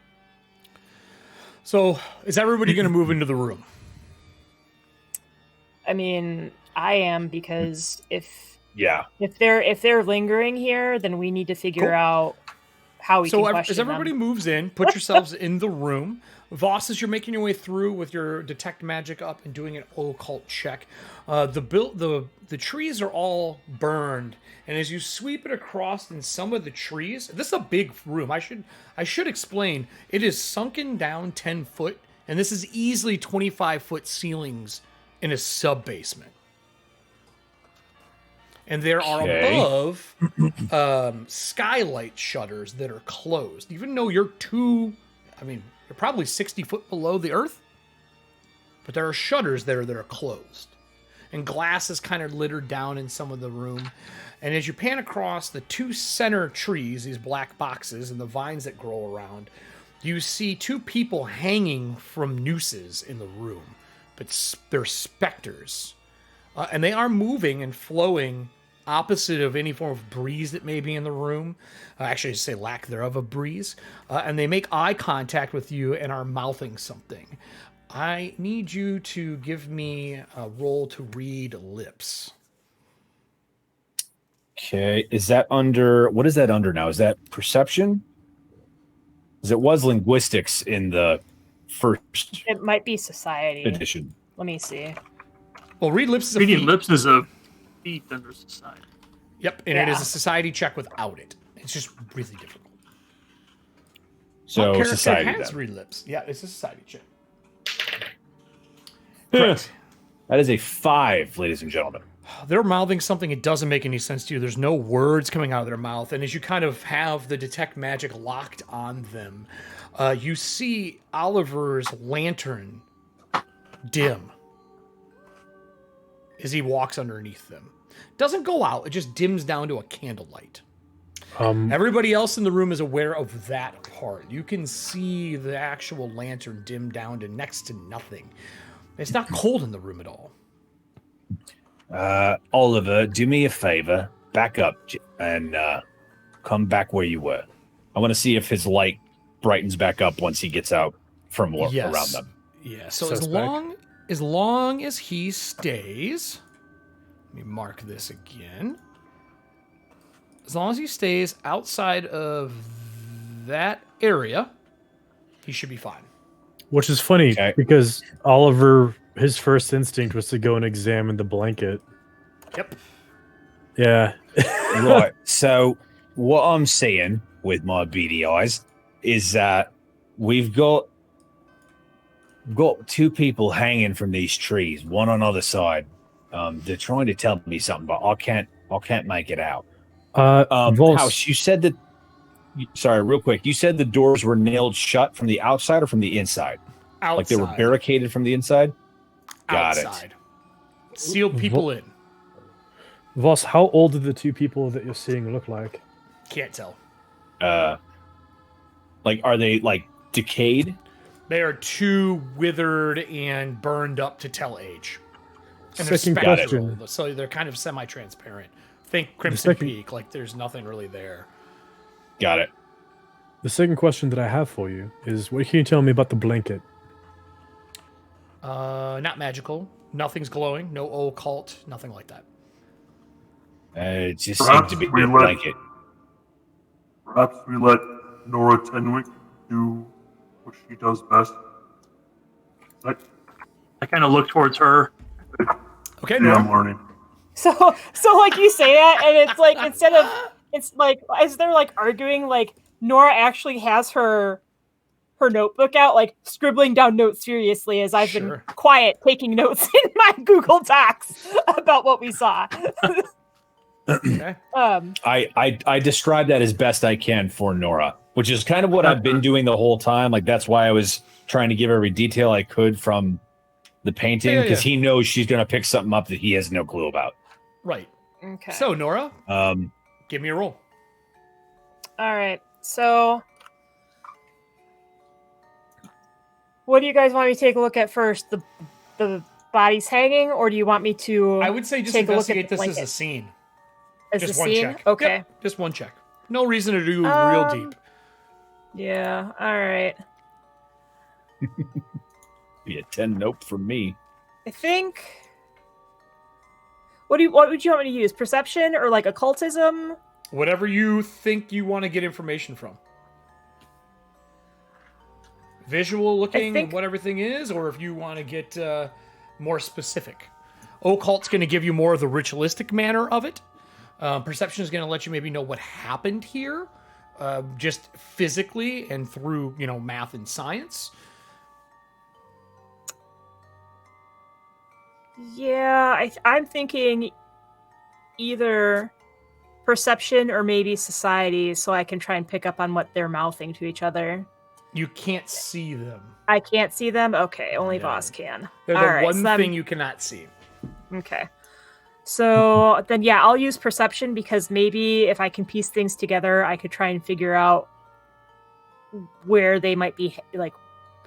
So, is everybody going to move into the room? I mean, I am, because if Yeah. they're lingering here, then we need to figure out how we can question as everybody them. moves in, put yourselves in the room. Voss, as you're making your way through with your detect magic up and doing an occult check, the trees are all burned, and as you sweep it across in some of the trees, this is a big room. I should explain. It is sunken down 10 foot, and this is easily 25-foot ceilings in a sub-basement. And there are above skylight shutters that are closed. Even though you're You're probably 60 foot below the earth, but there are shutters there that are closed. And glass is kind of littered down in some of the room. And as you pan across the two center trees, these black boxes and the vines that grow around, you see two people hanging from nooses in the room. But they're specters. And they are moving and flowing opposite of any form of breeze that may be in the room. Actually, I should say lack thereof of breeze. And they make eye contact with you and are mouthing something. I need you to give me a roll to read lips. Okay. Is that under, what is that under now? Is that perception? Because it was linguistics in the first It might be society. edition. Let me see. Well, read lips is a Reading feat. lips is a feat under society. Yep, and it is Yeah. a society check without it. It's just really difficult. So What character society. has Then. read lips? Yeah, it's a society check. Yeah. Correct. That is a 5, ladies and gentlemen. They're mouthing something. It doesn't make any sense to you. There's no words coming out of their mouth. And as you kind of have the detect magic locked on them, you see Oliver's lantern dim as he walks underneath them. Doesn't go out. It just dims down to a candlelight. Everybody else in the room is aware of that part. You can see the actual lantern dim down to next to nothing. It's not cold in the room at all. Oliver, do me a favor. Back up and come back where you were. I want to see if his light brightens back up once he gets out from around them. Yeah. So Suspect. as long as he stays, let me mark this again. As long as he stays outside of that area, he should be fine. Which is funny Okay. because Oliver, his first instinct was to go and examine the blanket. Yep. Yeah. Right. So what I'm seeing with my beady eyes is that we've got two people hanging from these trees, one on either side. They're trying to tell me something, but I can't make it out. Voss, House, you said that. Sorry, real quick. You said the doors were nailed shut from the outside or from the inside? Outside. Like they were barricaded from the inside? Got it. Outside. Sealed people in. Voss, how old do the two people that you're seeing look like? Can't tell. Like, are they like decayed? They are too withered and burned up to tell age. And they're Second spectral, question. so they're kind of semi-transparent. Think Crimson second- Peak, like there's nothing really there. Got it. The second question that I have for you is, what can you tell me about the blanket? Not magical. Nothing's glowing. No occult. Nothing like that. It just seemed Perhaps to be we a let- blanket. Perhaps we let Nora Tenwick do what she does best. Like, I kind of look towards her. Okay, yeah, Nora. I'm learning. So like you say that, and it's like it's like as they're like arguing, like Nora actually has her notebook out, like scribbling down notes furiously as I've been Sure. quiet, taking notes in my Google Docs about what we saw. Okay. I describe that as best I can for Nora, which is kind of what I've been doing the whole time. Like that's why I was trying to give every detail I could from the painting, Yeah, because he knows she's going to pick something up that he has no clue about. Right. Okay. So, Nora, give me a roll. All right. So, what do you guys want me to take a look at first? The bodies hanging, or do you want me to? I would say just take a look at investigate the this as a blanket? scene. As Just the one scene? check. Okay. Yep, just one check. No reason to do real deep. Yeah. All right. Be a 10 nope from me. I think. What would you want me to use? Perception or like occultism? Whatever you think you want to get information from. Visual looking think- what everything is, or if you want to get more specific. Occult's going to give you more of the ritualistic manner of it. Perception is going to let you maybe know what happened here, just physically and through, math and science. Yeah, I'm thinking either perception or maybe society, so I can try and pick up on what they're mouthing to each other. You can't see them. I can't see them? Okay, only Yeah. Voss can. They're All the right, one so thing you cannot see. Okay. So then, yeah, I'll use perception because maybe if I can piece things together, I could try and figure out where they might be, like,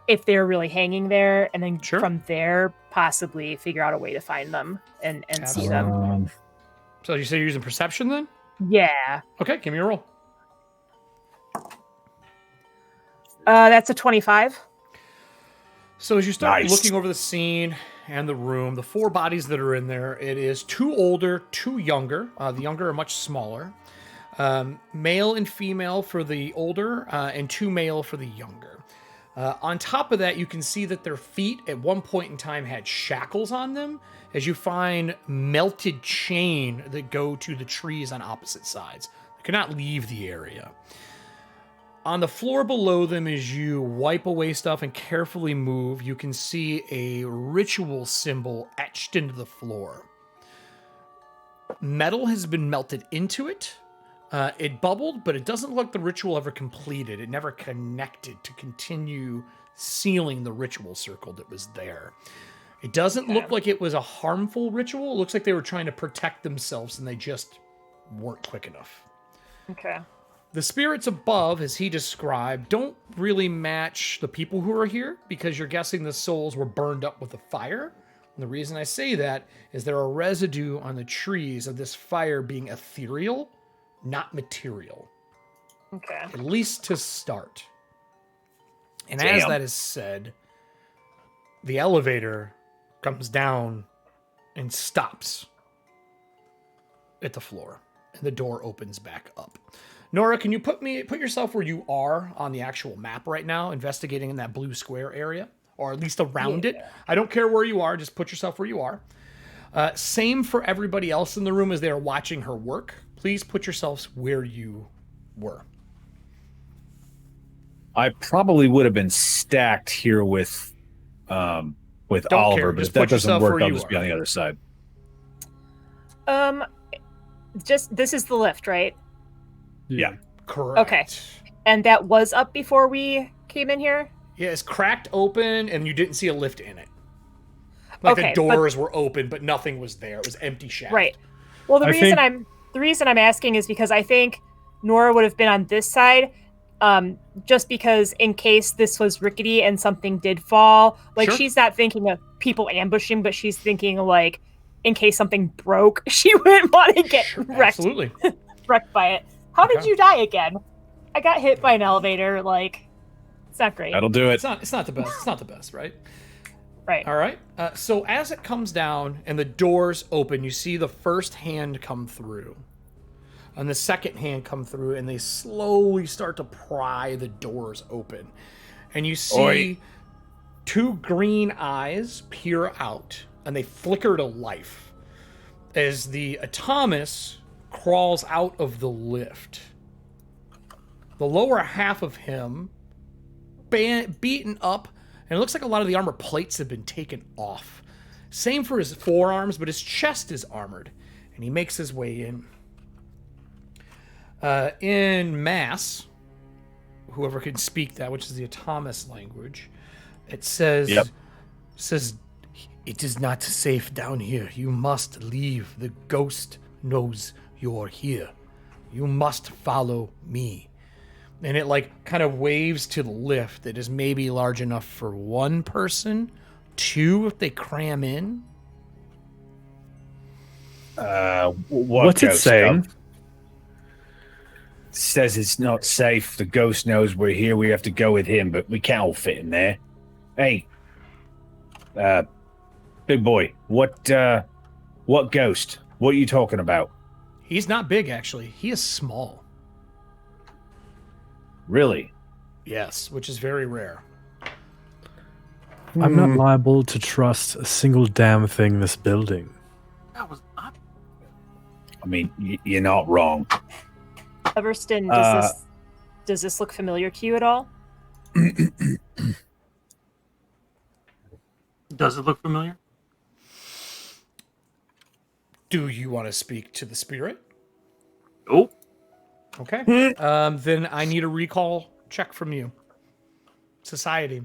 if they're really hanging there, and then Sure. from there, possibly figure out a way to find them and see them. So you say you're using perception then? Yeah. Okay, give me a roll. That's a 25. So as you start Nice. looking over the scene and the room, the 4 bodies that are in there, it is 2 older, 2 younger. The younger are much smaller. Male and female for the older, and 2 male for the younger. On top of that, you can see that their feet at one point in time had shackles on them, as you find melted chain that go to the trees on opposite sides. They cannot leave the area. On the floor below them, as you wipe away stuff and carefully move, you can see a ritual symbol etched into the floor. Metal has been melted into it. It bubbled, but it doesn't look like the ritual ever completed. It never connected to continue sealing the ritual circle that was there. It doesn't look like it was a harmful ritual. It looks like they were trying to protect themselves and they just weren't quick enough. Okay. The spirits above, as he described, don't really match the people who are here because you're guessing the souls were burned up with the fire. And the reason I say that is there are residue on the trees of this fire being ethereal, not material. Okay. At least to start. And Damn. as that is said, the elevator comes down and stops at the floor. And the door opens back up. Nora, can you put yourself where you are on the actual map right now, investigating in that blue square area, or at least around it? I don't care where you are, just put yourself where you are. Same for everybody else in the room as they are watching her work. Please put yourselves where you were. I probably would have been stacked here with Oliver, care, but just if that put doesn't yourself work, where I'll you just be are. on the other side. Just this is the lift, right? Yeah. Correct. Okay. And that was up before we came in here? Yeah, it's cracked open, and you didn't see a lift in it. Like Okay, the doors were open, but nothing was there. It was empty shaft. Right. Well, the I reason I'm asking is because I think Nora would have been on this side, just because in case this was rickety and something did fall. Like, Sure. she's not thinking of people ambushing, but she's thinking like, in case something broke, she wouldn't want to get wrecked Absolutely. by it. How did Okay. you die again? I got hit by an elevator. Like, it's not great. That'll do it. It's not the best. It's not the best, right? Right. All right. So as it comes down and the doors open, you see the first hand come through. And the second hand come through, and they slowly start to pry the doors open. And you see Oi. 2 green eyes peer out, and they flicker to life as the Thomas crawls out of the lift. The lower half of him, beaten up, and it looks like a lot of the armor plates have been taken off. Same for his forearms, but his chest is armored, and he makes his way in. In Mass, whoever can speak that, which is the Thomas language, it says, Yep. "It is not safe down here. You must leave. The ghost knows you're here. You must follow me." And it like kind of waves to the lift that is maybe large enough for 1 person, 2 if they cram in. What's it saying? Says it's not safe. The ghost knows we're here. We have to go with him, but we can't all fit in there. Hey, big boy, what ghost? What are you talking about? He's not big, actually. He is small. Really? Yes, which is very rare. I'm not liable to trust a single damn thing in this building. That was I I mean, you're not wrong. Everston, does this look familiar to you at all? Does it look familiar? Do you want to speak to the spirit? Oh, Okay. Then I need a recall check from you. society.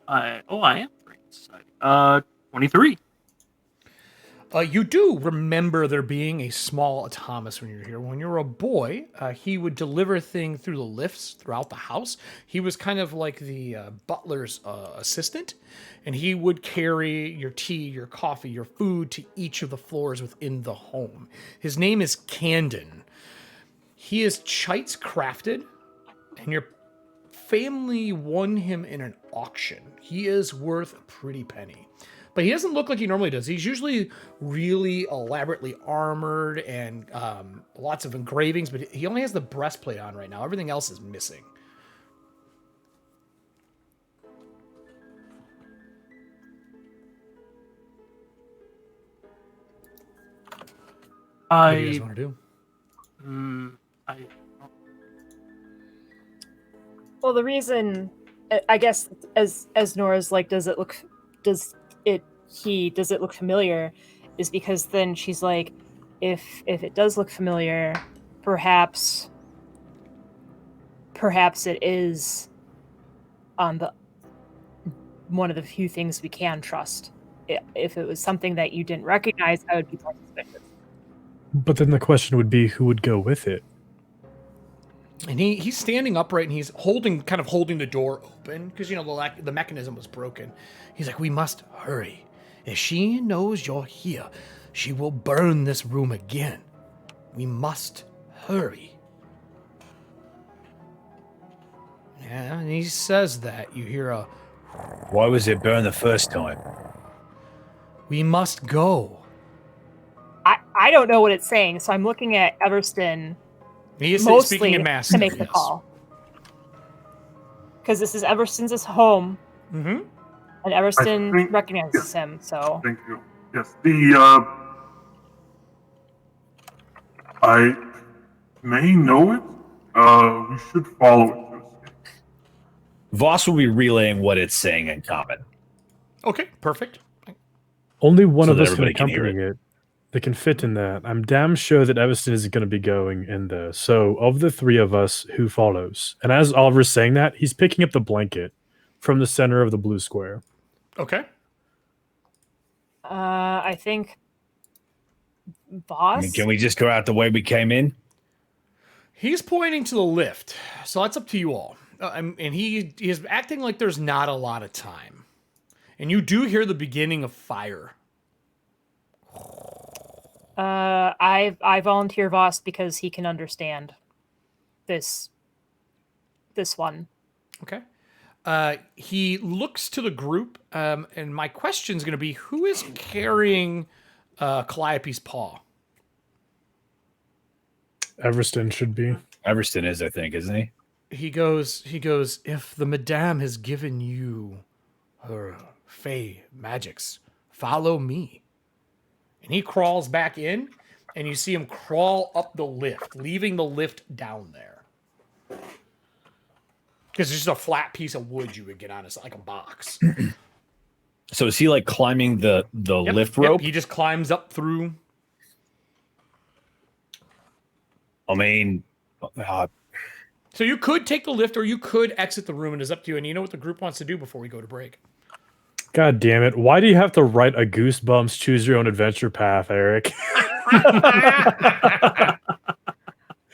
I am great society. 23. You do remember there being a small Thomas when you were here. When you were a boy, he would deliver things through the lifts throughout the house. He was kind of like the butler's assistant, and he would carry your tea, your coffee, your food to each of the floors within the home. His name is Candon. He is Chites crafted, and your family won him in an auction. He is worth a pretty penny. But he doesn't look like he normally does. He's usually really elaborately armored and lots of engravings, but he only has the breastplate on right now. Everything else is missing. What do you guys want to do? Well, the reason, I guess, as Nora's like, does it look familiar, is because then she's like, if it does look familiar, perhaps it is on the one of the few things we can trust. If it was something that you didn't recognize, I would be more suspicious. But then the question would be, who would go with it? And he's standing upright and he's holding the door open because, the mechanism was broken. He's like, we must hurry. If she knows you're here, she will burn this room again. We must hurry. Yeah, and he says that. You hear a... Why was it burned the first time? We must go. I don't know what it's saying, so I'm looking at Everston. He is mostly speaking in mass to make the call. Because this is Everston's home. Mm-hmm. And Everston recognizes him, so... Thank you. Yes, I may know it. We should follow it to escape. Voss will be relaying what it's saying in common. Okay, perfect. Only one So of that us can everybody can hear accompany it. They can fit in that. I'm damn sure that Everston isn't going to be going in there. So, of the three of us, who follows? And as Oliver's saying that, he's picking up the blanket from the center of the blue square. Okay. I think... Voss? Can we just go out the way we came in? He's pointing to the lift, so that's up to you all. And he is acting like there's not a lot of time. And you do hear the beginning of fire. I volunteer Voss because he can understand this one. Okay. He looks to the group, and my question is going to be, who is carrying Calliope's paw? Everston should be. Everston is, I think, isn't he? He goes, if the Madame has given you her fey magics, follow me. And he crawls back in, and you see him crawl up the lift, leaving the lift down there. Because it's just a flat piece of wood you would get on. It's like a box. So is he like climbing the lift rope? Yep, he just climbs up through. I mean, So you could take the lift or you could exit the room, and it's up to you. And you know what the group wants to do before we go to break. God damn it. Why do you have to write a Goosebumps choose your own adventure path, Eric?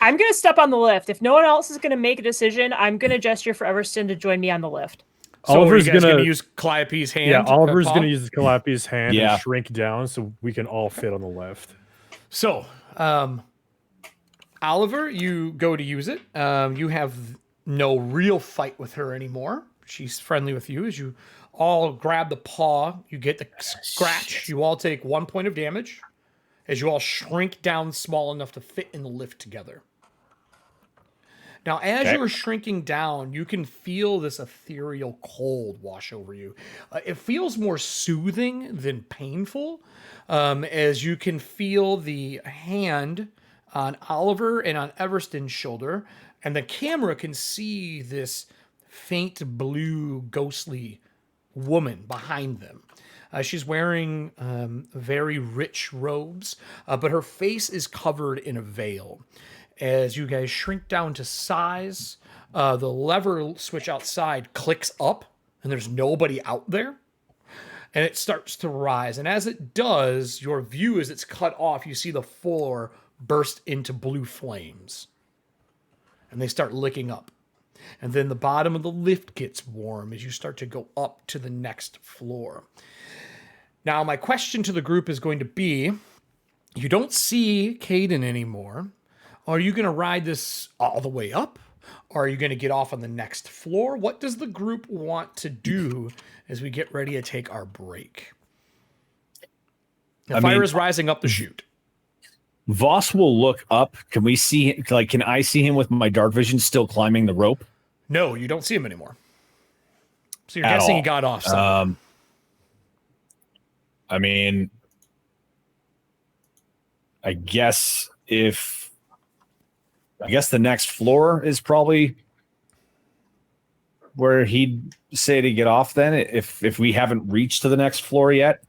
I'm going to step on the lift. If no one else is going to make a decision, I'm going to gesture for Everston to join me on the lift. So Oliver's are you guys gonna going to use Calliope's hand? Yeah, Oliver's going to use Calliope's hand Yeah. and shrink down so we can all fit on the left. So, Oliver, you go to use it. You have no real fight with her anymore. She's friendly with you as you all grab the paw. You get the scratch. You all take 1 point of damage as you all shrink down small enough to fit in the lift together. Now, as you're shrinking down, you can feel this ethereal cold wash over you. It feels more soothing than painful, as you can feel the hand on Oliver and on Everston's shoulder, and the camera can see this faint blue ghostly woman behind them. She's wearing very rich robes, but her face is covered in a veil. As you guys shrink down to size, the lever switch outside clicks up, and there's nobody out there. And it starts to rise. And as it does, your view as it's cut off, you see the floor burst into blue flames. And they start licking up. And then the bottom of the lift gets warm as you start to go up to the next floor. Now, my question to the group is going to be, you don't see Caden anymore. Are you going to ride this all the way up? Or are you going to get off on the next floor? What does the group want to do as we get ready to take our break? The fire is rising up the chute. Voss will look up. Can we see, like, can I see him with my dark vision still climbing the rope? No, you don't see him anymore. So you're guessing he got off somewhere. I mean, I guess the next floor is probably where he'd say to get off then, if we haven't reached to the next floor yet.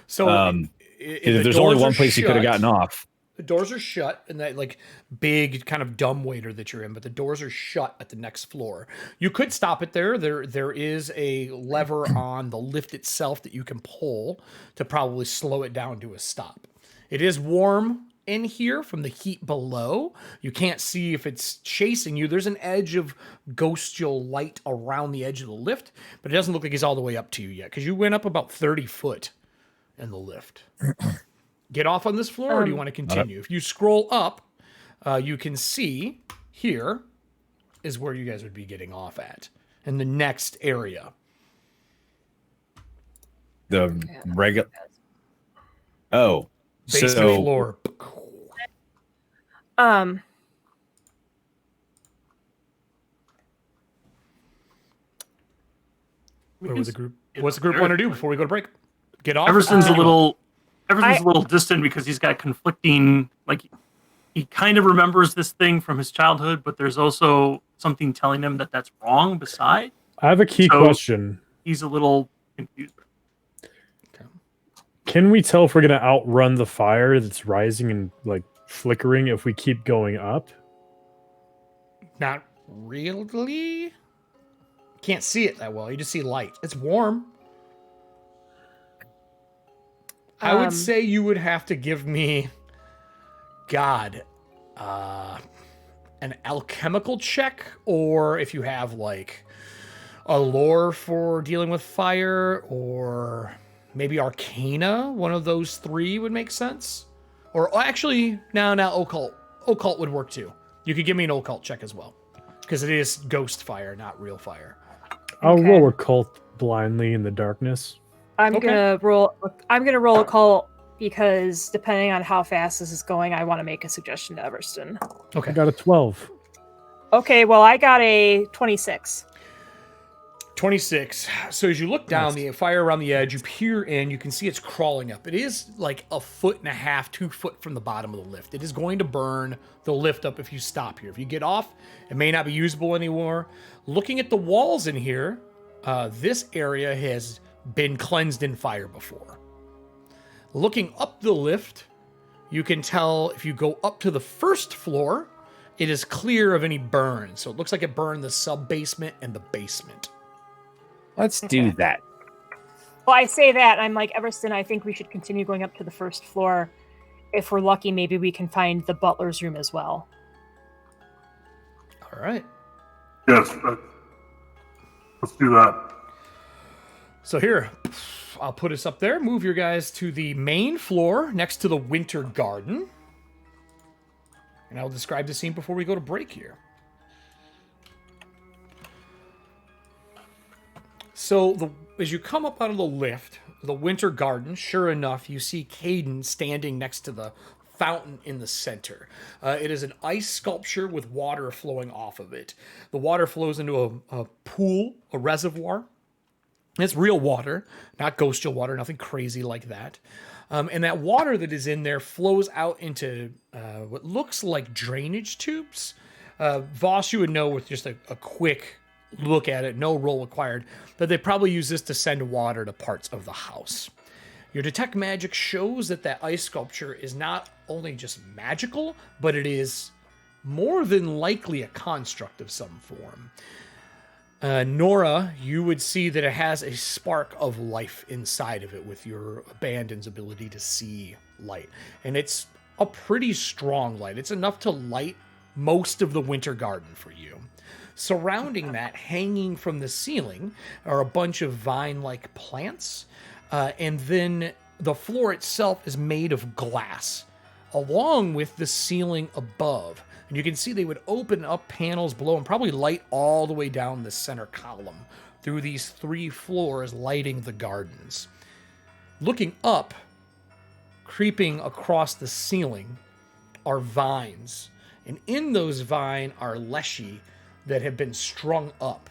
So if there's only one place he could have gotten off. The doors are shut in that like big kind of dumbwaiter that you're in, but the doors are shut at the next floor. You could stop it there. There is a lever on the lift itself that you can pull to probably slow it down to a stop. It is warm in here from the heat below. You can't see if it's chasing you. There's an edge of ghostial light around the edge of the lift, but it doesn't look like he's all the way up to you yet because you went up about 30 foot in the lift. Get off on this floor, or do you want to continue? If you scroll up, you can see here is where you guys would be getting off at in the next area. The regular. Oh, basement floor. What's the group want to do before we go to break? Get off. Everston's a little distant because he's got conflicting, like, he kind of remembers this thing from his childhood, but there's also something telling him that that's wrong beside. I have a key question. He's a little confused. Okay. Can we tell if we're going to outrun the fire that's rising and like flickering if we keep going up? Not really. Can't see it that well. You just see light. It's warm. I would say you would have to give me, an alchemical check, or if you have like a lore for dealing with fire, or maybe Arcana. One of those three would make sense. Or actually, now occult. Occult would work too. You could give me an occult check as well, because it is ghost fire, not real fire. I'll roll occult blindly in the darkness. I'm gonna roll occult because depending on how fast this is going, I want to make a suggestion to Everston. Okay. I got a 12. Okay, well I got a 26. 26. So as you look down, the fire around the edge, you peer in, you can see it's crawling up. It is like 1.5 feet, 2 foot from the bottom of the lift. It is going to burn the lift up if you stop here. If you get off, it may not be usable anymore. Looking at the walls in here, this area has been cleansed in fire before. Looking up the lift, you can tell if you go up to the first floor, it is clear of any burn. So it looks like it burned the sub-basement and the basement. Let's do that. Well, I say that, I'm like, Everston, I think we should continue going up to the first floor. If we're lucky, maybe we can find the butler's room as well. All right. Yes, let's do that. So here, I'll put us up there. Move your guys to the main floor next to the winter garden. And I'll describe the scene before we go to break here. So as you come up out of the lift, the winter garden, sure enough, you see Caden standing next to the fountain in the center. It is an ice sculpture with water flowing off of it. The water flows into a pool, a reservoir. It's real water, not ghostial water, nothing crazy like that. And that water that is in there flows out into what looks like drainage tubes. Voss, you would know with just a quick look at it, no roll required, but they probably use this to send water to parts of the house. Your detect magic shows that that ice sculpture is not only just magical, but it is more than likely a construct of some form. Nora, you would see that it has a spark of life inside of it with your abandon's ability to see light. And it's a pretty strong light. It's enough to light most of the winter garden for you. Surrounding that, hanging from the ceiling, are a bunch of vine-like plants. And then the floor itself is made of glass, along with the ceiling above. And you can see they would open up panels below and probably light all the way down the center column through these 3 floors, lighting the gardens. Looking up, creeping across the ceiling, are vines. And in those vines are leshy that have been strung up.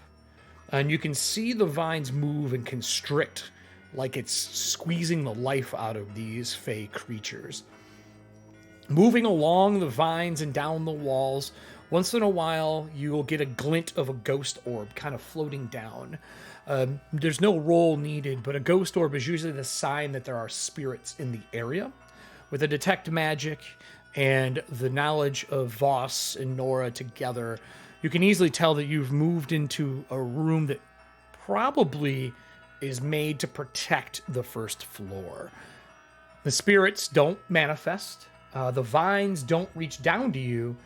And you can see the vines move and constrict like it's squeezing the life out of these fey creatures. Moving along the vines and down the walls, once in a while you will get a glint of a ghost orb kind of floating down. There's no roll needed, but a ghost orb is usually the sign that there are spirits in the area. With the detect magic and the knowledge of Voss and Nora together, you can easily tell that you've moved into a room that probably is made to protect the first floor. The spirits don't manifest. The vines don't reach down to you.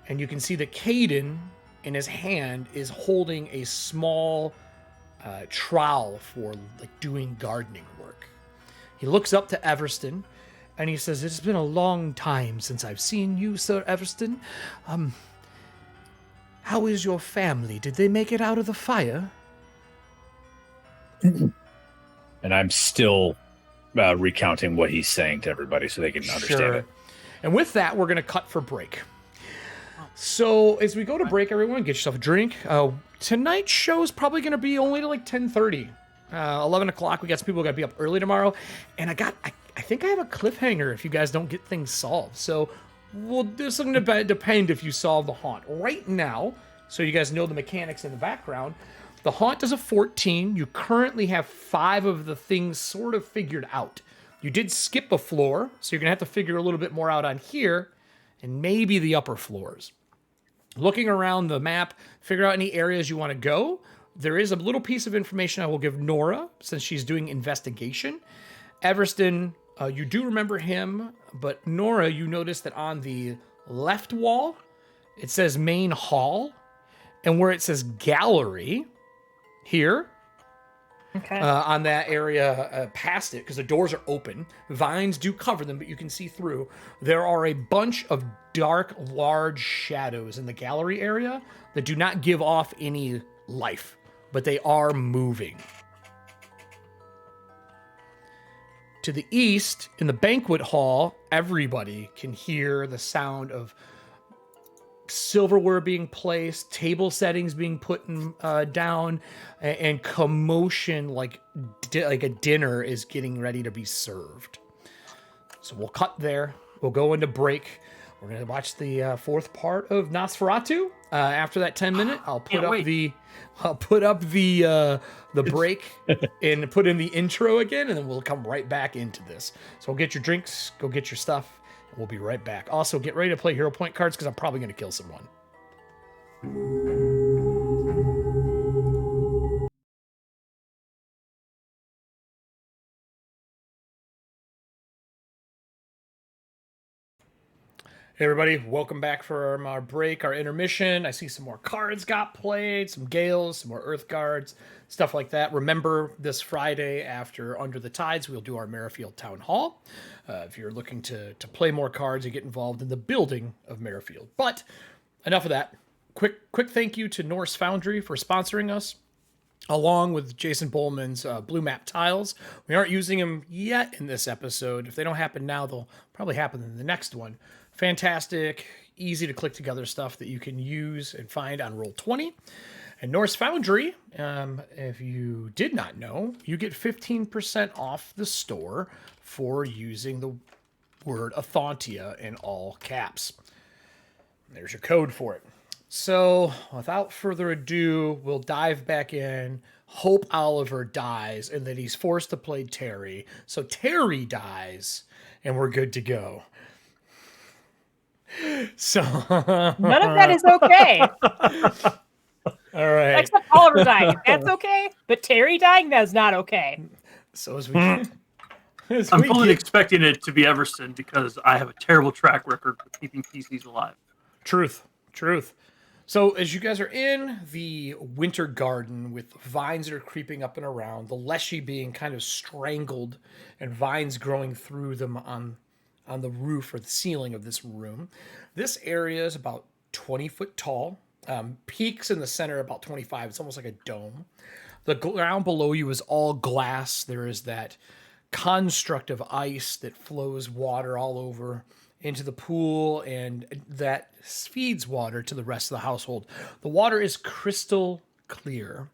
And you can see that Caden, in his hand, is holding a small trowel for doing gardening work. He looks up to Everston, and he says, "It's been a long time since I've seen you, Sir Everston. How is your family? Did they make it out of the fire?" And I'm still recounting what he's saying to everybody so they can understand it. And with that, we're going to cut for break. So as we go to break, everyone, get yourself a drink. Tonight's show is probably going to be only to 10:30. 11 o'clock. We got some people got to be up early tomorrow. And I think I have a cliffhanger if you guys don't get things solved. So there's something to depend if you solve the haunt. Right now, so you guys know the mechanics in the background, the haunt is a 14. You currently have 5 of the things sort of figured out. You did skip a floor, so you're going to have to figure a little bit more out on here and maybe the upper floors. Looking around the map, figure out any areas you want to go. There is a little piece of information I will give Nora since she's doing investigation. Everston, you do remember him, but Nora, you notice that on the left wall, it says main hall, and where it says gallery, here, on that area past it, because the doors are open. Vines do cover them, but you can see through. There are a bunch of dark, large shadows in the gallery area that do not give off any life, but they are moving. To the east, in the banquet hall, everybody can hear the sound of silverware being placed, table settings being put down, and commotion like a dinner is getting ready to be served. So we'll cut there. We'll go into break. We're going to watch the 4th part of Nosferatu. After that 10-minute, I'll put up the break and put in the intro again, and then we'll come right back into this. So get your drinks, go get your stuff. We'll be right back. Also, get ready to play hero point cards because I'm probably going to kill someone. Hey everybody, welcome back from our break, our intermission. I see some more cards got played, some Gales, some more Earth Guards, stuff like that. Remember, this Friday after Under the Tides, we'll do our Merrifield Town Hall. If you're looking to play more cards and get involved in the building of Merrifield. But enough of that. Quick thank you to Norse Foundry for sponsoring us, along with Jason Bowman's Blue Map tiles. We aren't using them yet in this episode. If they don't happen now, they'll probably happen in the next one. Fantastic, easy to click together stuff that you can use and find on Roll20. And Norse Foundry, if you did not know, you get 15% off the store for using the word Ethauntia in all caps. There's your code for it. So, without further ado, we'll dive back in. Hope Oliver dies and that he's forced to play Terry. So Terry dies and we're good to go. So None of that is okay. All right. Except Oliver dying. That's okay. But Terry dying, that's not okay. So as we I'm fully expecting it to be Everston because I have a terrible track record for keeping PCs alive. Truth. So as you guys are in the winter garden with vines that are creeping up and around, the leshy being kind of strangled and vines growing through them on the roof or the ceiling of this room. This area is about 20 foot tall. Peaks in the center about 25. It's almost like a dome. The ground below you is all glass. There is that construct of ice that flows water all over into the pool, and that feeds water to the rest of the household. The water is crystal clear.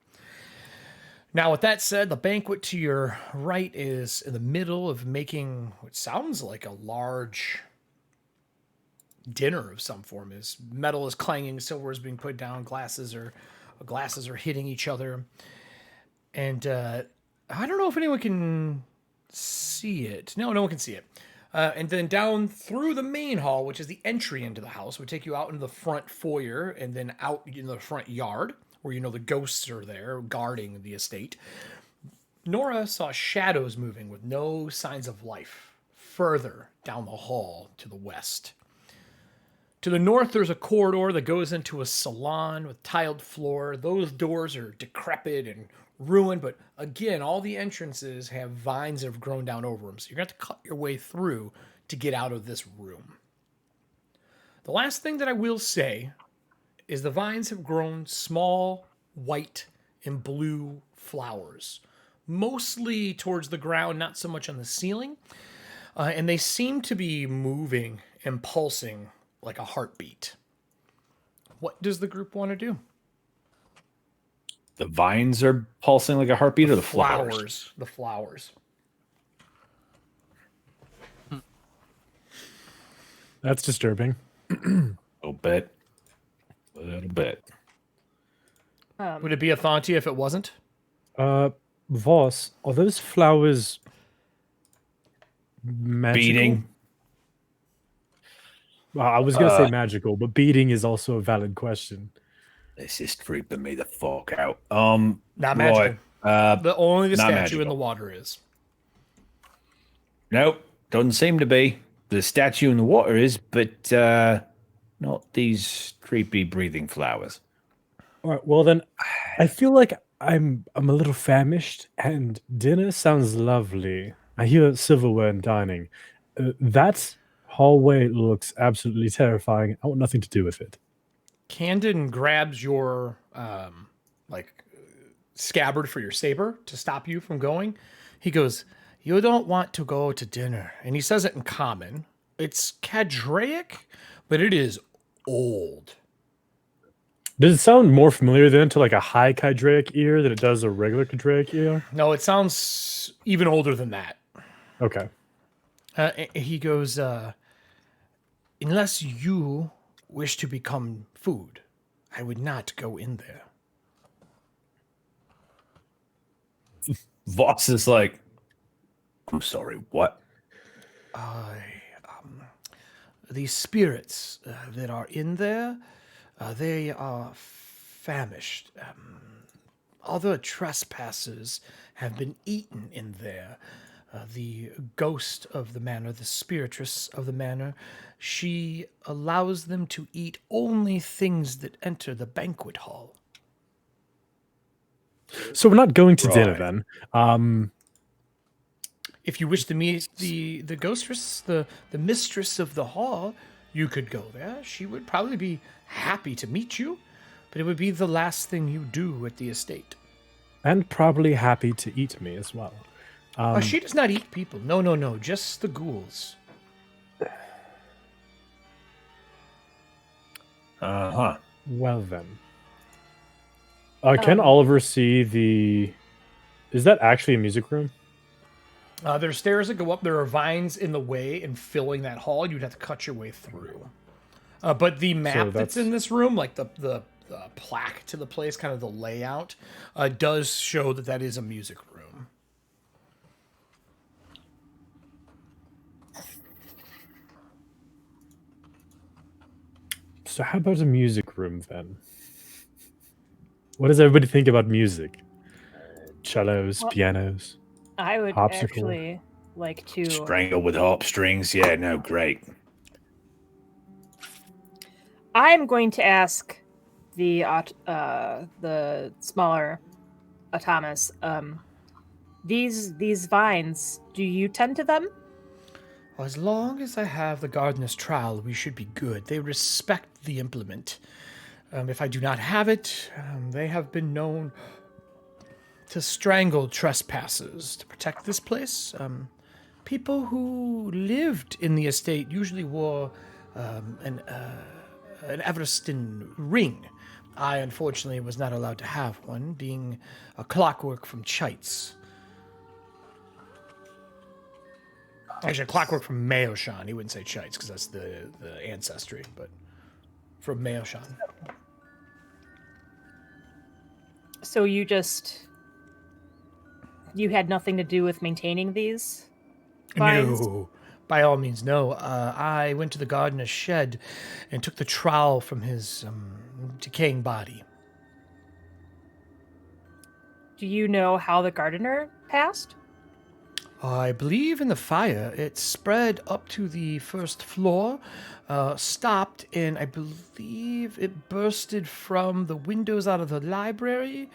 Now, with that said, the banquet to your right is in the middle of making what sounds like a large dinner of some form. As metal is clanging, silver is being put down, glasses are hitting each other. And I don't know if anyone can see it. No one can see it. And then down through the main hall, which is the entry into the house, would take you out into the front foyer and then out in the front yard, where you know the ghosts are there guarding the estate. Nora saw shadows moving with no signs of life further down the hall to the west. To the north, there's a corridor that goes into a salon with tiled floor. Those doors are decrepit and ruined, but again, all the entrances have vines that have grown down over them, so you're going to have to cut your way through to get out of this room. The last thing that I will say is the vines have grown small, white, and blue flowers, mostly towards the ground, not so much on the ceiling, and they seem to be moving and pulsing like a heartbeat. What does the group want to do? The vines are pulsing like a heartbeat, or the flowers? The flowers. That's disturbing. A little bit. Would it be Ethauntia if it wasn't? Voss, are those flowers magical? Beating. Well, I was going to say magical, but beating is also a valid question. This is creeping me the fuck out. Not magical. Only the statue magical. in the water is. Nope, doesn't seem to be. The statue in the water is, but not these creepy breathing flowers. All right, well then, I feel like I'm a little famished, and dinner sounds lovely. I hear silverware and dining. That hallway looks absolutely terrifying. I want nothing to do with it. Candon grabs your scabbard for your saber to stop you from going. He goes, "You don't want to go to dinner." And he says it in common. It's Cadraic, but it is old. Does it sound more familiar then to like a high Cadraic ear than it does a regular Cadraic ear? No, it sounds even older than that. Okay. He goes, "Unless you wish to become food, I would not go in there." Voss is like, I'm sorry, what? The spirits that are in there, they are famished. Other trespassers have been eaten in there. The ghost of the manor, the spiritress of the manor, she allows them to eat only things that enter the banquet hall. So we're not going to dinner then. If you wish to meet the ghostress, the mistress of the hall, you could go there. She would probably be happy to meet you, but it would be the last thing you do at the estate. And probably happy to eat me as well. She does not eat people. No. Just the ghouls. Uh-huh. Well then. Can Oliver see the... Is that actually a music room? There are stairs that go up. There are vines in the way and filling that hall. You'd have to cut your way through. But the map that's that's- in this room, like the plaque to the place, kind of the layout, does show that that is a music room. So how about a music room then? What does everybody think about music? Cellos, Well, pianos. I would Harpsichord. actually like to. Strangle with harp strings. Yeah, no, great. I'm going to ask the smaller Thomas. These vines. Do you tend to them? Well, as long as I have the gardener's trowel, we should be good. They respect the implement. If I do not have it, they have been known to strangle trespassers to protect this place. People who lived in the estate usually wore an Everston ring. I, unfortunately, was not allowed to have one, being a clockwork from Chites. Actually, clockwork from Mayoshan. He wouldn't say Chites because that's the ancestry, but from Mayoshan. So you had nothing to do with maintaining these vines? No, by all means, no. I went to the gardener's shed and took the trowel from his decaying body. Do you know how the gardener passed? I believe in the fire. It spread up to the first floor, stopped, and I believe it bursted from the windows out of the library.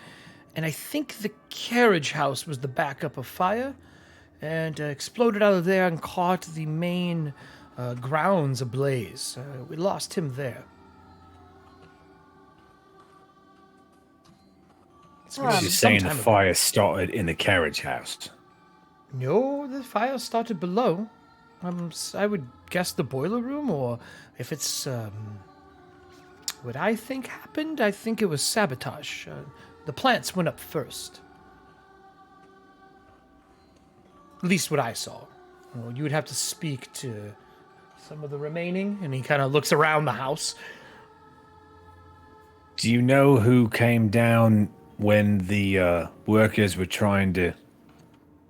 And I think the carriage house was the backup of fire, and exploded out of there and caught the main grounds ablaze. We lost him there. Um, She's saying the Sometime ago. fire started in the carriage house. No, the fire started below. I would guess the boiler room, or if it's what I think happened, I think it was sabotage. The plants went up first. At least what I saw. Well, you would have to speak to some of the remaining, and he kind of looks around the house. Do you know who came down when the workers were trying to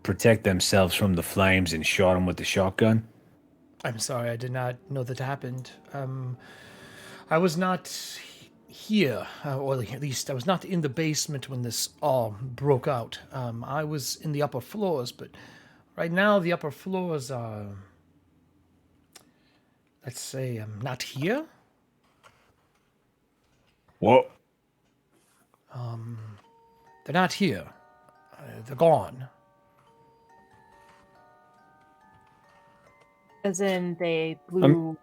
protect themselves from the flames and shot them with the shotgun? I'm sorry, I did not know that happened. I was not here, or at least I was not in the basement when this all broke out. I was in the upper floors, but right now the upper floors are, let's say, not here. What? They're not here. They're gone. As in they blew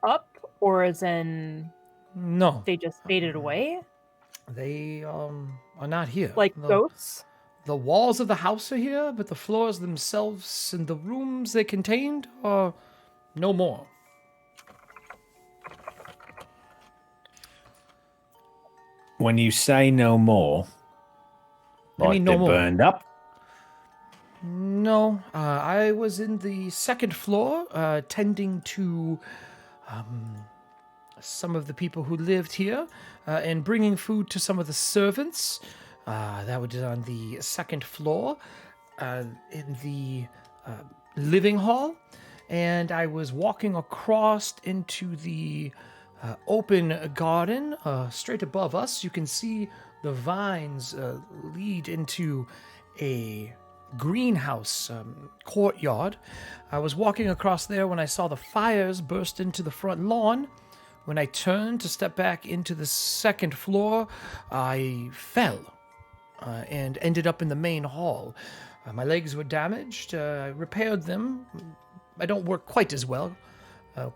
up, or as in No, they just faded away? they are not here. Like the, ghosts? The walls of the house are here, but the floors themselves and the rooms they contained are no more. When you say no more, I mean no they more. burned up? No, I was in the second floor, tending to some of the people who lived here, and bringing food to some of the servants. That was on the second floor, in the living hall, and I was walking across into the open garden straight above us. You can see the vines lead into a greenhouse courtyard. I was walking across there when I saw the fires burst into the front lawn. When I turned to step back into the second floor, I fell and ended up in the main hall. My legs were damaged. I repaired them. I don't work quite as well.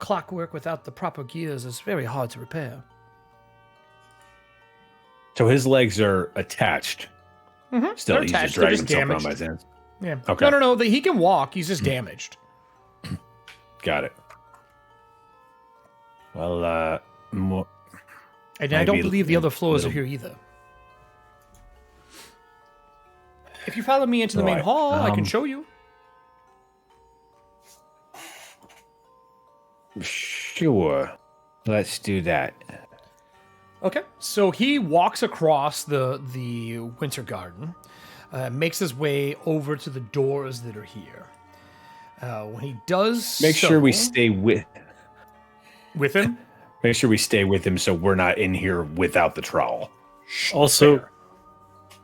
Clockwork without the proper gears is very hard to repair. So his legs are attached. Mm-hmm. Still, he's just dragging himself around by his hands. Yeah. Okay. No. He can walk. He's just damaged. Got it. Well, more. And I don't Maybe believe the other floors are little- here either. If you follow me into the main Right, hall, I can um, show you. Sure. Let's do that. Okay, so he walks across the winter garden, makes his way over to the doors that are here. When he does, Make sure we stay with him. Make sure we stay with him so we're not in here without the trowel. Also, Fair.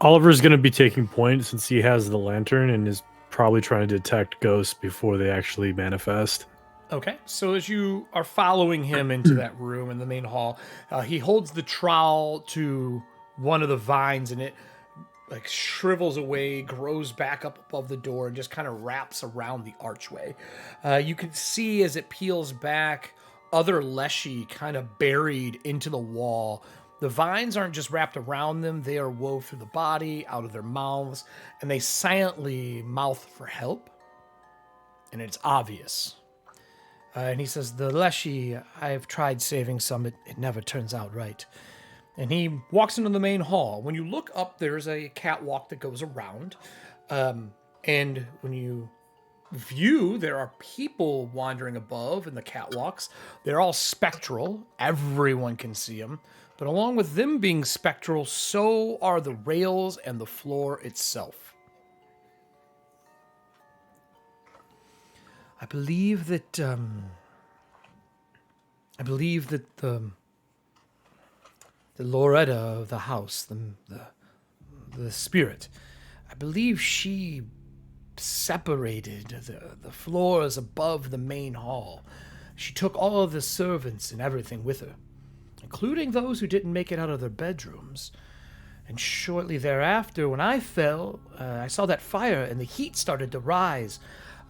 Oliver's going to be taking point since he has the lantern and is probably trying to detect ghosts before they actually manifest. Okay, so as you are following him into that room in the main hall, he holds the trowel to one of the vines, and it like shrivels away, grows back up above the door, and just kind of wraps around the archway. You can see as it peels back, other leshy kind of buried into the wall. The vines aren't just wrapped around them, they are wove through the body, out of their mouths, and they silently mouth for help. And it's obvious. And he says, the leshy, I've tried saving some, it never turns out right. And he walks into the main hall. When you look up, there's a catwalk that goes around. And when you view, there are people wandering above in the catwalks. They're all spectral. Everyone can see them. But along with them being spectral, so are the rails and the floor itself. I believe that the Loretta of the house, the spirit, I believe she separated the floors above the main hall. She took all of the servants and everything with her, including those who didn't make it out of their bedrooms. And shortly thereafter, when I fell, I saw that fire and the heat started to rise.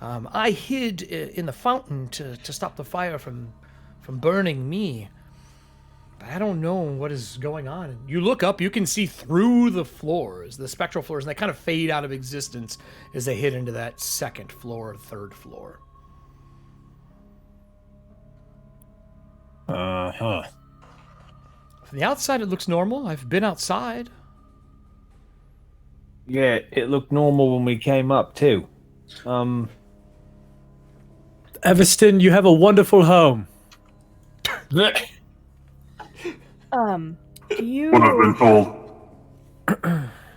I hid in the fountain to stop the fire from burning me. But I don't know what is going on. You look up, you can see through the floors, the spectral floors, and they kind of fade out of existence as they hit into that second floor, third floor. Uh-huh. From the outside, it looks normal. I've been outside. Yeah, it looked normal when we came up too. Everston, you have a wonderful home. Do What I've been told.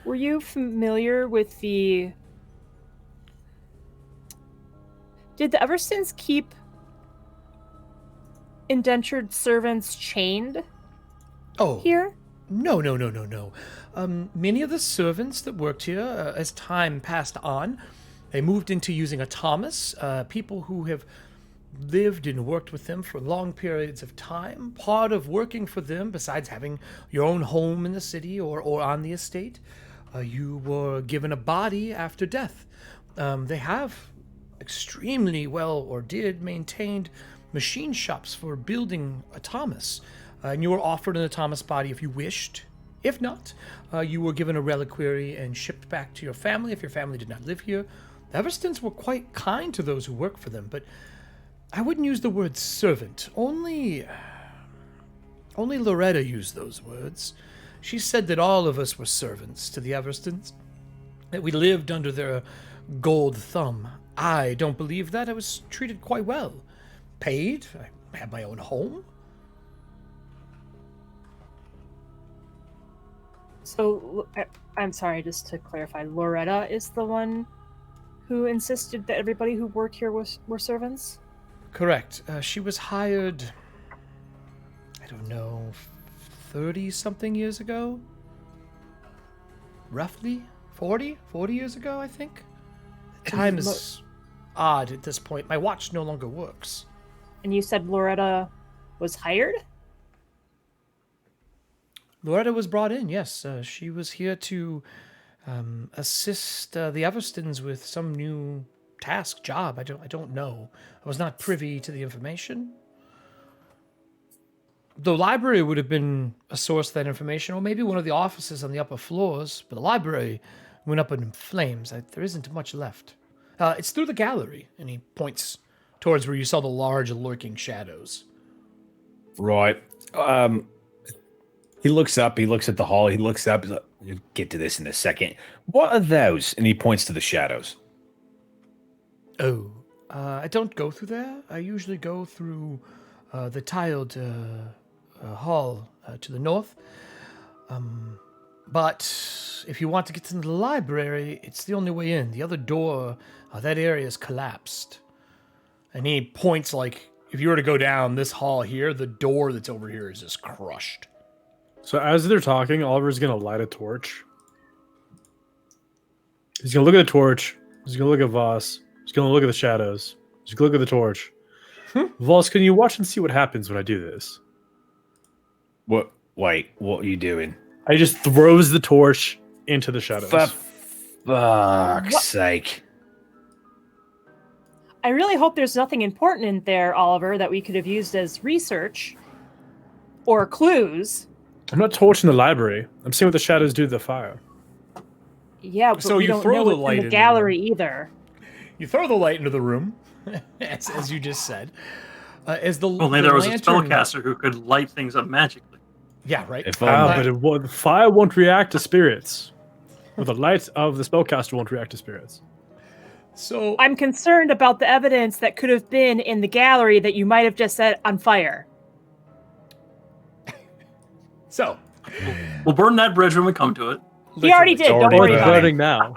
were you familiar with did the Everstons keep indentured servants chained here? No. Many of the servants that worked here, as time passed on, they moved into using autonomous. People who have lived and worked with them for long periods of time. Part of working for them, besides having your own home in the city or on the estate, you were given a body after death. They have extremely well, or did, maintained machine shops for building autonomous. And you were offered an autonomous body if you wished. If not, you were given a reliquary and shipped back to your family if your family did not live here. The Everstons were quite kind to those who worked for them, but I wouldn't use the word servant. Only Loretta used those words. She said that all of us were servants to the Everstons, that we lived under their gold thumb. I don't believe that. I was treated quite well. Paid. I had my own home. So, I'm sorry, just to clarify, Loretta is the one who insisted that everybody who worked here were servants? Correct. She was hired, I don't know, 30-something years ago? Roughly? 40 years ago, I think? Time is odd at this point. My watch no longer works. And you said Loretta was hired? Loretta was brought in, yes. She was here to assist the Everstons with some new task, job. I don't know. I was not privy to the information. The library would have been a source of that information, or maybe one of the offices on the upper floors, but the library went up in flames. There isn't much left. It's through the gallery, and he points towards where you saw the large lurking shadows. Right. He looks up, he looks at the hall, he looks up, he's like, we'll get to this in a second. What are those? And he points to the shadows. Oh, I don't go through there. I usually go through the tiled hall to the north. But if you want to get into the library, it's the only way in. The other door, that area is collapsed. And he points like, if you were to go down this hall here, the door that's over here is just crushed. So as they're talking, Oliver's going to light a torch. He's going to look at the torch. He's going to look at Voss. He's going to look at the shadows. He's going to look at the torch. Voss, can you watch and see what happens when I do this? What? Wait, what are you doing? I just throws the torch into the shadows. For fuck's sake. I really hope there's nothing important in there, Oliver, that we could have used as research or clues. I'm not torching the library. I'm seeing what the shadows do to the fire. Yeah, but So we you don't throw know the what's light in in the the gallery either. You throw the light into the room, as you just said. As the Only the there was a lantern- spellcaster who could light things up magically. Yeah, right. If But fire won't react to spirits. Or the light of the spellcaster won't react to spirits. So I'm concerned about the evidence that could have been in the gallery that you might have just set on fire. So We'll burn that bridge when we come to it. He already did. Don't already worry It's about it. burning now.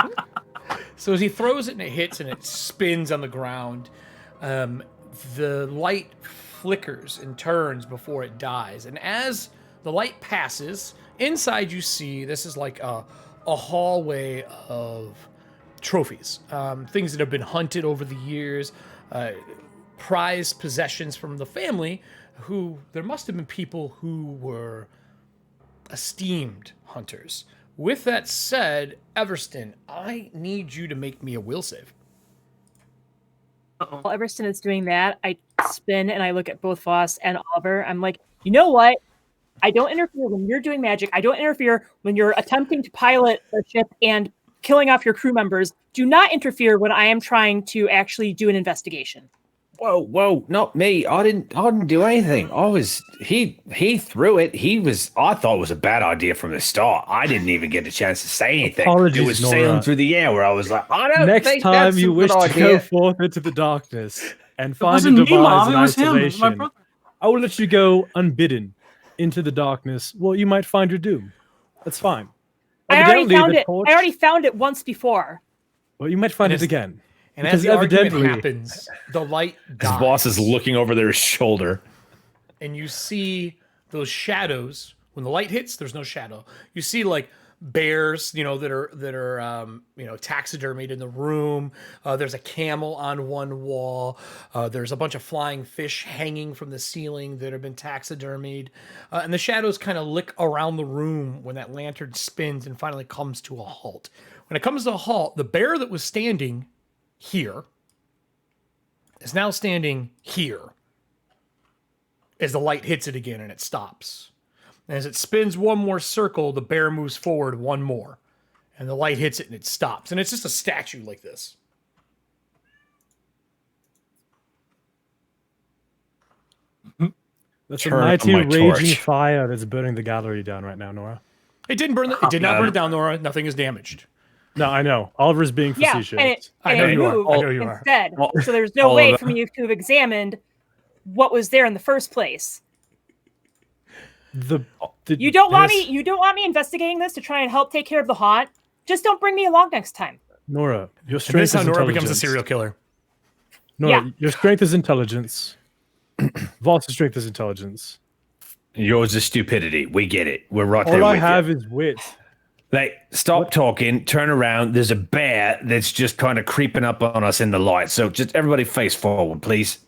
So as he throws it and it hits and it spins on the ground, the light flickers and turns before it dies. And as the light passes, inside you see this is like a hallway of trophies, things that have been hunted over the years, prized possessions from the family. Who there must have been people who were esteemed hunters. With that said, Everston, I need you to make me a will save. Uh-oh. While Everston is doing that, I spin and I look at both Voss and Oliver. I'm like, you know what? I don't interfere when you're doing magic. I don't interfere when you're attempting to pilot a ship and killing off your crew members. Do not interfere when I am trying to actually do an investigation. Whoa, not me. I didn't do anything. He threw it. I thought it was a bad idea from the start. I didn't even get a chance to say anything. Apologies, it was Nora. sailing through the air where I was like, I don't Next think time that's you a wish good to go idea. forth into the darkness and It find a wasn't me, device Mom. in It was him. It was my isolation, brother. I will let you go unbidden into the darkness. Well, you might find your doom. That's fine. I already Evidently, found the it. torch- I already found it once before. Well, you might find And it as- again. And Because as the argument evidently- happens, the light His dies. boss is looking over their shoulder. And you see those shadows. When the light hits, there's no shadow. You see like bears, that are taxidermied in the room. There's a camel on one wall. There's a bunch of flying fish hanging from the ceiling that have been taxidermied. And the shadows kind of lick around the room when that lantern spins and finally comes to a halt. When it comes to a halt, the bear that was standing here is now standing here as the light hits it again and it stops. And as it spins one more circle, the bear moves forward one more. And the light hits it and it stops. And it's just a statue like this. That's Turn a on mighty my raging torch. fire that's burning the gallery down right now, Nora. It didn't burn. It did not burn it down, Nora. Nothing is damaged. No, I know. Oliver's being Yeah, facetious. and it, I and know it you are. moved I know you are. instead. Well, So there's no all way of for me to have examined what was there in the first place. You don't want me investigating this to try and help take care of the haunt. Just don't bring me along next time. Nora, your And strength this is how is Nora intelligence. becomes a serial killer. Nora, Yeah. your strength is intelligence. Voss's strength is intelligence. Yours is stupidity. We get it. We're right there All I with have you. is wit. Like, stop talking, turn around. There's a bear that's just kind of creeping up on us in the light. So just everybody face forward, please.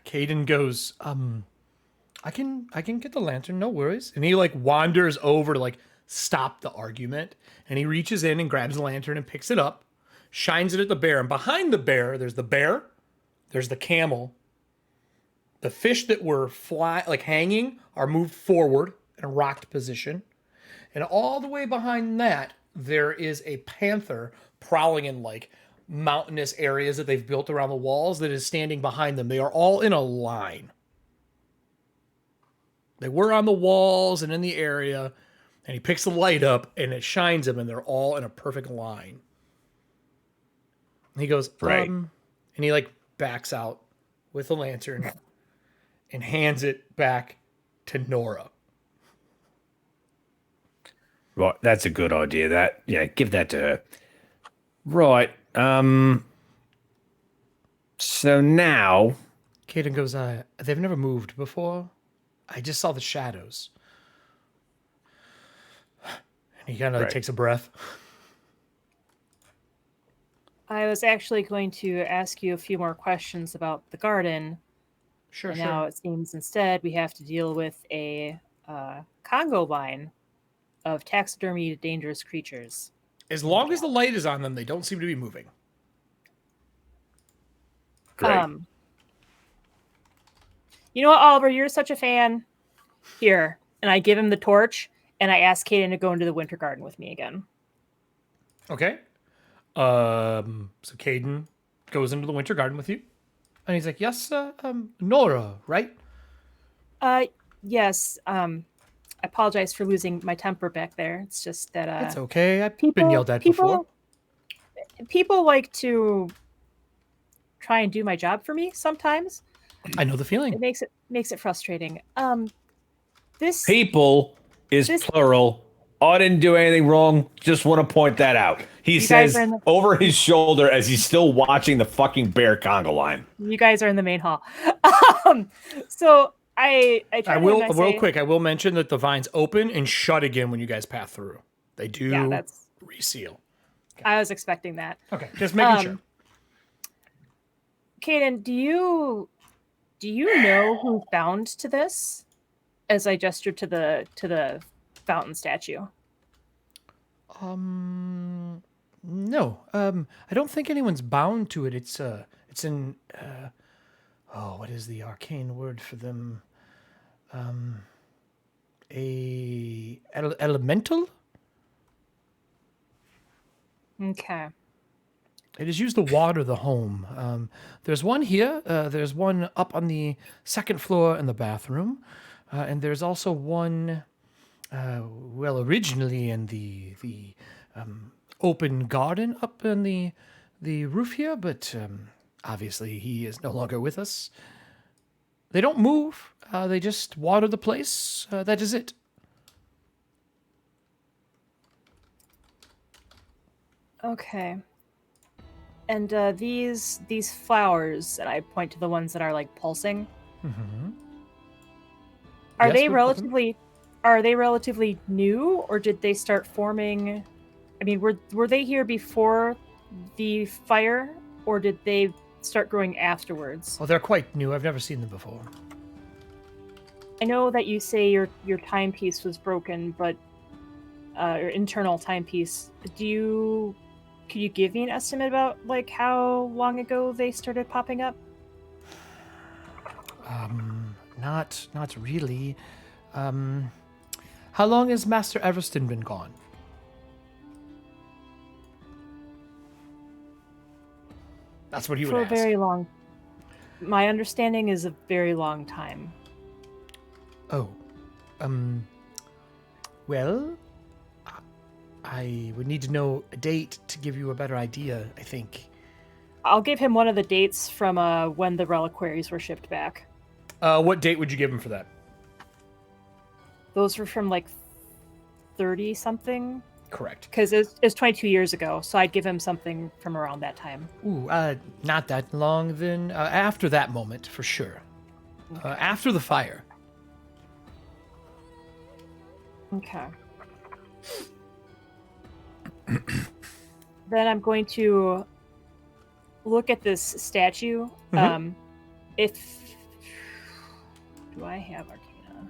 Caden goes, I can get the lantern, no worries. And he like wanders over to like stop the argument. And he reaches in and grabs the lantern and picks it up, shines it at the bear. And behind the bear, there's the camel. The fish that were hanging are moved forward in a rocked position. And all the way behind that, there is a panther prowling in like mountainous areas that they've built around the walls that is standing behind them. They are all in a line. They were on the walls and in the area, and he picks the light up and it shines them, and they're all in a perfect line. And he goes, Right. and he like backs out with a lantern and hands it back to Nora. Right, that's a good idea. Give that to her. Right. So now, Caden goes, they've never moved before. I just saw the shadows. And he kind of takes a breath. I was actually going to ask you a few more questions about the garden. Sure. Now it seems instead we have to deal with a Congo line of taxidermy dangerous creatures. As long as the light is on them, they don't seem to be moving. Great. You know what, Oliver? You're such a fan. Here. And I give him the torch, and I ask Caden to go into the winter garden with me again. Okay. So Caden goes into the winter garden with you. And he's like, yes, Nora, right? Yes. I apologize for losing my temper back there. It's just that... It's okay. I've been yelled at before. People like to try and do my job for me sometimes. I know the feeling. It makes it frustrating. This people is plural. I didn't do anything wrong. Just want to point that out. He says over his shoulder as he's still watching the fucking bear conga line. You guys are in the main hall. So I will real quick. I will mention that the vines open and shut again when you guys pass through. They do reseal. Okay. I was expecting that. Okay, just making sure. Caden, do you know who bound to this? As I gestured to the fountain statue. No. I don't think anyone's bound to it. It's in what is the arcane word for them? Elemental? Okay. It is used to water the home. There's one here. There's one up on the second floor in the bathroom. And there's also one, originally in the open garden up in the roof here, but obviously he is no longer with us. They don't move. They just water the place. That is it. Okay. And these flowers, and I point to the ones that are like pulsing. Mm-hmm. Are they relatively new, or did they start forming? I mean, were they here before the fire, or did they start growing afterwards? Well, they're quite new. I've never seen them before. I know that you say your timepiece was broken, but your internal timepiece. Could you give me an estimate about like how long ago they started popping up? Not really. How long has Master Everston been gone? That's what he would ask. For a very long. My understanding is a very long time. Oh, well, I would need to know a date to give you a better idea, I think. I'll give him one of the dates from when the reliquaries were shipped back. What date would you give him for that? Those were from like 30-something? Correct. Because it's 22 years ago, so I'd give him something from around that time. Ooh, not that long then. After that moment, for sure. Okay. After the fire. Okay. Then I'm going to look at this statue. Mm-hmm. Do I have Arcana?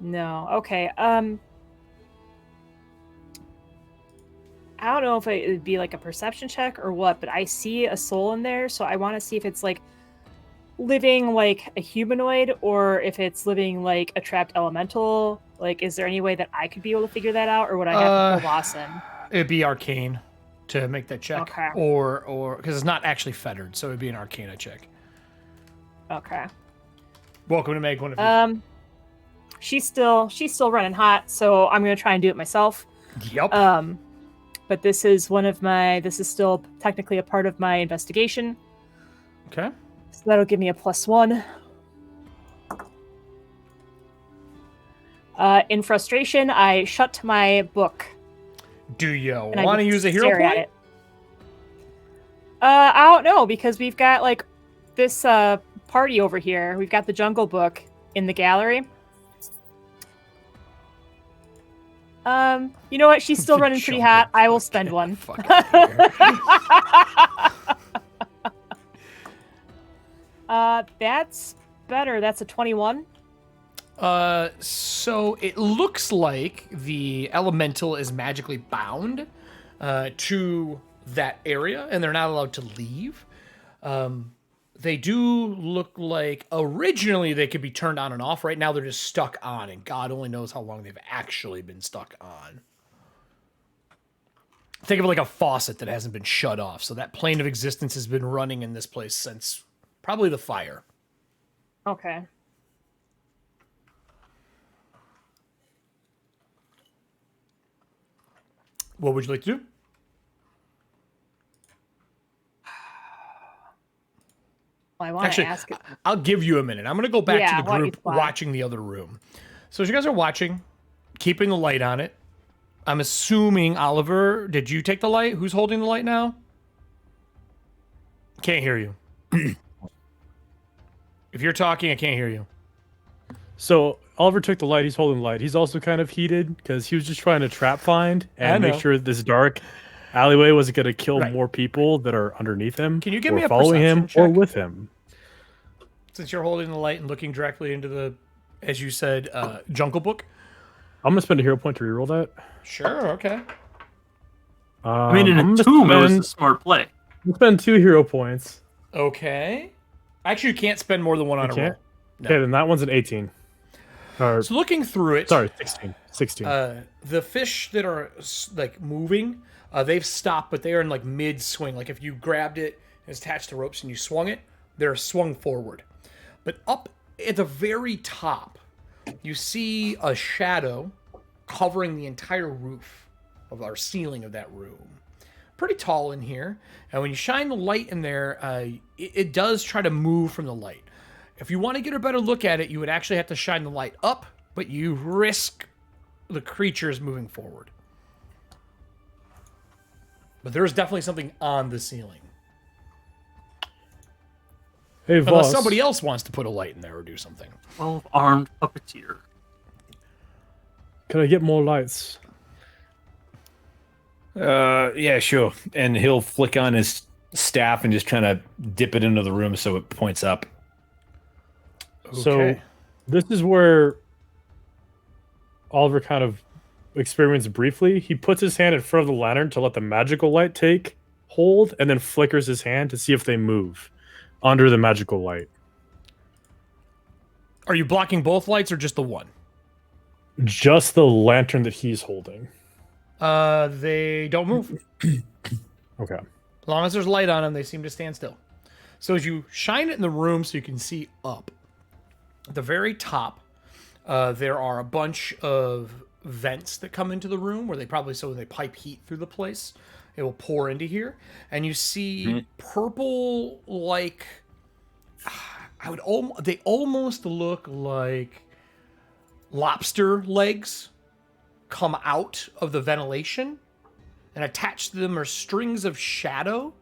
No. Okay. I don't know if it would be like a perception check or what, but I see a soul in there, so I want to see if it's like living like a humanoid or if it's living like a trapped elemental. Like, is there any way that I could be able to figure that out, or would I have to pull Dawson? It'd be arcane to make that check. Okay. Or because it's not actually fettered, so it'd be an Arcana check. Okay. Welcome to make one of you. She's still running hot, so I'm gonna try and do it myself. Yep. But this is still technically a part of my investigation. Okay. So that'll give me a +1. In frustration, I shut my book. Do you and want to use a hero point? It. I don't know, because we've got like this party over here. We've got the Jungle Book in the gallery. You know what? She's still running pretty hot. I will spend one. That's better. That's a 21. So it looks like the elemental is magically bound to that area, and they're not allowed to leave. They do look like originally they could be turned on and off. Right now they're just stuck on, and God only knows how long they've actually been stuck on. Think of it like a faucet that hasn't been shut off. So that plane of existence has been running in this place since probably the fire. Okay. What would you like to do? Well, I want to ask it. I'll give you a minute. I'm going to go back to the group watching the other room. So as you guys are watching, keeping the light on it, I'm assuming, Oliver, did you take the light? Who's holding the light now? Can't hear you. If you're talking, I can't hear you. So Oliver took the light. He's holding the light. He's also kind of heated because he was just trying to trap find and make sure this dark alleyway wasn't going to kill more people that are underneath him. Can you give me a following him check? or with him? Since you're holding the light and looking directly into the, as you said, Jungle Book. I'm gonna spend a hero point to reroll that. Sure. Okay. I mean, in a tomb, it was a smart play. We'll spend 2 hero points. Okay. Actually, you can't spend more than one on a roll. No. Okay, then that one's an 18. So looking through it, sorry, 16. The fish that are like moving, they've stopped, but they are in like mid swing. Like if you grabbed it and it's attached to ropes and you swung it, they're swung forward. But up at the very top, you see a shadow covering the entire roof of our ceiling of that room. Pretty tall in here, and when you shine the light in there, it does try to move from the light. If you want to get a better look at it, you would actually have to shine the light up, but you risk the creatures moving forward. But there is definitely something on the ceiling. Hey, Unless Voss, somebody else wants to put a light in there or do something. 12-armed puppeteer. can I get more lights? Yeah, sure. And he'll flick on his staff and just kind of dip it into the room so it points up. Okay. So this is where Oliver kind of experiments briefly. He puts his hand in front of the lantern to let the magical light take hold, and then flickers his hand to see if they move under the magical light. Are you blocking both lights or just the one? Just the lantern that he's holding. They don't move. Okay. As long as there's light on them, they seem to stand still. So as you shine it in the room so you can see up, at the very top, there are a bunch of vents that come into the room where they probably, so they pipe heat through the place. It will pour into here. And you see purple, like, they almost look like lobster legs come out of the ventilation, and attached to them are strings of shadow,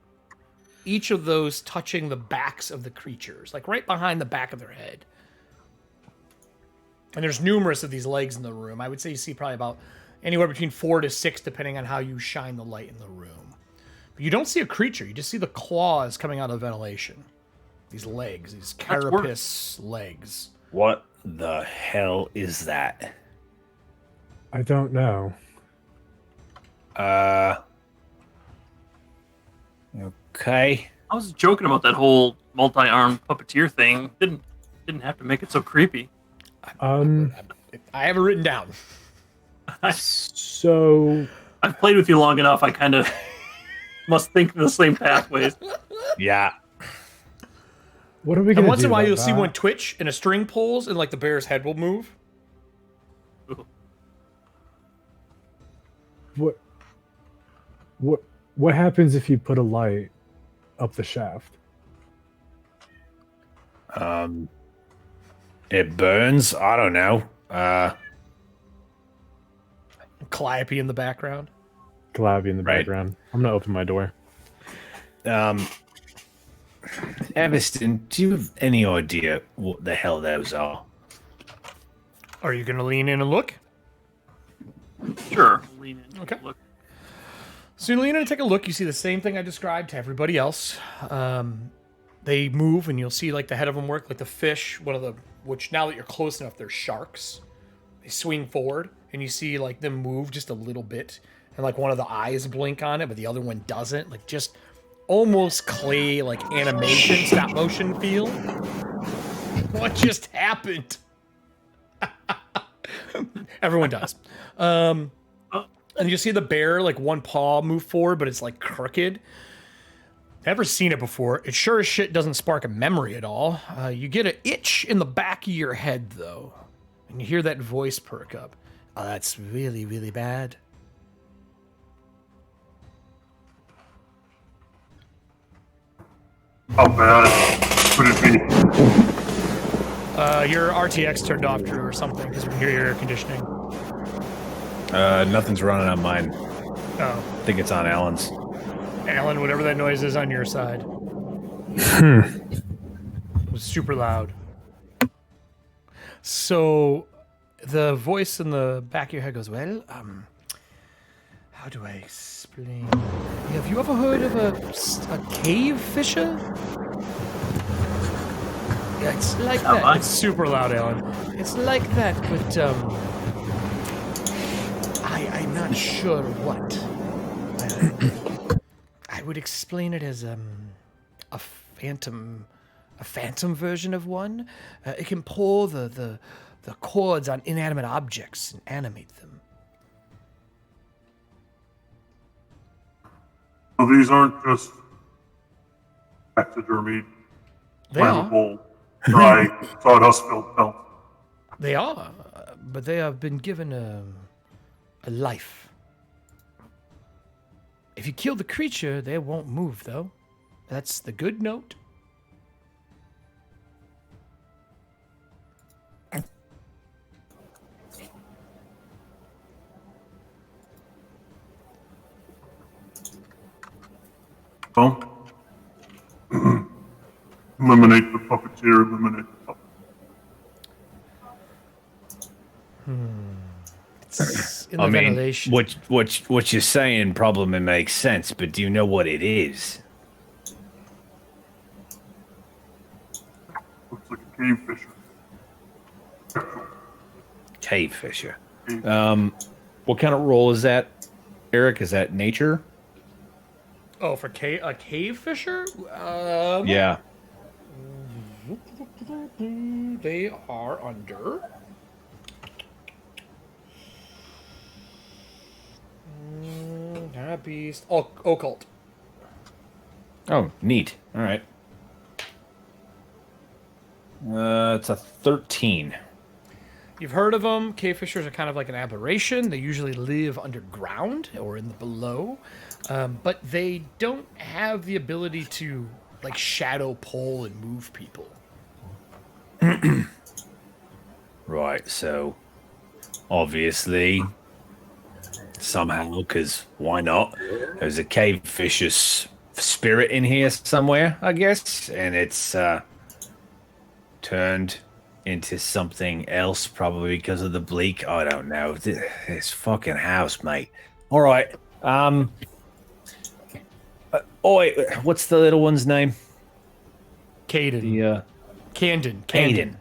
each of those touching the backs of the creatures, like right behind the back of their head. And there's numerous of these legs in the room. I would say you see probably about anywhere between 4 to 6, depending on how you shine the light in the room. But you don't see a creature. You just see the claws coming out of the ventilation. These legs, these carapace legs. What the hell is that? I don't know. Okay. I was joking about that whole multi-armed puppeteer thing. Didn't have to make it so creepy. I have it written down. So I've played with you long enough. I kind of must think the same pathways. Yeah. what are we And gonna once in do a while, about you'll see that? one twitch and a string pulls, and like the bear's head will move. What happens if you put a light up the shaft? It burns. I don't know. Calliope in the background. Calliope in the Right. background. I'm gonna open my door. Everston, do you have any idea what the hell those are? Are you going to lean in and look? Sure. Lean in. Okay. Look. So you lean in and take a look. You see the same thing I described to everybody else. They move, and you'll see like the head of them work, like the fish. Which now that you're close enough, they're sharks. They swing forward, and you see like them move just a little bit, and like one of the eyes blink on it, but the other one doesn't. Like just almost clay, like animation, stop motion feel. What just happened? Everyone does. And you see the bear, like one paw move forward, but it's like crooked. Never seen it before. It sure as shit doesn't spark a memory at all. You get an itch in the back of your head, though. And you hear that voice perk up. Oh, that's really, really bad. How bad could it be? Your RTX turned off, Drew, or something, because we can hear your air conditioning. Nothing's running on mine. Oh. I think it's on Alan's. Alan, whatever that noise is on your side. It was super loud. So the voice in the back of your head goes, well, how do I explain? Have you ever heard of a cave fisher? Yeah, it's like that. It's super loud, Alan. It's like that, but I'm not sure what. I would explain it as a phantom version of one. It can pull the cords on inanimate objects and animate them. So these aren't just taxidermied, They are. flammable, dry, sawdust-filled pelt. They are, but they have been given a life. If you kill the creature, they won't move, though. That's the good note. Well, eliminate the puppeteer, eliminate the puppet. It's in the I mean, ventilation. what you're saying probably makes sense, but do you know what it is? Looks like a cave fisher. Cave fisher. What kind of role is that, Eric? Is that nature? Oh, for a cave fisher? Yeah. They are under. Beast. Oh, occult. Oh, neat. All right. It's a 13. You've heard of them. Cave fishers are kind of like an aberration. They usually live underground or in the below, but they don't have the ability to like shadow pull and move people. Right, so obviously, somehow, because why not? There's a cave fisher's spirit in here somewhere, I guess, and it's turned into something else, probably because of the bleak. I don't know. This fucking house, mate. All right. Oh wait, what's the little one's name? Caden. The Candon. Caden.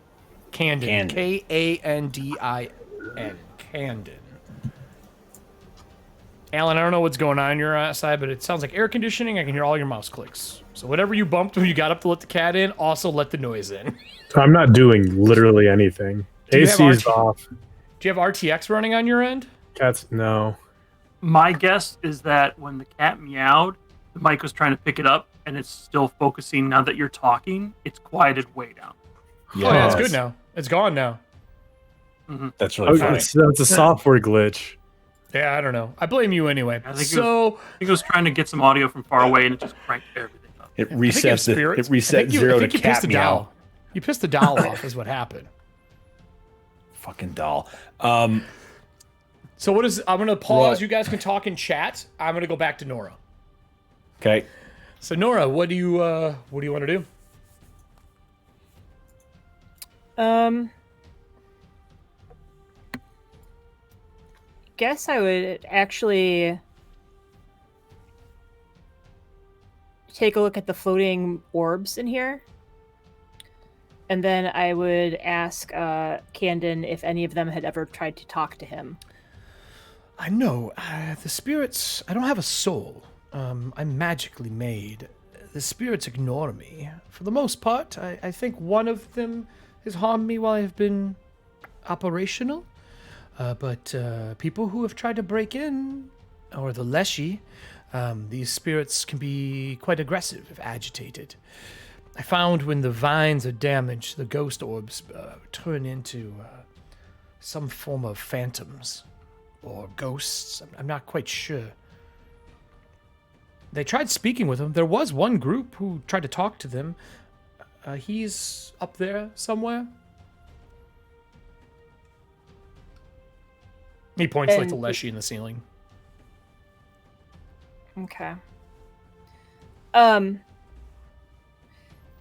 Candon. Kandin. Candon. Alan, I don't know what's going on your side, but it sounds like air conditioning. I can hear all your mouse clicks. So whatever you bumped when you got up to let the cat in, also let the noise in. So I'm not doing literally anything. Do you have AC is RT off. Do you have RTX running on your end? Cats, no. My guess is that when the cat meowed, the mic was trying to pick it up, and it's still focusing. Now that you're talking, it's quieted way down. Yeah, oh, yeah, it's good now. It's gone now. That's really funny. It's a software glitch. Yeah, I don't know. I blame you anyway. I think it was trying to get some audio from far away, and it just cranked everything up. It resets it reset 0 to cat meow. You pissed the doll off is what happened. Fucking doll. So what is? I'm gonna pause. Right. You guys can talk in chat. I'm gonna go back to Nora. Okay. So Nora, what do you want to do? Guess I would actually take a look at the floating orbs in here. And then I would ask Candon if any of them had ever tried to talk to him. I know. The spirits... I don't have a soul. I'm magically made. The spirits ignore me. For the most part, I think one of them has harmed me while I've been operational. But people who have tried to break in, or the Leshy, these spirits can be quite aggressive if agitated. I found when the vines are damaged, the ghost orbs turn into some form of phantoms or ghosts. I'm not quite sure. They tried speaking with them. There was one group who tried to talk to them. He's up there somewhere. He points like the Leshy in the ceiling. Okay.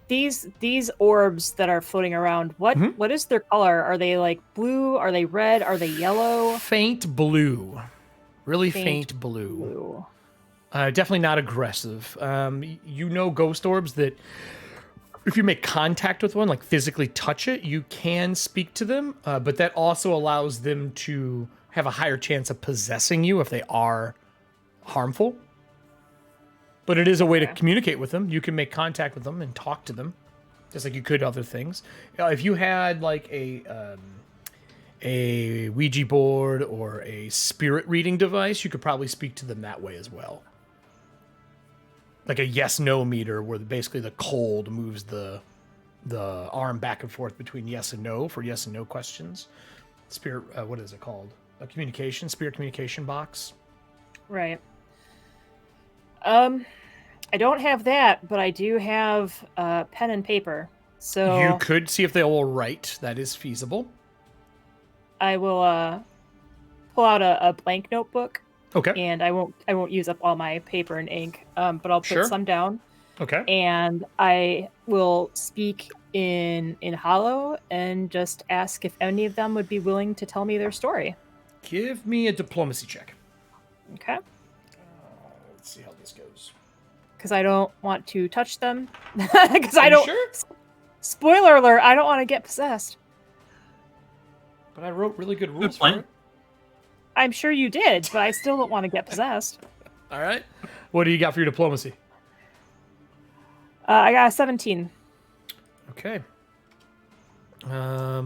These orbs that are floating around, what is their color? Are they like blue? Are they red? Are they yellow? Faint blue. Really faint blue. Definitely not aggressive. You know ghost orbs that if you make contact with one, like physically touch it, you can speak to them, but that also allows them to have a higher chance of possessing you if they are harmful. But it is a way to communicate with them. You can make contact with them and talk to them, just like you could other things. If you had like a Ouija board or a spirit reading device, you could probably speak to them that way as well. Like a yes/no meter, where basically the cold moves the arm back and forth between yes and no for yes and no questions. Spirit, what is it called? A spirit communication box. Right. I don't have that, but I do have pen and paper. So you could see if they will write. That is feasible. I will pull out a blank notebook. Okay. And I won't use up all my paper and ink, but I'll put some down. Okay. And I will speak in Hollow and just ask if any of them would be willing to tell me their story. Give me a diplomacy check. Okay. Let's see how this goes. Because I don't want to touch them. Because I don't. Sure? Spoiler alert! I don't want to get possessed. But I wrote really good rules for plan. it. I'm sure you did, but I still don't want to get possessed. All right. What do you got for your diplomacy? I got a 17. Okay. All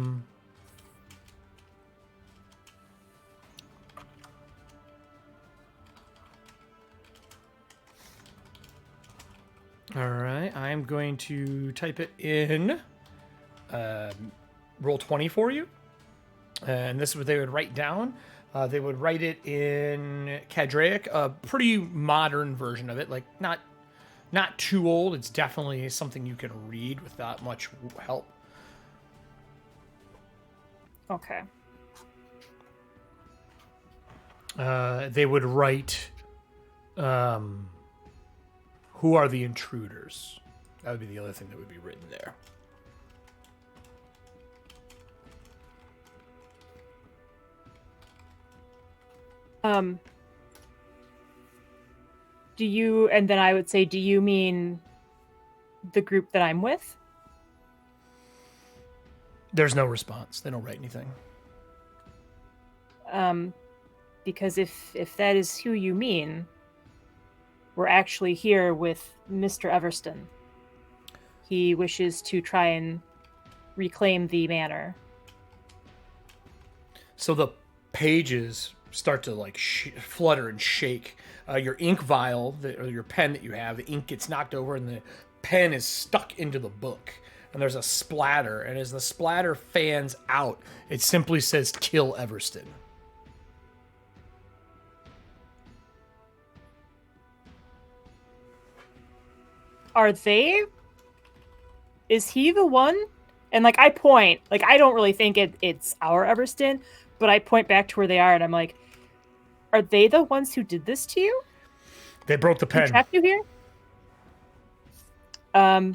right. I'm going to type it in roll 20 for you. And this is what they would write down. They would write it in Cadraic, a pretty modern version of it, like not too old. It's definitely something you can read without much help. Okay. They would write, who are the intruders? That would be the other thing that would be written there. Do you, and then I would say, do you mean the group that I'm with? There's no response. They don't write anything. Because if that is who you mean, we're actually here with Mr. Everston. He wishes to try and reclaim the manor. So the pages start to like flutter and shake. Your ink vial, or your pen that you have, the ink gets knocked over and the pen is stuck into the book. And there's a splatter. And as the splatter fans out, it simply says, "Kill Everston." Are they? Is he the one And like I point, like I don't really think it's our Everston, but I point back to where they are, and I'm like, are they the ones who did this to you? They broke the Who pen. trapped you here? I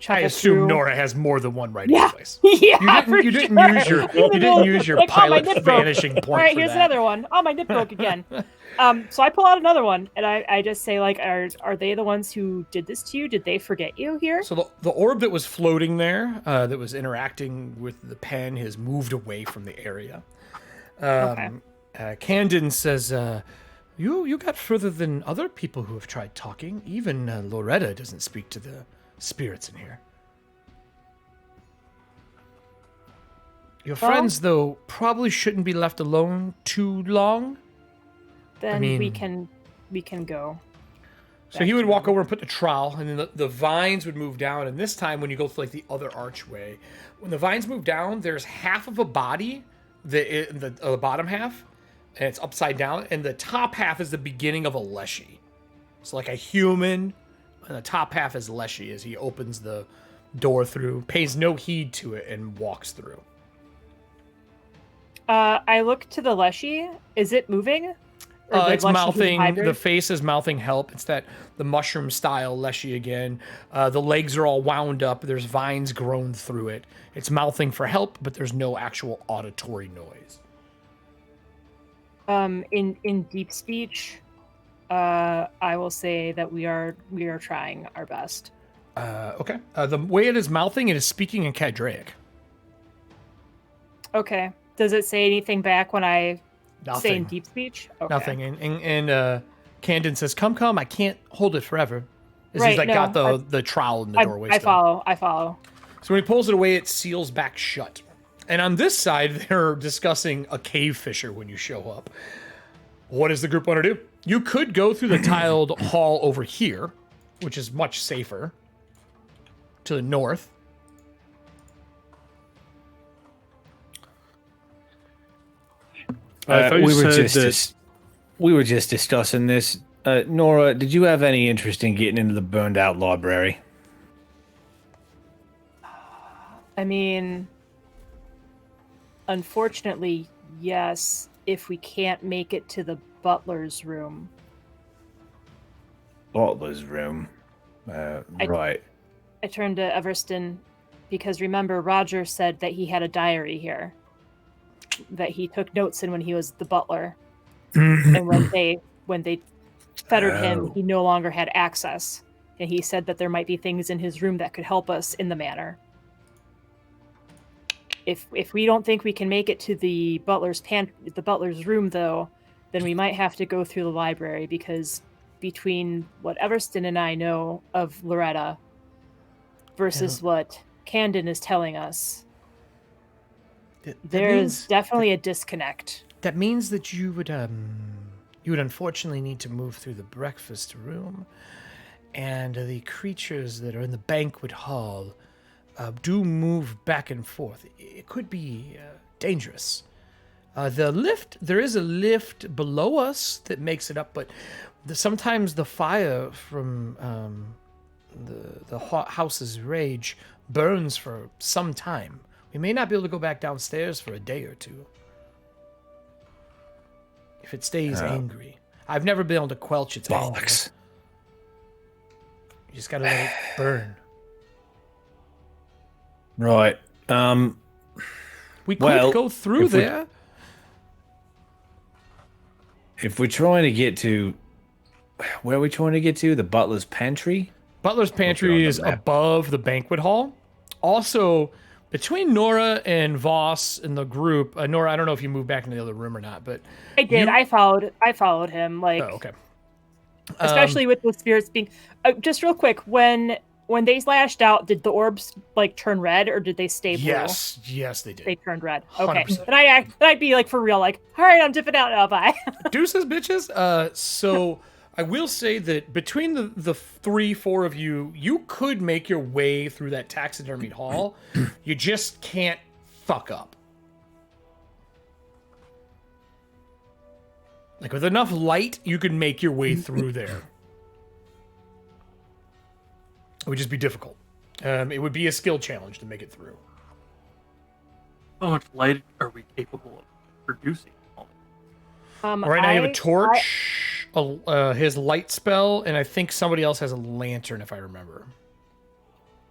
assume through. Nora has more than one writing Yeah. place. Yeah, You didn't use your Like, oh, my pilot nip broke. vanishing point. All right, for here's that. another one. Oh, my nip broke again. So I pull out another one, and I just say, like, are they the ones who did this to you? Did they forget you here? So the orb that was floating there, that was interacting with the pen, has moved away from the area. Candon says, "You got further than other people who have tried talking. Even Loretta doesn't speak to the spirits in here. Your friends, though, probably shouldn't be left alone too long." Then we can go. So he would walk over and put the trowel, and then the vines would move down. And this time, when you go through like the other archway, when the vines move down, there's half of a body, the bottom half, and it's upside down, and the top half is the beginning of a Leshy. So like a human, and the top half is Leshy as he opens the door through, pays no heed to it, and walks through. I look to the Leshy. Is it moving? It's mouthing. The face is mouthing help. It's the mushroom style Leshy again. The legs are all wound up. There's vines grown through it. It's mouthing for help, but there's no actual auditory noise. In deep speech, I will say that we are trying our best. Okay. The way it is mouthing, it is speaking in Cadraic. Okay. Does it say anything back when I Nothing. say in deep speech? Okay. Nothing. And Candon says, "Come, I can't hold it forever." As Right, he's like no, got the trowel in the doorway. I still. follow. So when he pulls it away, it seals back shut. And on this side, they're discussing a cave fisher when you show up. What does the group want to do? You could go through the tiled hall over here, which is much safer, to the north. We were just discussing this. Nora, did you have any interest in getting into the burned out library? I mean, unfortunately, yes, if we can't make it to the butler's room. Butler's room? Right. I turned to Everston because remember, Roger said that he had a diary here, that he took notes in when he was the butler. And when they fettered him, he no longer had access. And he said that there might be things in his room that could help us in the manor. If we don't think we can make it to the butler's room, though, then we might have to go through the library, because between what Everston and I know of Loretta versus what Candon is telling us, there's definitely a disconnect. That means that you would unfortunately need to move through the breakfast room, and the creatures that are in the banquet hall do move back and forth. It could be dangerous. There is a lift below us that makes it up, but sometimes the fire from the house's rage burns for some time. We may not be able to go back downstairs for a day or two. If it stays angry. I've never been able to quench its anger. You just gotta let it burn. Right. We could go through there. If we're trying to get to... Where are we trying to get to? The butler's pantry? Butler's pantry is above the banquet hall. Also, between Nora and Voss and the group, Nora, I don't know if you moved back into the other room or not, but I did. I followed him. Like, oh, okay. Especially with the spirits being. Just real quick, when they slashed out, did the orbs like turn red, or did they stay blue? Yes, they did. They turned red. Okay, 100%. then I'd be like for real, like, all right, I'm dipping out now. Bye. Deuces, bitches. So I will say that between the 3-4 of you, you could make your way through that taxidermied hall. You just can't fuck up. Like with enough light, you could make your way through there. It would just be difficult. It would be a skill challenge to make it through. How much light are we capable of producing? Right now you have a torch, his light spell, and I think somebody else has a lantern, if I remember.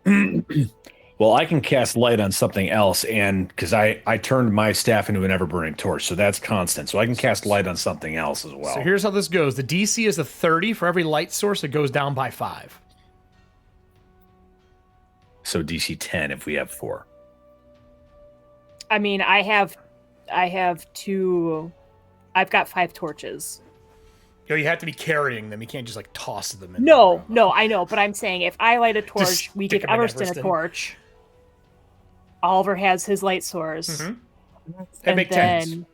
Well, I can cast light on something else, and because I turned my staff into an ever-burning torch, so that's constant. So I can cast light on something else as well. So here's how this goes. The DC is a 30. For every light source, it goes down by 5. So DC 10 if we have 4. I mean, I have 2. I've got 5 torches. You have to be carrying them. You can't just like toss them in. No, I know, but I'm saying if I light a torch, Just we stick give 'em in Everston a Everston. torch. Oliver has his light source. That And makes then,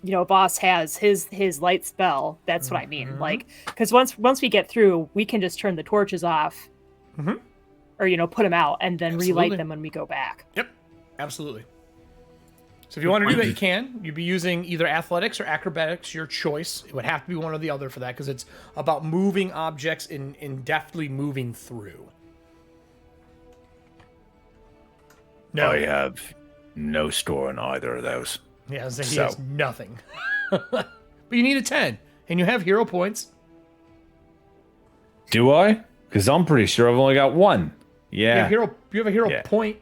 sense. Voss has his light spell. That's what I mean. Like, because once we get through, we can just turn the torches off, or put them out, and then Absolutely. relight them when we go back. Yep, absolutely. So if you want to do that, you can. You'd be using either athletics or acrobatics, your choice. It would have to be one or the other for that, because it's about moving objects in deftly moving through. No. I have no store in either of those. Yeah, so he So. has nothing. But you need a 10, and you have hero points. Do I? Because I'm pretty sure I've only got 1. You Yeah. have a hero Yeah. point.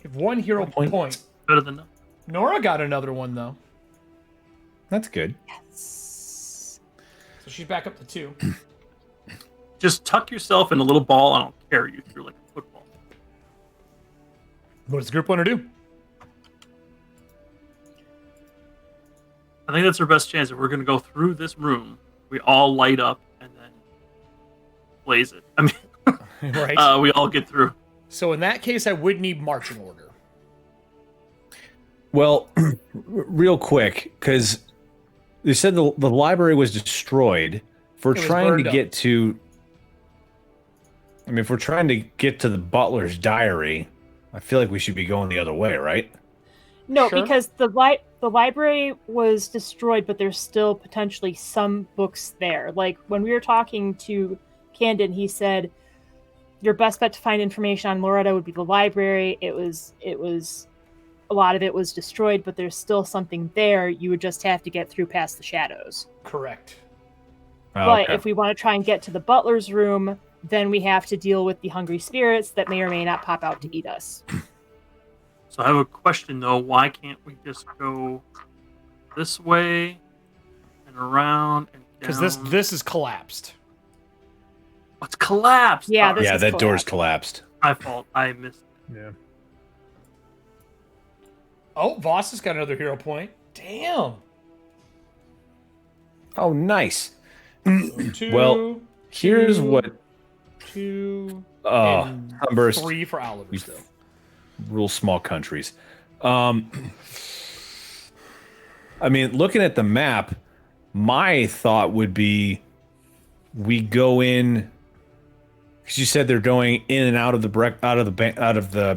You have 1 hero point. Better than nothing. Nora got another one, though. That's good. So she's back up to 2. Just tuck yourself in a little ball and I'll carry you through like a football. What does the group want to do? I think that's our best chance. If we're going to go through this room, we all light up and then blaze it. I mean, Right. we all get through. So in that case, I would need marching order. Well, real quick, because they said the library was destroyed. If we're It was trying to burned up. get to... I mean, if we're trying to get to the butler's diary, I feel like we should be going the other way, right? No, Sure. because the library was destroyed, but there's still potentially some books there. Like when we were talking to Camden, he said your best bet to find information on Loretta would be the library. It was a lot of it was destroyed, but there's still something there. You would just have to get through past the shadows. Correct. But if we want to try and get to the butler's room, then we have to deal with the hungry spirits that may or may not pop out to eat us. So I have a question though. Why can't we just go this way and around and down? Because this is collapsed. It's collapsed. Yeah, Oh, this Yeah, is that door's collapsed. collapsed. my fault. I missed. Yeah. Oh, Voss has got another hero point. Damn. Oh, nice. 2, Well, here's two, what... 2, Oh, and Sunburst. 3 for Oliver still. Real small countries. I mean, looking at the map, my thought would be we go in because you said they're going in and out of the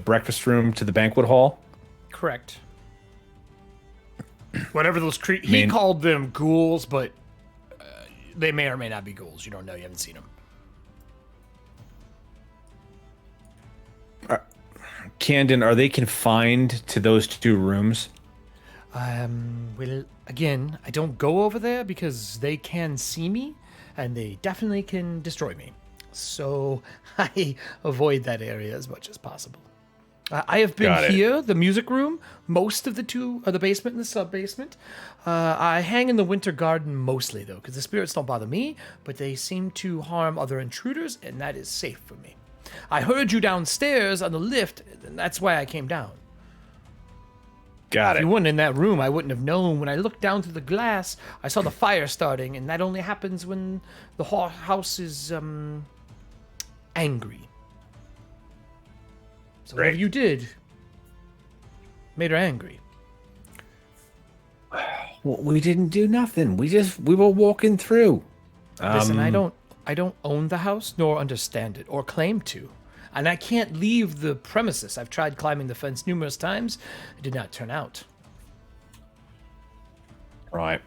breakfast room to the banquet hall. Correct. Whatever those he mean- called them ghouls, but they may or may not be ghouls. You don't know. You haven't seen them. Camden, are they confined to those 2 rooms? Well, again, I don't go over there because they can see me, and they definitely can destroy me. So I avoid that area as much as possible. I have been Got it. here, the music room, most of the basement and the sub-basement. I hang in the winter garden mostly, though, because the spirits don't bother me, but they seem to harm other intruders, and that is safe for me. I heard you downstairs on the lift, and that's why I came down. Got If it. you weren't in that room, I wouldn't have known. When I looked down through the glass, I saw the fire starting, and that only happens when the house is angry. So whatever Right. you did made her angry. Well, we didn't do nothing. We were walking through. Listen, I don't own the house nor understand it or claim to. And I can't leave the premises. I've tried climbing the fence numerous times. It did not turn out. Right.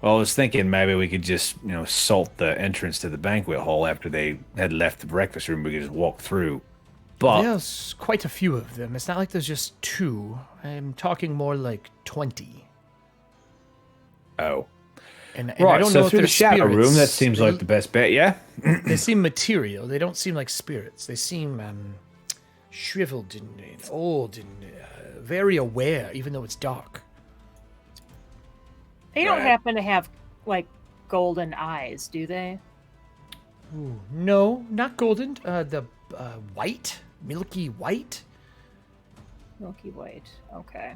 Well, I was thinking maybe we could just, salt the entrance to the banquet hall after they had left the breakfast room. We could just walk through. But There's quite a few of them. It's not like there's just 2. I'm talking more like 20. oh, And I right. don't So know if through the they're shadow spirits. room, that seems like the best bet. Yeah. They seem material. They don't seem like spirits. They seem shriveled and old and very aware, even though it's dark. They don't Right. happen to have like golden eyes, do they? Ooh, no, not golden. The white, milky white. Milky white. Okay.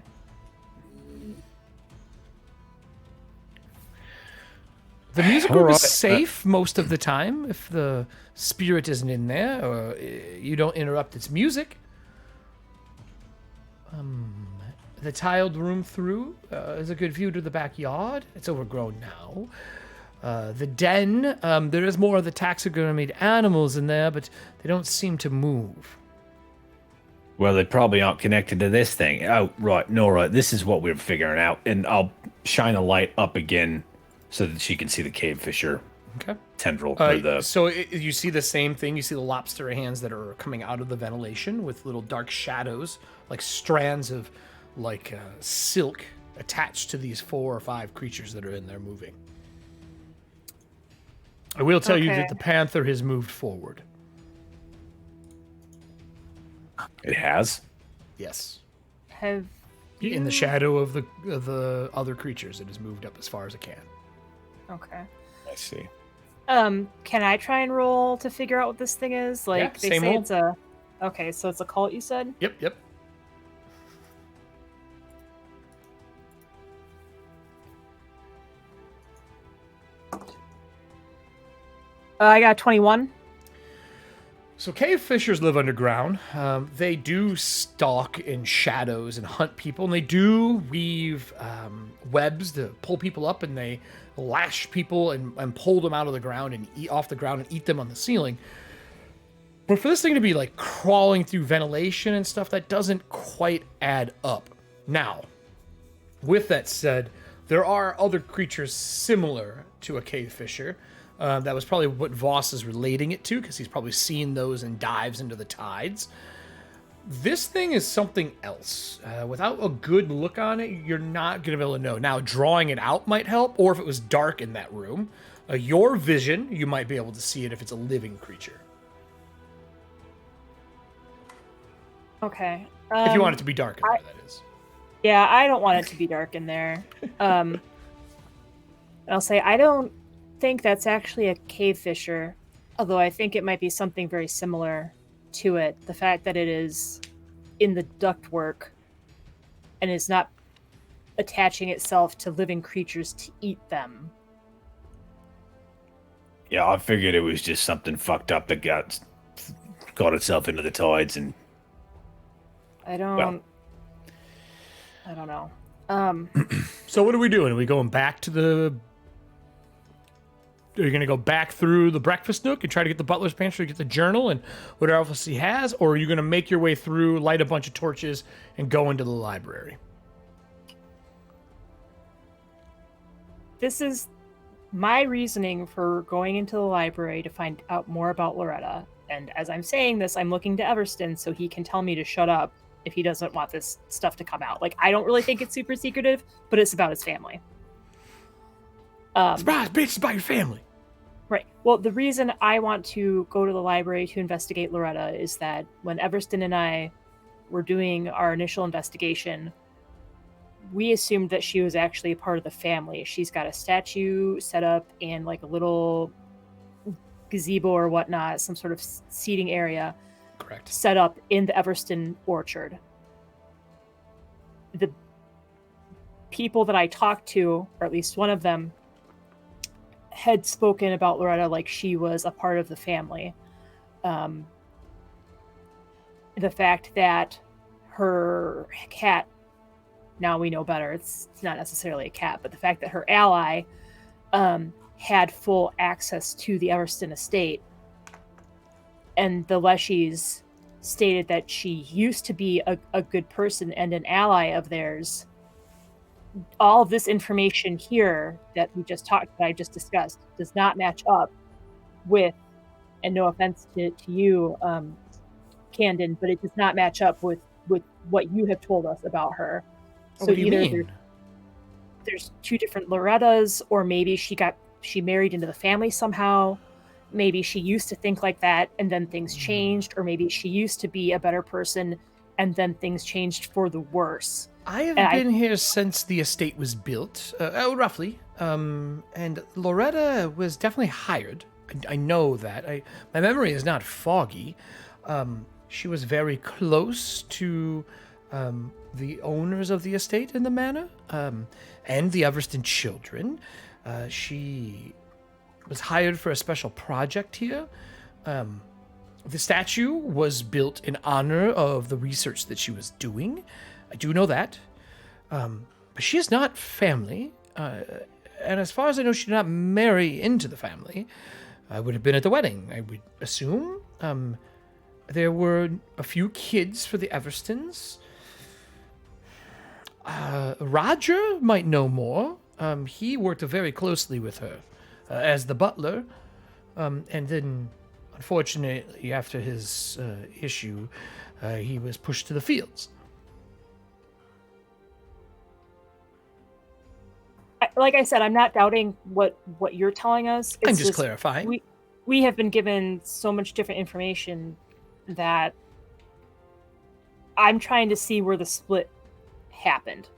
The music All room right. is safe most of the time if the spirit isn't in there or you don't interrupt its music. The tiled room through is a good view to the backyard. It's overgrown now. The den, there is more of the taxidermied animals in there, but they don't seem to move. Well, they probably aren't connected to this thing. Oh, right, Nora, this is what we're figuring out. And I'll shine a light up again so that she can see the cave fisher Okay. tendril. Or the... So you see the same thing. You see the lobster hands that are coming out of the ventilation with little dark shadows, like strands of silk attached to these 4 or 5 creatures that are in there moving. I will tell you Okay. that the panther has moved forward. It has? Yes. Have you... In the shadow of the other creatures, it has moved up as far as it can. Okay. I see. Can I try and roll to figure out what this thing is? Like Yeah, they same say roll. it's a. Okay, so it's a cult. You said. Yep. I got 21. So cave fishers live underground. They do stalk in shadows and hunt people, and they do weave webs to pull people up, and they lash people and pull them out of the ground and eat off the ground and eat them on the ceiling. But for this thing to be like crawling through ventilation and stuff, that doesn't quite add up. Now, with that said, there are other creatures similar to a cave fisher. That was probably what Voss is relating it to, because he's probably seen those in dives into the tides. This thing is something else. Without a good look on it, you're not going to be able to know. Now, drawing it out might help, or if it was dark in that room. Your vision, you might be able to see it if it's a living creature. Okay. If you want it to be dark in there, that is. Yeah, I don't want it to be dark in there. I'll say I don't think that's actually a cave fisher, although I think it might be something very similar to it. The fact that it is in the ductwork and is not attaching itself to living creatures to eat them. Yeah, I figured it was just something fucked up that got itself into the tides and... I don't know. So what are we doing? Are we going back to the... Are you going to go back through the breakfast nook and try to get the butler's pantry, get the journal and whatever else he has? Or are you going to make your way through, light a bunch of torches, and go into the library? This is my reasoning for going into the library to find out more about Loretta. And as I'm saying this, I'm looking to Everston so he can tell me to shut up if he doesn't want this stuff to come out. Like, I don't really think it's super secretive, but it's about his family. Surprise, bitch, it's about your family. Right. Well, the reason I want to go to the library to investigate Loretta is that when Everston and I were doing our initial investigation, we assumed that she was actually a part of the family. She's got a statue set up in like a little gazebo or whatnot, some sort of seating area. Correct. Set up in the Everston orchard. The people that I talked to, or at least one of them, had spoken about Loretta like she was a part of the family. The fact that her cat, now we know better, it's not necessarily a cat, but the fact that her ally had full access to the Everston estate, and the Leshies stated that she used to be a good person and an ally of theirs, all of this information here that I just discussed does not match up with, and no offense to you, Candon, but it does not match up with what you have told us about her. So what do you either mean? there's two different Lorettas, or maybe she married into the family somehow. Maybe she used to think like that and then things changed, or maybe she used to be a better person and then things changed for the worse. I have been here since the estate was built, roughly. And Loretta was definitely hired. I know that. My memory is not foggy. She was very close to the owners of the estate and the manor, and the Everston children. She was hired for a special project here. The statue was built in honor of the research that she was doing. I do know that. But she is not family. And as far as I know, she did not marry into the family. I would have been at the wedding, I would assume. There were a few kids for the Everstons. Roger might know more. He worked very closely with her as the butler. And then, unfortunately, after his issue, he was pushed to the fields. Like I said, I'm not doubting what you're telling us. I'm just clarifying. We have been given so much different information that I'm trying to see where the split happened.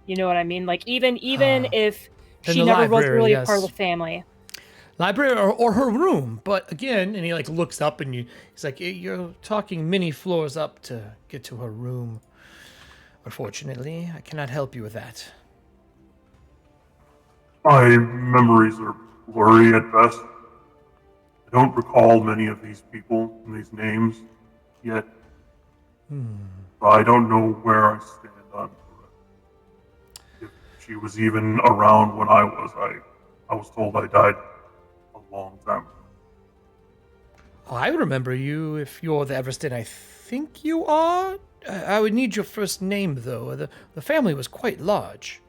You know what I mean? Like even if she never was really a part of the family. Library or her room, but again, and he like looks up and he's like, you're talking many floors up to get to her room. Unfortunately, I cannot help you with that. My memories are blurry at best. I don't recall many of these people and these names yet. I don't know where I stand on it. If she was even around when I was told I died a long time ago. Oh, I remember you if you're the Everston I think you are. I would need your first name, though. The family was quite large.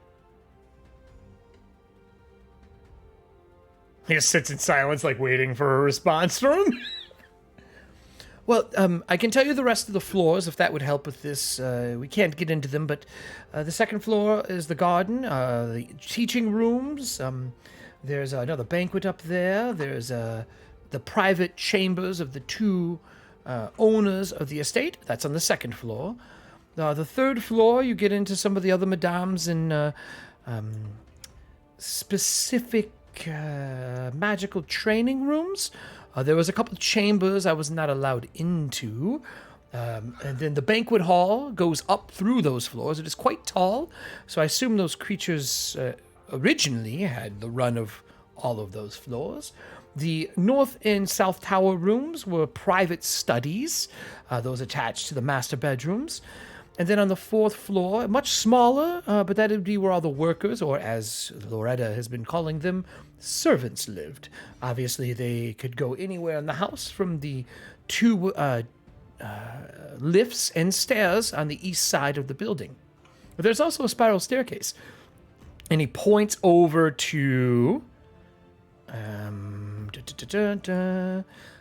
He just sits in silence, like waiting for a response from him. Well, I can tell you the rest of the floors, if that would help with this. We can't get into them, but the second floor is the garden, the teaching rooms. There's another banquet up there. There's the private chambers of the two owners of the estate. That's on the second floor. The third floor, you get into some of the other madames and specific magical training rooms. There was a couple of chambers I was not allowed into. And then the banquet hall goes up through those floors. It is quite tall, so I assume those creatures originally had the run of all of those floors. The north and south tower rooms were private studies, those attached to the master bedrooms. And then on the fourth floor, much smaller, but that would be where all the workers, or as Loretta has been calling them, servants lived. Obviously, they could go anywhere in the house from the two lifts and stairs on the east side of the building. But there's also a spiral staircase. And he points over to...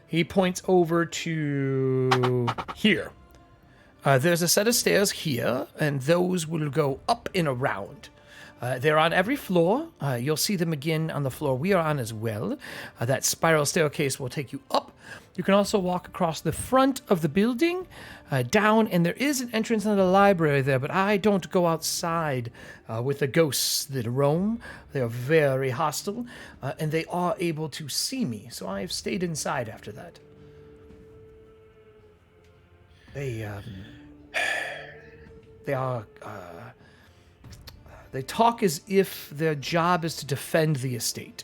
He points over to here. There's a set of stairs here, and those will go up and around. They're on every floor. You'll see them again on the floor we are on as well. That spiral staircase will take you up. You can also walk across the front of the building, down, and there is an entrance into the library there, but I don't go outside with the ghosts that roam. They are very hostile, and they are able to see me, so I have stayed inside after that. They talk as if their job is to defend the estate.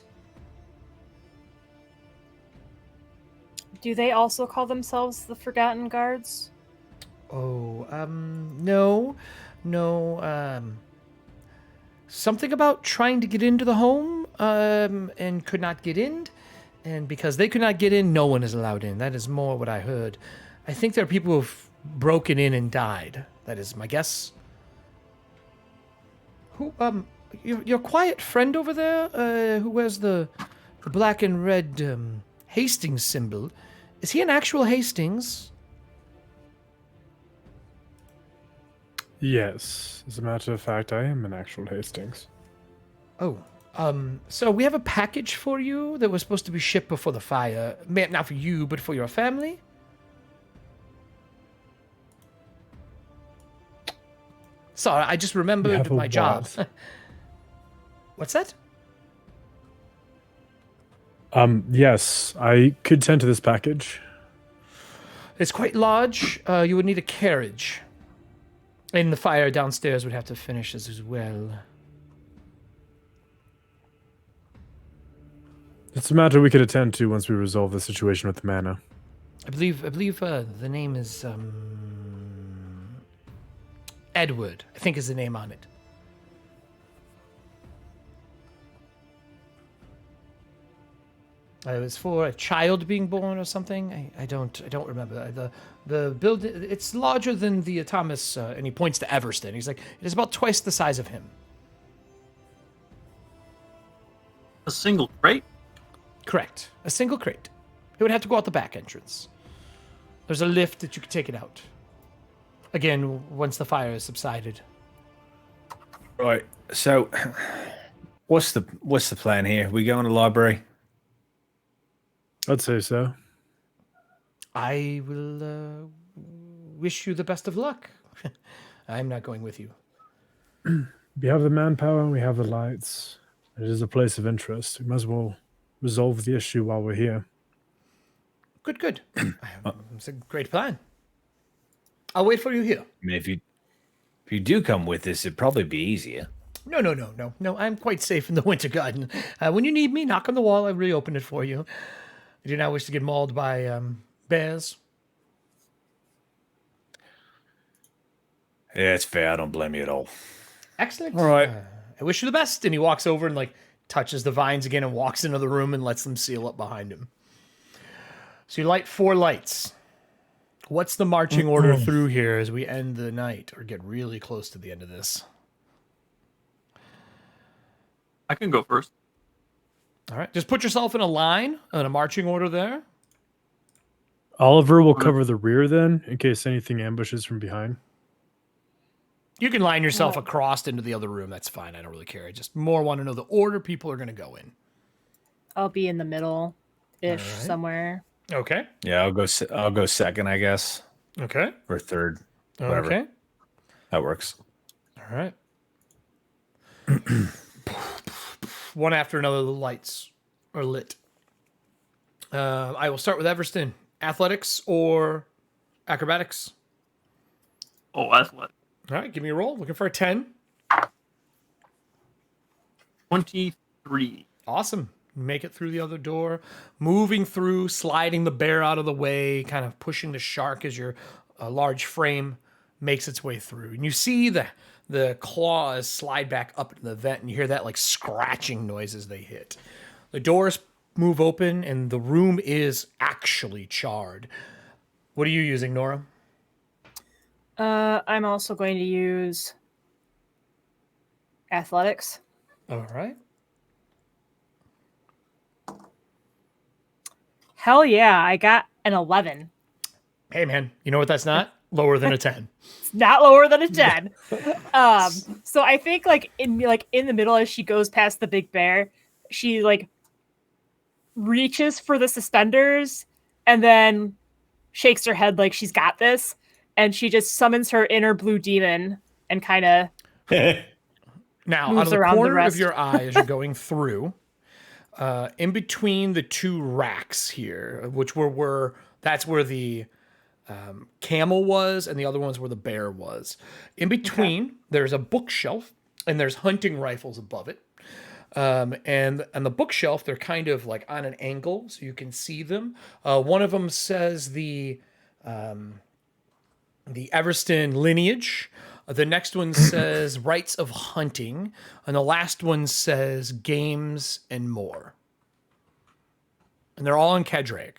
Do they also call themselves the Forgotten Guards? Oh, no. Something about trying to get into the home, and could not get in. And because they could not get in, no one is allowed in. That is more what I heard. I think there are people who've broken in and died. That is my guess. Who, your quiet friend over there, who wears the black and red Hastings symbol, is he an actual Hastings? Yes, as a matter of fact, I am an actual Hastings. Oh, so we have a package for you that was supposed to be shipped before the fire. Not for you, but for your family. Sorry, I just remembered my job. What's that? Yes, I could tend to this package. It's quite large. You would need a carriage. And the fire downstairs would have to finish this as well. It's a matter we could attend to once we resolve the situation with the manor. I believe the name is Edward, I think is the name on it. It was for a child being born or something. I don't remember. The building, it's larger than the Thomas, and he points to Everston. He's like, it is about twice the size of him. A single crate? Correct. A single crate. It would have to go out the back entrance. There's a lift that you could take it out. Again, once the fire has subsided. Right. So, what's the plan here? We go in the library. I'd say so. I will wish you the best of luck. I'm not going with you. We have the manpower, we have the lights. It is a place of interest. We might as well resolve the issue while we're here. Good. It's a great plan. I'll wait for you here. I mean, if you do come with us, it'd probably be easier. No. I'm quite safe in the Winter Garden. When you need me, knock on the wall. I'll reopen it for you. I do not wish to get mauled by bears. Yeah, it's fair. I don't blame you at all. Excellent. All right. I wish you the best. And he walks over and like touches the vines again and walks into the room and lets them seal up behind him. So you light 4 lights. What's the marching order through here as we end the night or get really close to the end of this? I can go first. All right. Just put yourself in a line in a marching order there. Oliver will cover the rear then, in case anything ambushes from behind. You can line yourself across into the other room. That's fine. I don't really care. I just more want to know the order people are going to go in. I'll be in the middle-ish somewhere. Okay. Yeah, I'll go second, I guess. Okay. Or third. Whatever. Okay. That works. All right. One after another, the lights are lit. I will start with Everston. Athletics or acrobatics? Oh, athletic. All right, give me a roll. Looking for a 10. 23. Awesome. Make it through the other door. Moving through, sliding the bear out of the way, kind of pushing the shark as your large frame makes its way through. And you see the claws slide back up into the vent, and you hear that like scratching noise as they hit. The doors move open, and the room is actually charred. What are you using, Nora? I'm also going to use athletics. All right. Hell yeah, I got an 11. Hey, man, you know what that's not? Lower than a 10. It's not lower than a 10. So I think in the middle as she goes past the big bear, she like reaches for the suspenders and then shakes her head like she's got this, and she just summons her inner blue demon and kind of now moves out of the around corner the rest. of your eye as you're going through, in between the 2 racks here, which that's where the camel was, and the other ones where the bear was. In between, there's a bookshelf, and there's hunting rifles above it. And on the bookshelf, they're kind of like on an angle, so you can see them. One of them says the Everston lineage. The next one says rights of hunting, and the last one says games and more. And they're all in Kedraic.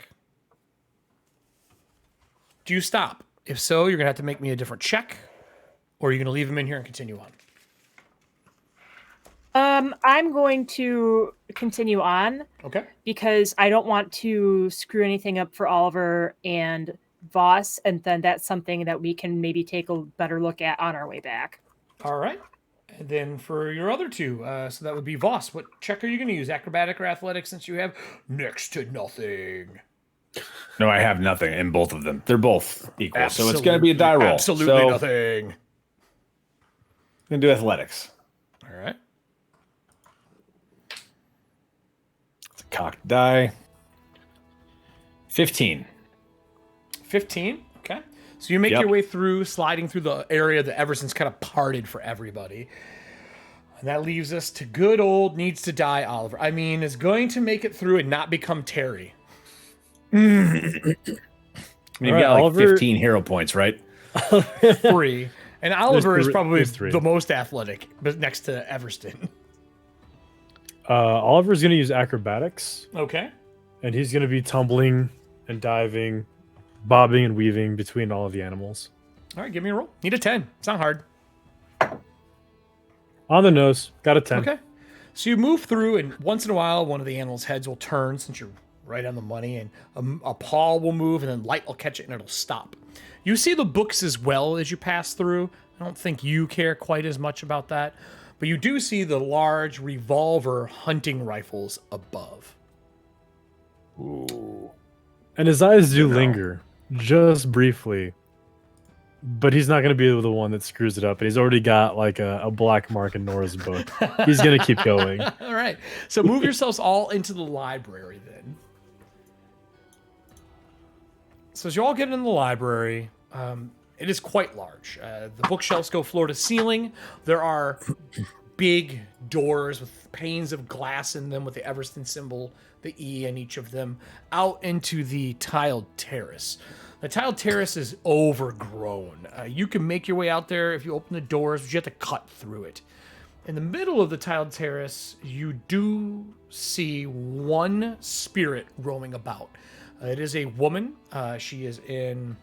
Do you stop? If so, you're going to have to make me a different check, or you're going to leave them in here and continue on. I'm going to continue on Okay. because I don't want to screw anything up for Oliver and Voss, and then that's something that we can maybe take a better look at on our way back. All right. And then for your other two, so that would be Voss. What check are you going to use? Acrobatic or athletics, since you have next to nothing? No, I have nothing in both of them. They're both equal, so it's going to be a die roll. Absolutely nothing. Gonna do athletics. All right. It's a cocked die. 15. 15. Okay. So you make your way through, sliding through the area that Everston's kind of parted for everybody. And that leaves us to good old needs to die Oliver. I mean, is going to make it through and not become Terry. I mean, you got like Oliver, 15 hero points, right? 3. And Oliver is probably three. the most athletic, but next to Everston. Oliver's going to use acrobatics, Okay. and he's going to be tumbling and diving, bobbing and weaving between all of the animals. All right, give me a roll. Need a 10. It's not hard. On the nose, got a 10. Okay. So you move through, and once in a while, one of the animals' heads will turn since you're right on the money, and a paw will move, and then light will catch it, and it'll stop. You see the books as well as you pass through. I don't think you care quite as much about that, but you do see the large revolver hunting rifles above. Ooh. And his eyes do linger, just briefly. But he's not going to be the one that screws it up. And he's already got like a black mark in Nora's book. He's going to keep going. All right. So move yourselves all into the library then. So as you all get in the library, it is quite large. The bookshelves go floor to ceiling. There are big doors with panes of glass in them with the Everston symbol, the E in each of them, out into the tiled terrace. The tiled terrace is overgrown. You can make your way out there if you open the doors, but you have to cut through it. In the middle of the tiled terrace, you do see one spirit roaming about. It is a woman. She is in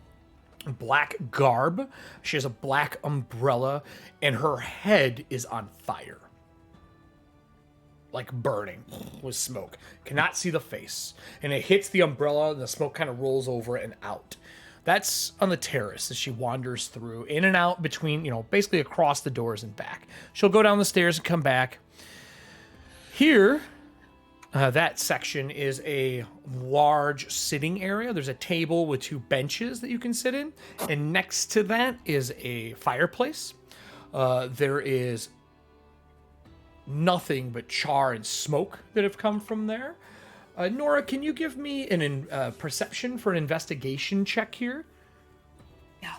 black garb. She has a black umbrella, and her head is on fire. Like burning with smoke. Cannot see the face. And it hits the umbrella, and the smoke kind of rolls over and out. That's on the terrace as she wanders through, in and out between, basically across the doors and back. She'll go down the stairs and come back. Here, that section is a large sitting area. There's a table with 2 benches that you can sit in. And next to that is a fireplace. There is nothing but char and smoke that have come from there. Nora, can you give me an perception for an investigation check here? Yeah.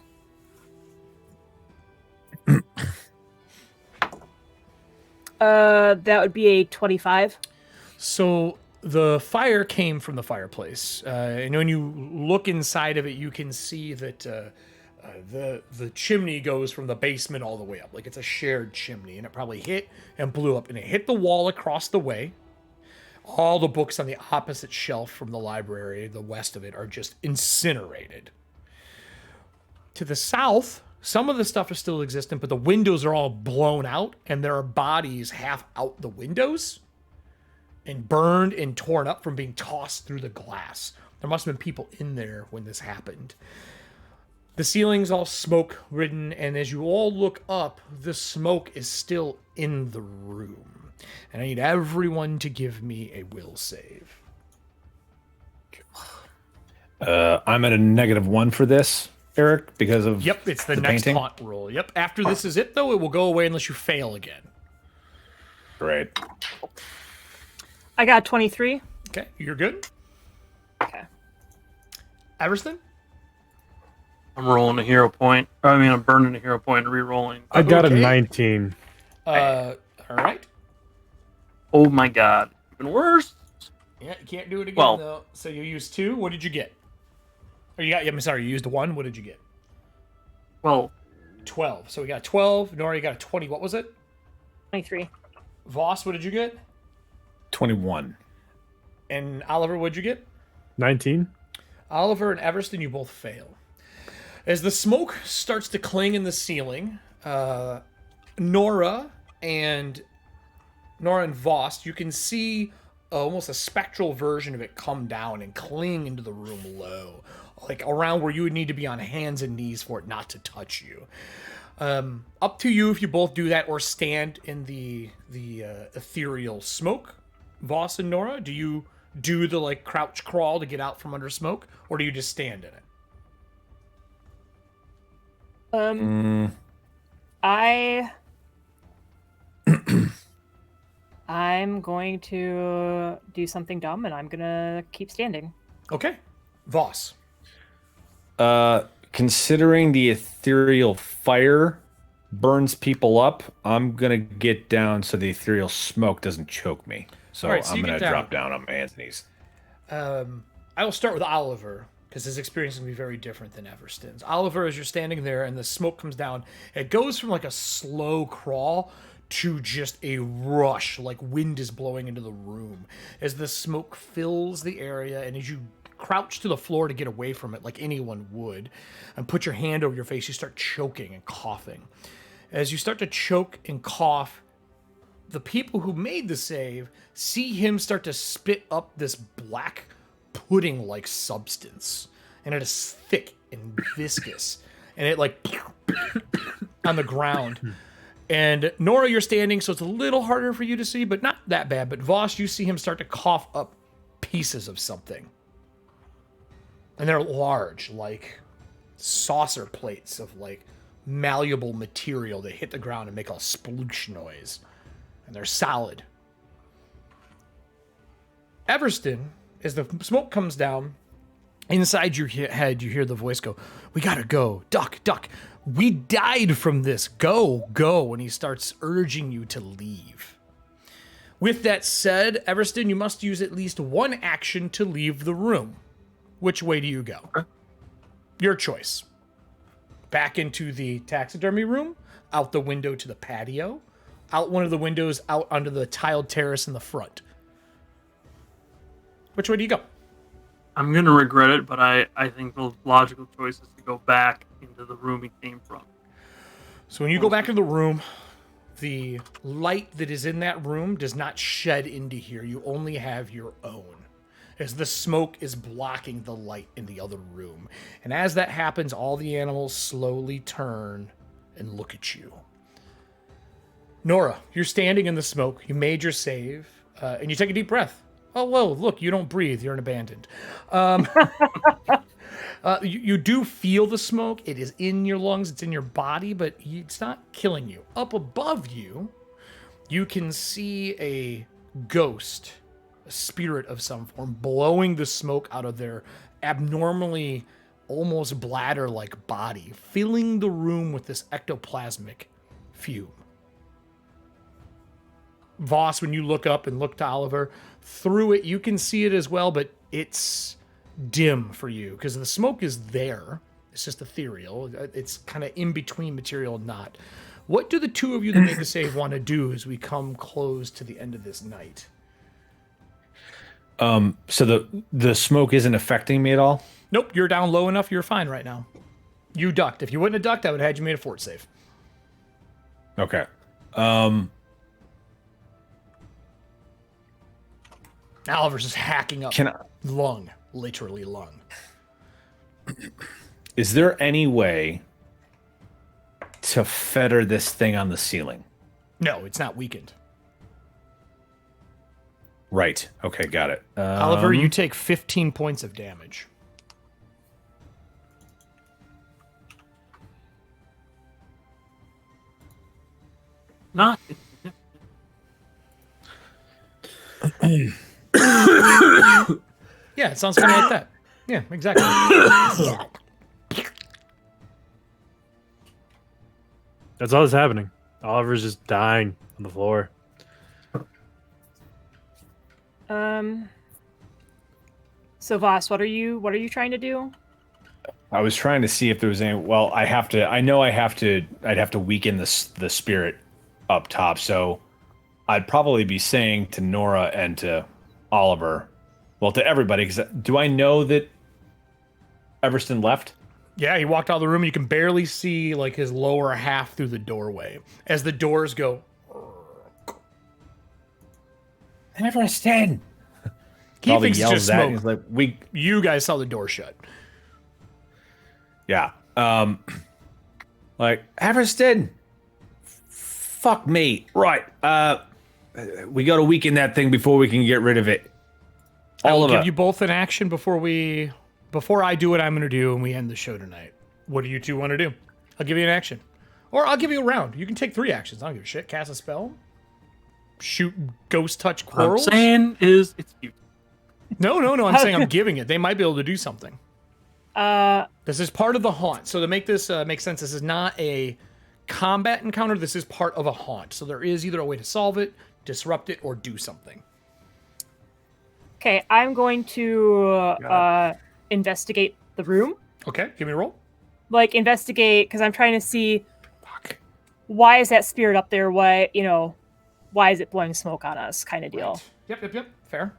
That would be a 25. So the fire came from the fireplace. And when you look inside of it, you can see that the chimney goes from the basement all the way up. Like it's a shared chimney, and it probably hit and blew up, and it hit the wall across the way. All the books on the opposite shelf from the library, the west of it, are just incinerated. To the south, some of the stuff is still existent, but the windows are all blown out, and there are bodies half out the windows and burned and torn up from being tossed through the glass. There must have been people in there when this happened. The ceiling's all smoke-ridden, and as you all look up, the smoke is still in the room. And I need everyone to give me a will save. I'm at a -1 for this, Eric, because of Yep, it's the next painting? haunt roll. Yep, after this is it, though, it will go away unless you fail again. Great. I got 23. Okay, you're good. Okay. Everston? I'm rolling a hero point. I'm burning a hero point and re-rolling. I got a Okay. 19. All right. Oh my god. Even worse. Yeah, you can't do it again, Well- though. So you used 2. What did you get? Or I'm sorry, you used 1. What did you get? Well, 12. So we got 12. Nora, you got a 20. What was it? 23. Voss, what did you get? 21. And Oliver, what did you get? 19? Oliver and Everston, you both fail. As the smoke starts to cling in the ceiling, Nora and Nora and Voss, you can see almost a spectral version of it come down and cling into the room low, like around where you would need to be on hands and knees for it not to touch you. Up to you if you both do that or stand in the ethereal smoke. Voss and Nora, do you do the like crouch crawl to get out from under smoke, or do you just stand in it? I'm going to do something dumb, and I'm gonna keep standing. Okay, Voss. Considering the ethereal fire burns people up, I'm gonna get down so the ethereal smoke doesn't choke me. So, All right, so I'm you gonna get down. drop down on my hands and knees. I will start with Oliver, because his experience is going to be very different than Everston's. Oliver, as you're standing there and the smoke comes down, it goes from like a slow crawl to just a rush, like wind is blowing into the room. As the smoke fills the area, and as you crouch to the floor to get away from it, like anyone would, and put your hand over your face, you start choking and coughing. As you start to choke and cough, the people who made the save see him start to spit up this black pudding-like substance, and it is thick and viscous, and it like on the ground. And Nora, you're standing, so it's a little harder for you to see, but not that bad. But Voss, you see him start to cough up pieces of something, and they're large, like saucer plates of like malleable material that hit the ground and make a sploosh noise. And they're solid. Everston, as the smoke comes down, inside your head, you hear the voice go, "We gotta go. Duck, duck. We died from this. Go, go." And he starts urging you to leave. With that said, Everston, you must use at least one action to leave the room. Which way do you go? Your choice. Back into the taxidermy room, out the window to the patio, out one of the windows, out onto the tiled terrace in the front. Which way do you go? I'm going to regret it, but I think the logical choice is to go back into the room he came from. So when you go back into the room, the light that is in that room does not shed into here. You only have your own, as the smoke is blocking the light in the other room. And as that happens, all the animals slowly turn and look at you. Nora, you're standing in the smoke. You made your save, and you take a deep breath. Oh, well, look, you don't breathe. You're an abandoned. You do feel the smoke. It is in your lungs. It's in your body, but it's not killing you. Up above you, you can see a ghost, a spirit of some form, blowing the smoke out of their abnormally, almost bladder-like body, filling the room with this ectoplasmic fume. Voss, when you look up and look to Oliver, through it, you can see it as well, but it's dim for you because the smoke is there. It's just ethereal. It's kind of in between material and not. What do the two of you that made the save want to do as we come close to the end of this night? So the smoke isn't affecting me at all? Nope, you're down low enough. You're fine right now. You ducked. If you wouldn't have ducked, I would have had you made a fort save. Okay. Oliver's just hacking up lung, literally lung. Is there any way to fetter this thing on the ceiling? No, it's not weakened. Right. Okay, got it. Oliver, you take 15 points of damage. Not. Yeah, it sounds kind of like that. Yeah, exactly. That's all that's happening. Oliver's just dying on the floor. So Voss, what are you trying to do? I was trying to see if there was any. Well, I'd have to weaken the spirit up top. So I'd probably be saying to Nora and to Oliver, well, to everybody, because do I know that Everston left? Yeah, he walked out of the room. You can barely see like his lower half through the doorway as the doors go. Everston. He Probably thinks it's yells just that. smoke. He's like, we. You guys saw the door shut. Yeah. Like Everston. Fuck me. Right. We got to weaken that thing before we can get rid of it. I'll give you both an action before I do what I'm going to do and we end the show tonight. What do you two want to do? I'll give you an action. Or I'll give you a round. You can take 3 actions. I don't give a shit. Cast a spell. Shoot ghost touch What I'm quarrels. saying is it's cute. No. I'm saying I'm giving it. They might be able to do something. Uh, This is part of the haunt. So to make this make sense, this is not a combat encounter. This is part of a haunt. So there is either a way to solve it, disrupt it, or do something. okay, I'm going to investigate the room. Okay, give me a roll. Like, investigate, because I'm trying to see Fuck. why is that spirit up there? Why is it blowing smoke on us kind of deal. Right. Yep. Fair.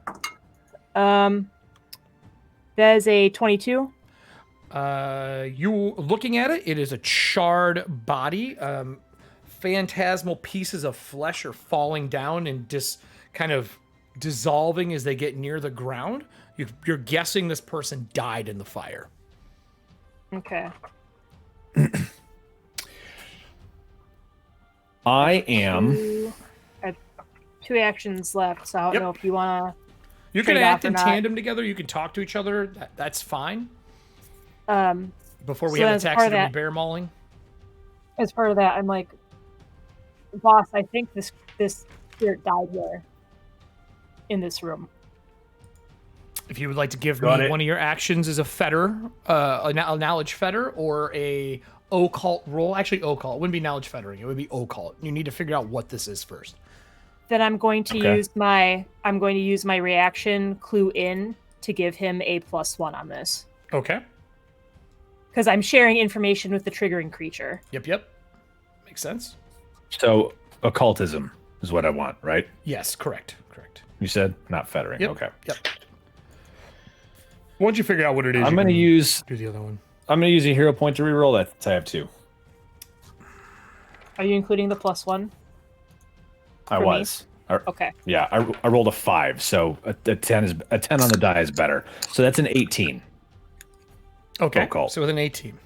That is a 22. You looking at it, it is a charred body. Phantasmal pieces of flesh are falling down and just kind of dissolving as they get near the ground. You're guessing this person died in the fire. Okay. I am. I have 2 actions left, so I don't know if you want You can trade act off or in not. tandem together. You can talk to each other. That's fine. to. Before we So have as attacks part of that that- bear mauling. As part of that, I'm like, Voss, I think this spirit died here in this room. If you would like to give Got me it. one of your actions as a fetter, a knowledge fetter, or a occult roll. Actually, occult. It wouldn't be knowledge fettering. It would be occult. You need to figure out what this is first. Then I'm going to use my reaction clue in to give him a +1 on this. Okay. Because I'm sharing information with the triggering creature. Yep. Makes sense. So occultism is what I want, right? Yes, correct. You said not fettering. Yep. Okay. Yep. Once you figure out what it is, I'm you gonna can use. do the other one. I'm gonna use a hero point to reroll that. I have 2. Are you including the +1? I For me? was. Okay. Yeah, I rolled a 5, so a 10 on the die is better. So that's an 18. Okay. Occult. So with an 18.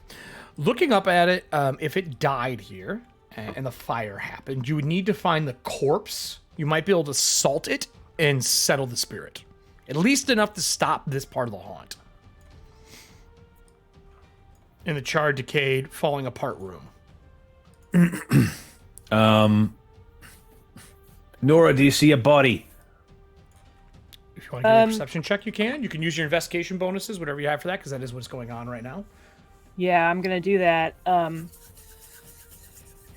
Looking up at it, if it died here and the fire happened, you would need to find the corpse. You might be able to salt it and settle the spirit. At least enough to stop this part of the haunt. In the charred, decayed, falling apart room. Nora, do you see a body? If you want to give a perception check, you can. You can use your investigation bonuses, whatever you have for that, because that is what's going on right now. Yeah, I'm gonna do that.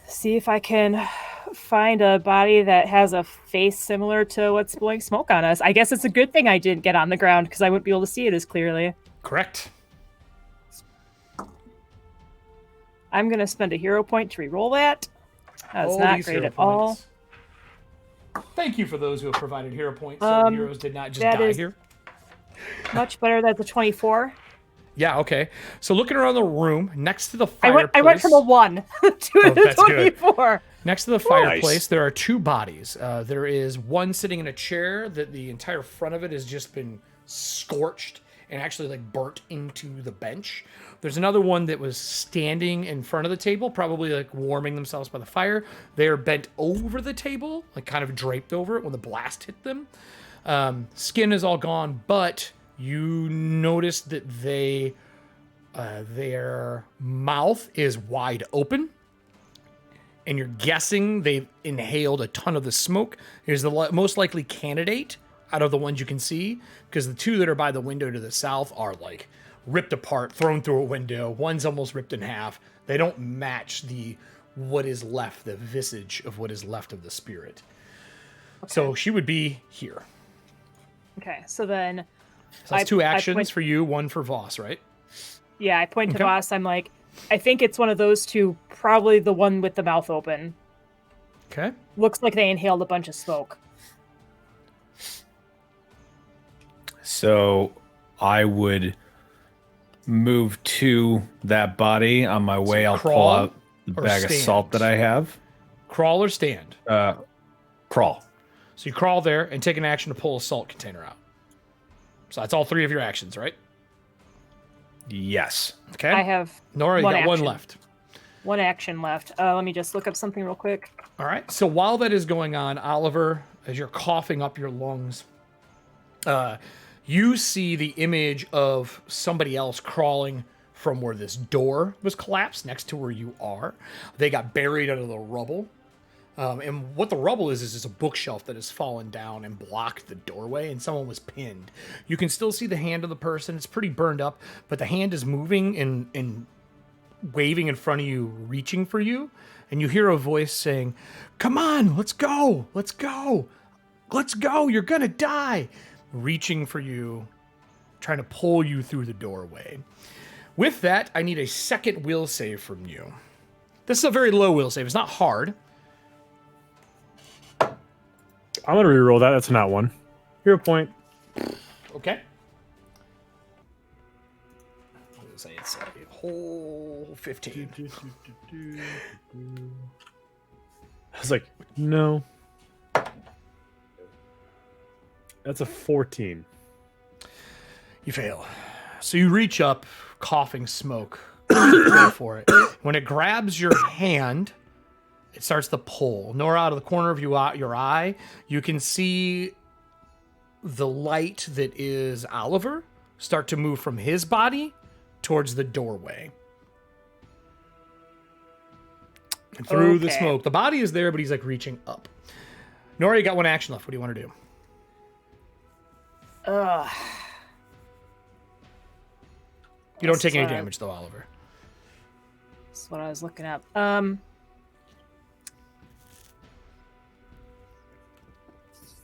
See if I can find a body that has a face similar to what's blowing smoke on us. I guess it's a good thing I didn't get on the ground because I wouldn't be able to see it as clearly. Correct. I'm gonna spend a hero point to re-roll that. That's All not these great hero at all. points. Thank you for those who have provided hero points. So heroes did not just that die is- here. Much better. That's a 24. Yeah, okay. So looking around the room, next to the fireplace. I went from a 1 to a that's good. 24. Next to the fireplace, there are 2 bodies. There is one sitting in a chair that the entire front of it has just been scorched and actually like burnt into the bench. There's another one that was standing in front of the table, probably like warming themselves by the fire. They're bent over the table, like kind of draped over it when the blast hit them. Skin is all gone, but you notice that their mouth is wide open. And you're guessing they've inhaled a ton of the smoke. Here's the most likely candidate out of the ones you can see, because the 2 that are by the window to the south are like ripped apart, thrown through a window. One's almost ripped in half. They don't match what is left, the visage of what is left of the spirit. Okay. So she would be here. Okay, so then So that's 2 actions point- for you, 1 for Voss, right? Yeah, I point to Okay. Voss. I'm like, I think it's one of those 2, probably the one with the mouth open. Okay. Looks like they inhaled a bunch of smoke. So I would move to that body. On my way, I'll pull crawl out the or bag of stand? salt that I have. Crawl or stand? Crawl. So you crawl there and take an action to pull a salt container out. So that's all 3 of your actions, right? Yes. Okay. I have Nora, you got one action. left. One action left. Let me just look up something real quick. All right. So while that is going on, Oliver, as you're coughing up your lungs, you see the image of somebody else crawling from where this door was collapsed next to where you are. They got buried under the rubble. And what the rubble is a bookshelf that has fallen down and blocked the doorway, and someone was pinned. You can still see the hand of the person. It's pretty burned up, but the hand is moving and waving in front of you, reaching for you. And you hear a voice saying, "Come on, let's go, let's go, let's go, you're gonna die." Reaching for you, trying to pull you through the doorway. With that, I need a second will save from you. This is a very low will save. It's not hard. I'm gonna reroll that. That's not one. 0 point. Okay. I'm gonna say it's a whole 15. I was like, no. That's a 14. You fail. So you reach up, coughing smoke. Go for it. When it grabs your hand, it starts to pull. Nora, out of the corner of your eye, you can see the light that is Oliver start to move from his body towards the doorway. And through the smoke. The body is there, but he's like reaching up. Nora, you got one action left. What do you want to do? You don't take any damage, though, Oliver. That's what I was looking up.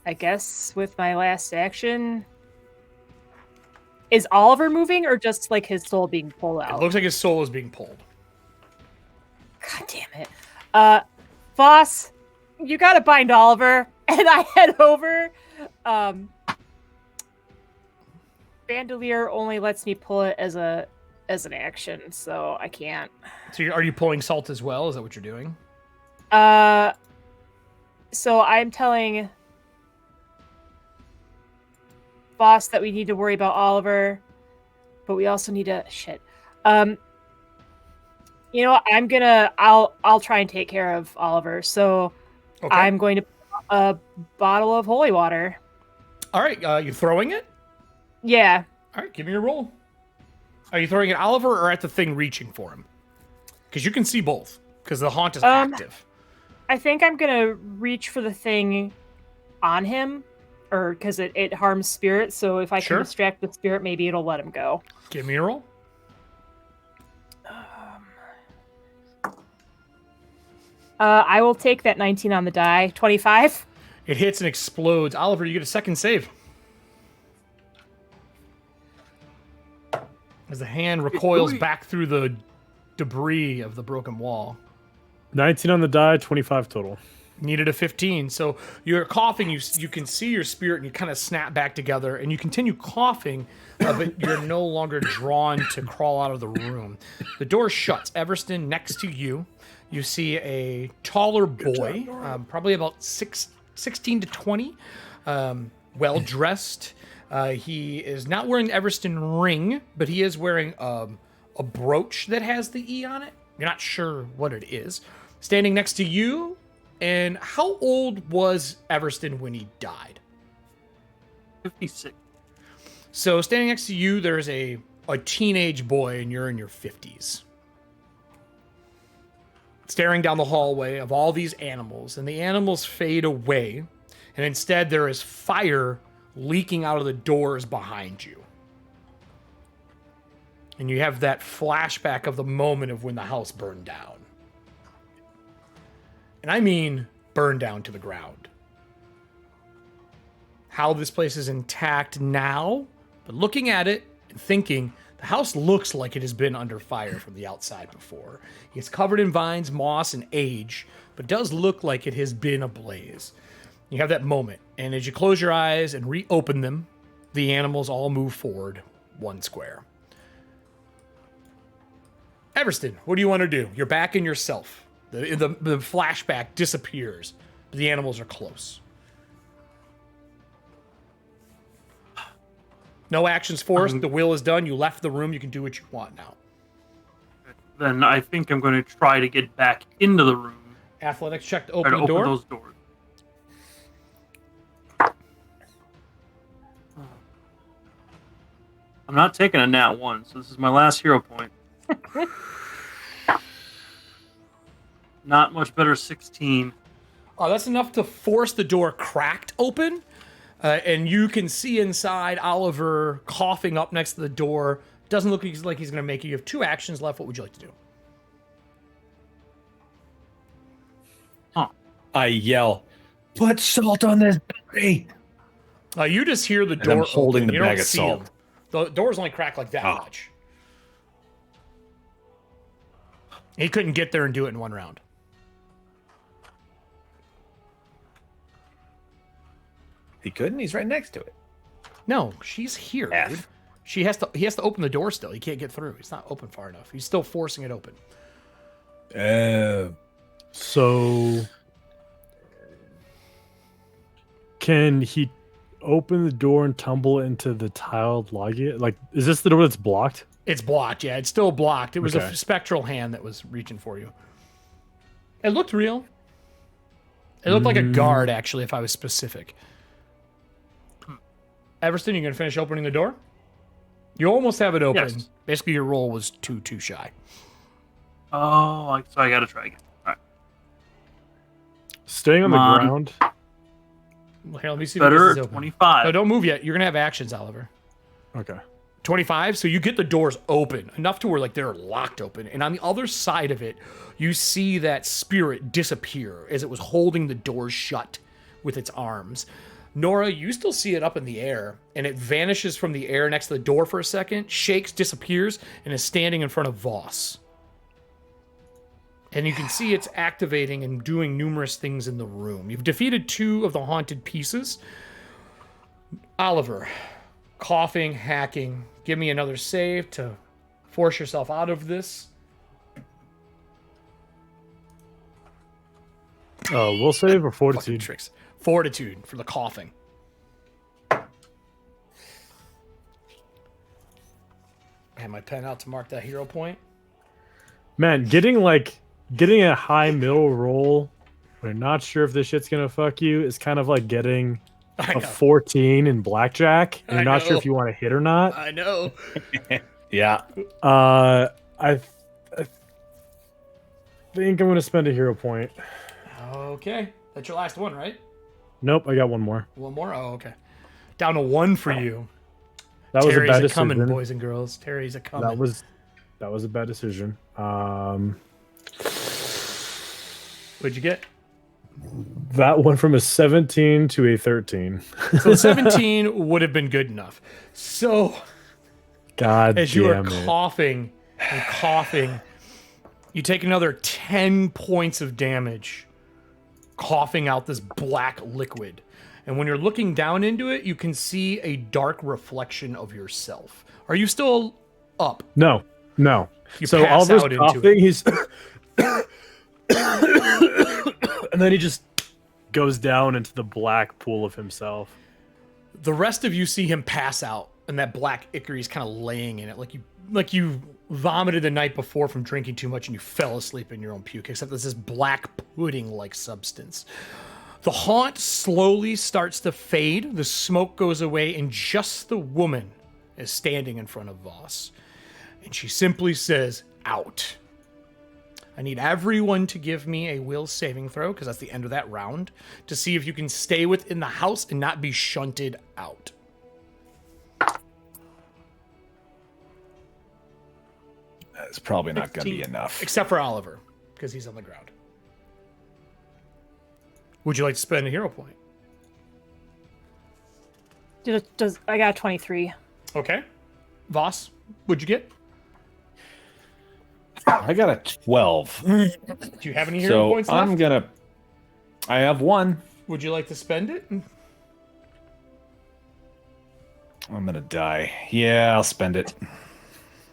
I guess with my last action, is Oliver moving or just like his soul being pulled out? It looks like his soul is being pulled. God damn it. Voss, you gotta bind Oliver, and I head over. Bandolier only lets me pull it as an action, so I can't. So are you pulling salt as well? Is that what you're doing? So I'm telling Voss that we need to worry about Oliver, but we also need to you know what? I'll try and take care of Oliver. So Okay. I'm going to put a bottle of holy water. All right, you throwing it? Yeah. All right, give me your roll. Are you throwing it at Oliver or at the thing reaching for him? Because you can see both, because the haunt is active. I think I'm going to reach for the thing on him, or because it harms spirit, so if I can distract the spirit, maybe it'll let him go. Give me a roll. I will take that 19 on the die. 25. It hits and explodes. Oliver, you get a second save. As the hand recoils back through the debris of the broken wall. 19 on the die, 25 total. Needed a 15. So you're coughing, you can see your spirit, and you kind of snap back together, and you continue coughing, but you're no longer drawn to crawl out of the room. The door shuts. Everston, next to you, you see a taller boy, probably about 16 to 20, well-dressed. He is not wearing the Everston ring, but he is wearing a brooch that has the E on it. You're not sure what it is. Standing next to you, and how old was Everston when he died? 56. So standing next to you, there's a teenage boy, and you're in your 50s. Staring down the hallway of all these animals, and the animals fade away, and instead there is fire leaking out of the doors behind you. And you have that flashback of the moment of when the house burned down. And I mean burned down to the ground. How this place is intact now, but looking at it and thinking, the house looks like it has been under fire from the outside before. It's covered in vines, moss, and age, but does look like it has been ablaze. You have that moment, and as you close your eyes and reopen them, the animals all move forward 1 square. Everston, what do you want to do? You're back in yourself. The flashback disappears, but the animals are close. No actions forced. The will is done. You left the room. You can do what you want now. Then I think I'm going to try to get back into the room. Athletics check to Try open to the open door. those doors. I'm not taking a nat 1, so this is my last hero point. Not much better, 16. Oh, that's enough to force the door cracked open. And you can see inside Oliver coughing up next to the door. Doesn't look like he's going to make it. You have 2 actions left. What would you like to do? I yell, "Put salt on this body!" You just hear the And door I'm holding open. the You don't bag of see salt. him. The door's only cracked like that Oh. much. He couldn't get there and do it in one round. He couldn't. He's right next to it. No, she's here, F. dude. He has to open the door still. He can't get through. It's not open far enough. He's still forcing it open. So can he open the door and tumble into the tiled loggia? Like, is this the door that's blocked? It's blocked, yeah. It's still blocked. It was Okay. a spectral hand that was reaching for you. It looked real. It looked like a guard, actually, if I was specific. Everston, you going to finish opening the door? You almost have it open. Yes. Basically, your roll was too shy. Oh, so I got to try again. All right. Staying on the Come on. ground. Here, let me see if this Better, is open. 25. No, don't move yet. You're going to have actions, Oliver. Okay. 25, so you get the doors open enough to where like they're locked open, and on the other side of it you see that spirit disappear as it was holding the doors shut with its arms. Nora, you still see it up in the air, and it vanishes from the air next to the door for a second, shakes, disappears, and is standing in front of Voss. And you can see it's activating and doing numerous things in the room. You've defeated 2 of the haunted pieces. Oliver, coughing, hacking. Give me another save to force yourself out of this. Oh, we'll save or Fucking fortitude. tricks. Fortitude for the coughing. I have my pen out to mark that hero point. Man, getting a high middle roll when you're not sure if this shit's gonna fuck you is kind of like getting I a know. 14 in blackjack and I you're not sure know. if you want to hit or not. I know. Yeah. I think I'm gonna spend a hero point. Okay. That's your last one, right? Nope, I got one more. One more? Oh, okay. Down to 1 for you. That was Terry's a bad coming, decision. boys and girls. Terry's a coming. That was a bad decision. What'd you get? That went from a 17 to a 13. So 17 would have been good enough. So God as you are damn it. coughing and coughing, you take another 10 points of damage, coughing out this black liquid. And when you're looking down into it, you can see a dark reflection of yourself. Are you still up? No. You So pass Oliver's out into coughing, it. he's and then he just goes down into the black pool of himself. The rest of you see him pass out, and that black ichor is kind of laying in it, like you vomited the night before from drinking too much and you fell asleep in your own puke, except there's this black pudding-like substance. The haunt slowly starts to fade, the smoke goes away, and just the woman is standing in front of Voss. And she simply says, "Out." I need everyone to give me a will saving throw, because that's the end of that round, to see if you can stay within the house and not be shunted out. That's probably not going to be 15. enough. Except for Oliver, because he's on the ground. Would you like to spend a hero point? Does I got 23. Okay. Voss, what'd you get? I got a 12. Do you have any hero So points left? I'm gonna. I have one. Would you like to spend it? I'm gonna die. Yeah, I'll spend it.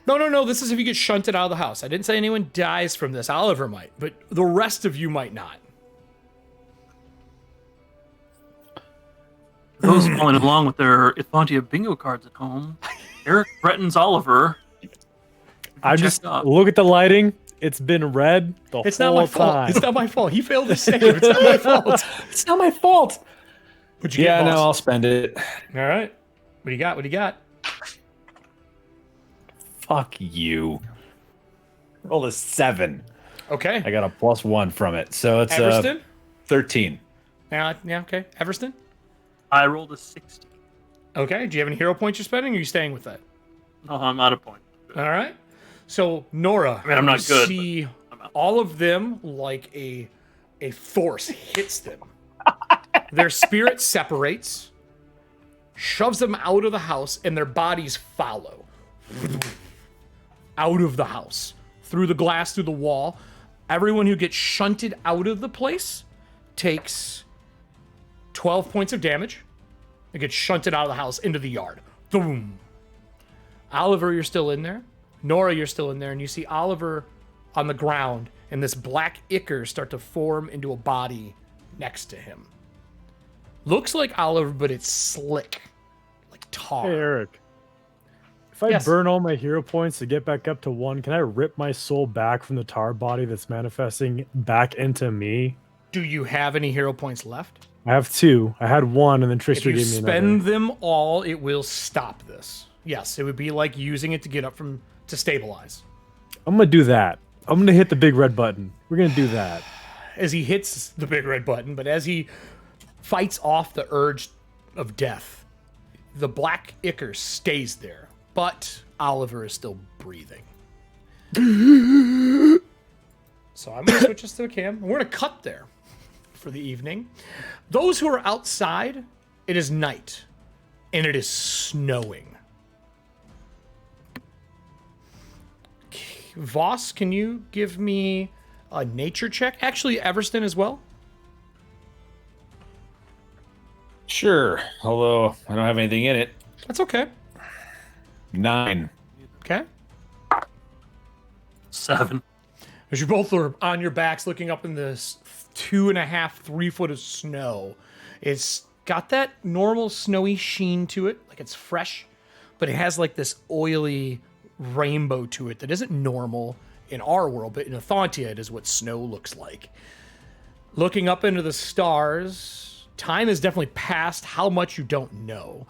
No. This is if you get shunted out of the house. I didn't say anyone dies from this. Oliver might, but the rest of you might not. those following along with their Ethauntia bingo cards at home, Erik threatens Oliver. I just look at the lighting. It's been red the It's whole not my fault. time. It's not my fault. He failed to save. It's not my fault. It's not my fault. What'd you get, Yeah, no, boss? I'll spend it. All right. What do you got? What do you got? Fuck you. Roll a 7. Okay. I got a +1 from it, so it's Everston? 13. Yeah, okay. Everston? I rolled a 60. Okay. Do you have any hero points you're spending, or are you staying with that? No, I'm out of point. All right. So, Nora, I mean, I'm not you good, see but I'm out. all of them like a force hits them. Their spirit separates, shoves them out of the house, and their bodies follow. Out of the house. Through the glass, through the wall. Everyone who gets shunted out of the place takes 12 points of damage. They get shunted out of the house into the yard. Boom. Oliver, you're still in there. Nora, you're still in there. And you see Oliver on the ground and this black ichor start to form into a body next to him. Looks like Oliver, but it's slick. Like tar. Hey, Eric. If I Yes. burn all my hero points to get back up to 1, can I rip my soul back from the tar body that's manifesting back into me? Do you have any hero points left? I have 2. I had 1, and then If Trickster you gave me spend another. them all, it will stop this. Yes, it would be like using it to get up from to stabilize. I'm gonna do that. I'm gonna hit the big red button. We're gonna do that. As he hits the big red button, but as he fights off the urge of death, the black ichor stays there, but Oliver is still breathing. So I'm gonna switch this to a cam. We're gonna cut there for the evening. Those who are outside, it is night, and it is snowing. Voss, can you give me a nature check? Actually, Everston as well. Sure, although I don't have anything in it. That's okay. 9. Okay. 7. As you both are on your backs looking up in this 2.5, 3 foot of snow, it's got that normal snowy sheen to it, like it's fresh, but it has like this oily rainbow to it that isn't normal in our world, but in Ethauntia it is what snow looks like. Looking up into the stars, time has definitely passed. How much you don't know.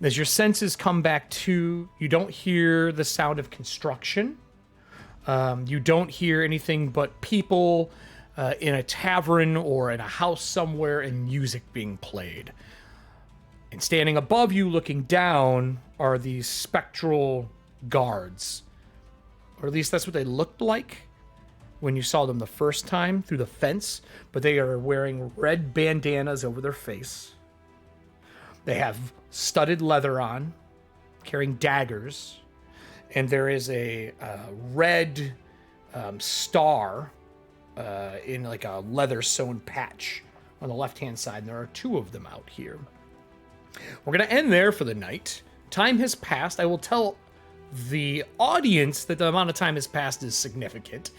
As your senses come back to, you don't hear the sound of construction. You don't hear anything but people in a tavern or in a house somewhere and music being played. And standing above you, looking down, are these spectral guards. Or at least that's what they looked like when you saw them the first time through the fence. But they are wearing red bandanas over their face. They have studded leather on, carrying daggers. And there is a red star in like a leather sewn patch on the left-hand side. And there are 2 of them out here. We're going to end there for the night. Time has passed. I will tell the audience that the amount of time has passed is significant.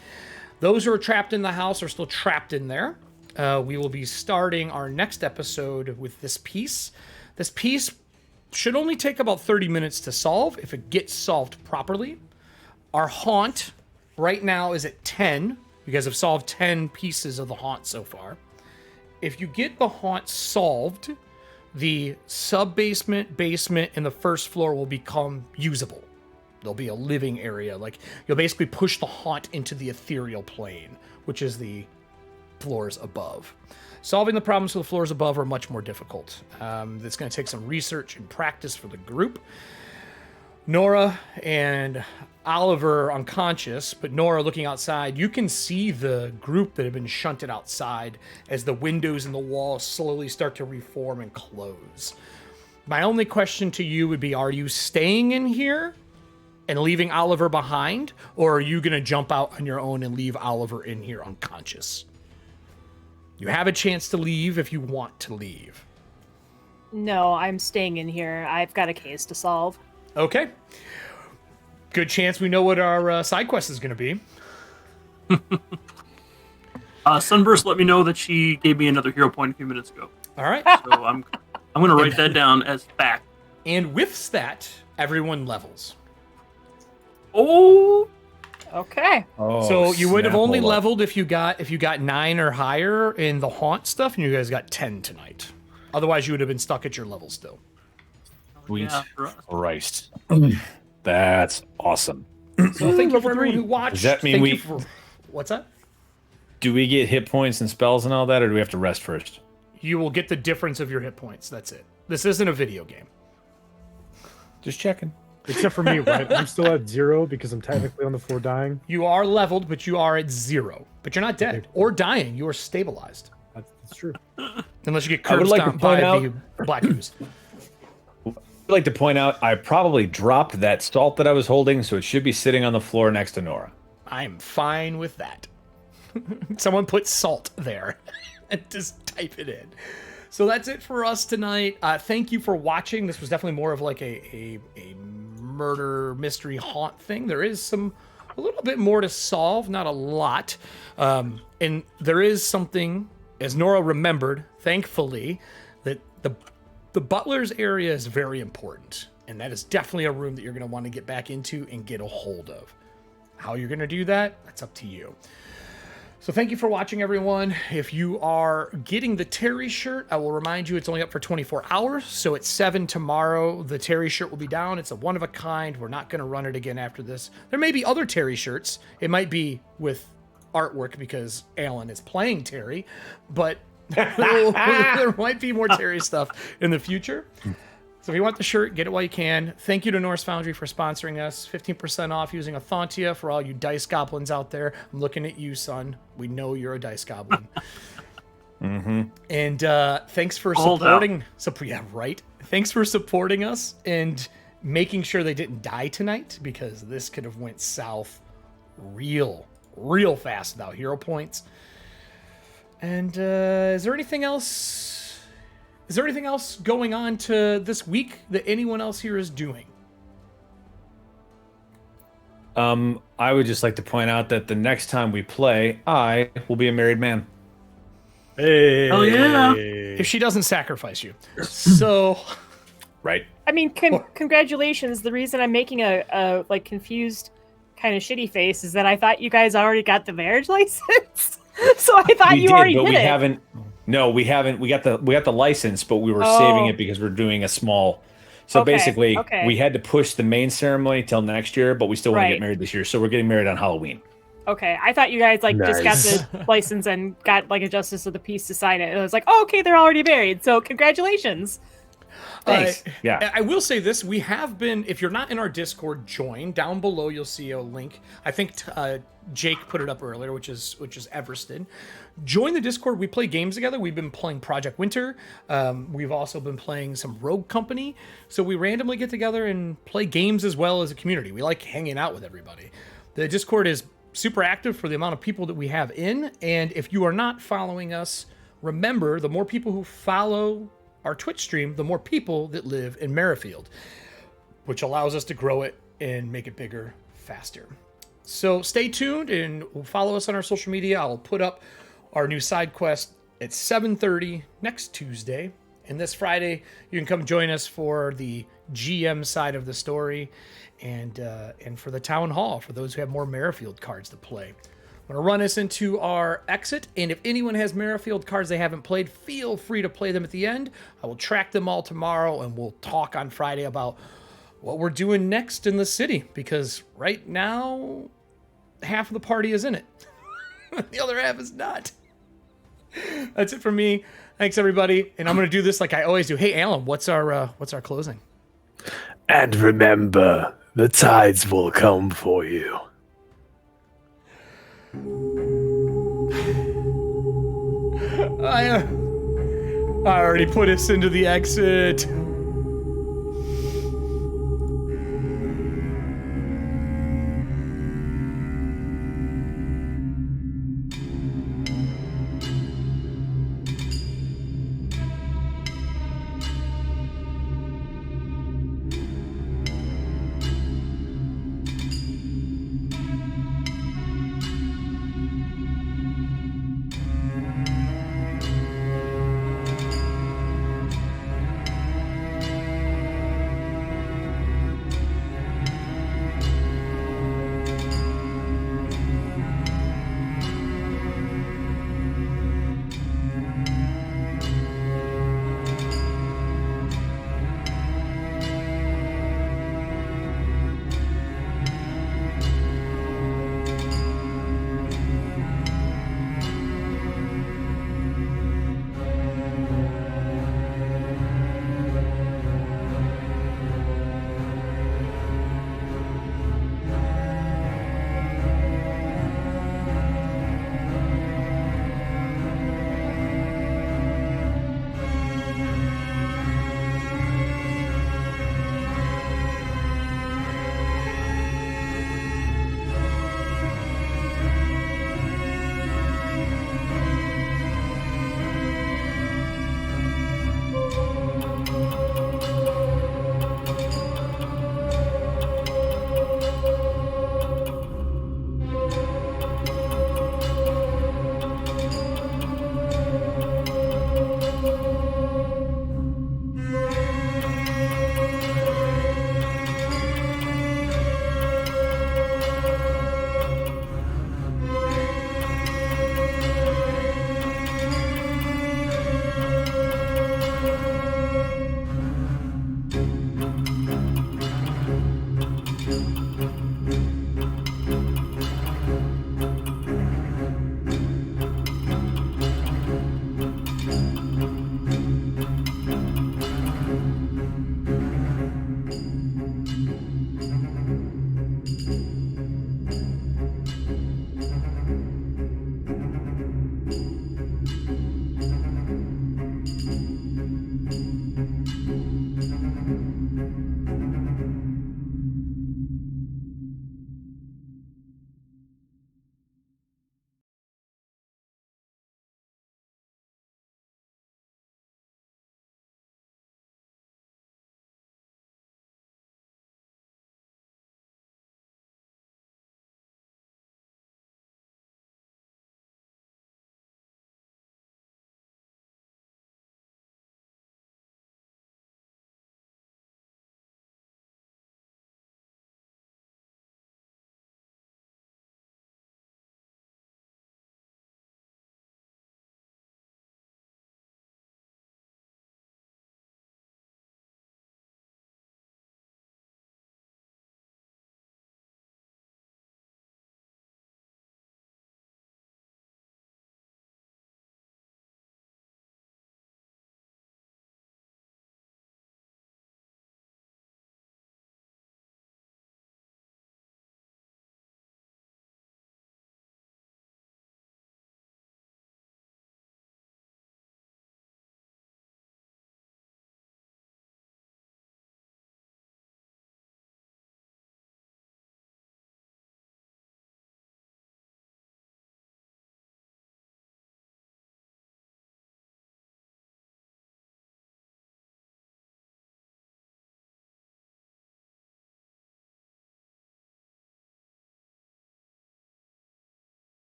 Those who are trapped in the house are still trapped in there. We will be starting our next episode with this piece. This piece should only take about 30 minutes to solve if it gets solved properly. Our haunt right now is at 10. You guys have solved 10 pieces of the haunt so far. If you get the haunt solved, the sub-basement, basement, and the first floor will become usable. There'll be a living area. Like, you'll basically push the haunt into the ethereal plane, which is the floors above. Solving the problems for the floors above are much more difficult. It's going to take some research and practice for the group. Nora and Oliver are unconscious, but Nora looking outside, you can see the group that have been shunted outside as the windows in the wall slowly start to reform and close. My only question to you would be, are you staying in here and leaving Oliver behind, or are you going to jump out on your own and leave Oliver in here unconscious? You have a chance to leave if you want to leave. No, I'm staying in here. I've got a case to solve. Okay. Good chance we know what our side quest is going to be. Sunburst let me know that she gave me another hero point a few minutes ago. All right. So I'm I'm going to write that down as fact. And with stat, everyone levels. Oh, Okay. Oh, So you would have snap, only hold on. leveled if you got 9 or higher in the haunt stuff, and you guys got 10 tonight. Otherwise, you would have been stuck at your level still. Sweet yeah, for us. Christ. That's awesome. So thank you for everyone who watched. Does that mean Thank we- you for, what's that? Do we get hit points and spells and all that, or do we have to rest first? You will get the difference of your hit points. That's it. This isn't a video game. Just checking. Except for me, right? I'm still at 0 because I'm technically on the floor dying. You are leveled, but you are at 0. But you're not dead or dying. You are stabilized. That's true. Unless you get I would cursed like to down by point out- the black ooze. I'd like to point out I probably dropped that salt that I was holding, so it should be sitting on the floor next to Nora. I'm fine with that. Someone put salt there and just type it in. So that's it for us tonight. Thank you for watching. This was definitely more of like a murder mystery haunt thing. There is a little bit more to solve, not a lot. And there is something, as Nora remembered, thankfully, that the butler's area is very important. And that is definitely a room that you're going to want to get back into and get a hold of. How you're going to do that, that's up to you. So thank you for watching, everyone. If you are getting the Terry shirt, I will remind you it's only up for 24 hours. So at 7 tomorrow, the Terry shirt will be down. It's a one-of-a-kind. We're not going to run it again after this. There may be other Terry shirts. It might be with artwork because Alan is playing Terry, but there might be more Terry stuff in the future. So if you want the shirt, get it while you can. Thank you to Norse Foundry for sponsoring us. 15% off using Ethauntia for all you dice goblins out there. I'm looking at you, son. We know you're a dice goblin. And thanks for supporting. Yeah, right. Thanks for supporting us and making sure they didn't die tonight, because this could have went south real fast without hero points. And is there anything else? Is there anything else going on to this week that anyone else here is doing? I would just like to point out that the next time we play, I will be a married man. Hey. Hell yeah. If she doesn't sacrifice you. So, Right. I mean, congratulations. The reason I'm making a like confused kind of shitty face is that I thought you guys already got the marriage license. So I thought We you did, already but did we it. haven't. No, we haven't. We got the license, but we were saving it because we're doing a small. So Okay, basically, okay. we had to push the main ceremony till next year, but we still want to Right. get married this year. So we're getting married on Halloween. Okay, I thought you guys like just got Nice. the license and got like a justice of the peace to sign it. And I was like, oh, okay, they're already married. So congratulations. Thanks. Yeah. I will say this. We have been, if you're not in our Discord, join. Down below, you'll see a link. I think Jake put it up earlier, which is Everston. Join the Discord. We play games together. We've been playing Project Winter. We've also been playing some Rogue Company. So we randomly get together and play games as well as a community. We like hanging out with everybody. The Discord is super active for the amount of people that we have in. And if you are not following us, remember, the more people who follow our Twitch stream, the more people that live in Merrifield, which allows us to grow it and make it bigger faster. So stay tuned and follow us on our social media. I'll put up our new side quest at 7:30 next Tuesday. And this Friday, you can come join us for the GM side of the story and for the town hall, for those who have more Merrifield cards to play. I'm going to run us into our exit, and if anyone has Merrifield cards they haven't played, feel free to play them at the end. I will track them all tomorrow, and we'll talk on Friday about what we're doing next in the city, because right now, half of the party is in it. The other half is not. That's it for me. Thanks, everybody, and I'm going to do this like I always do. Hey, Alan, what's our closing? And remember, the tides will come for you. I already put us into the exit.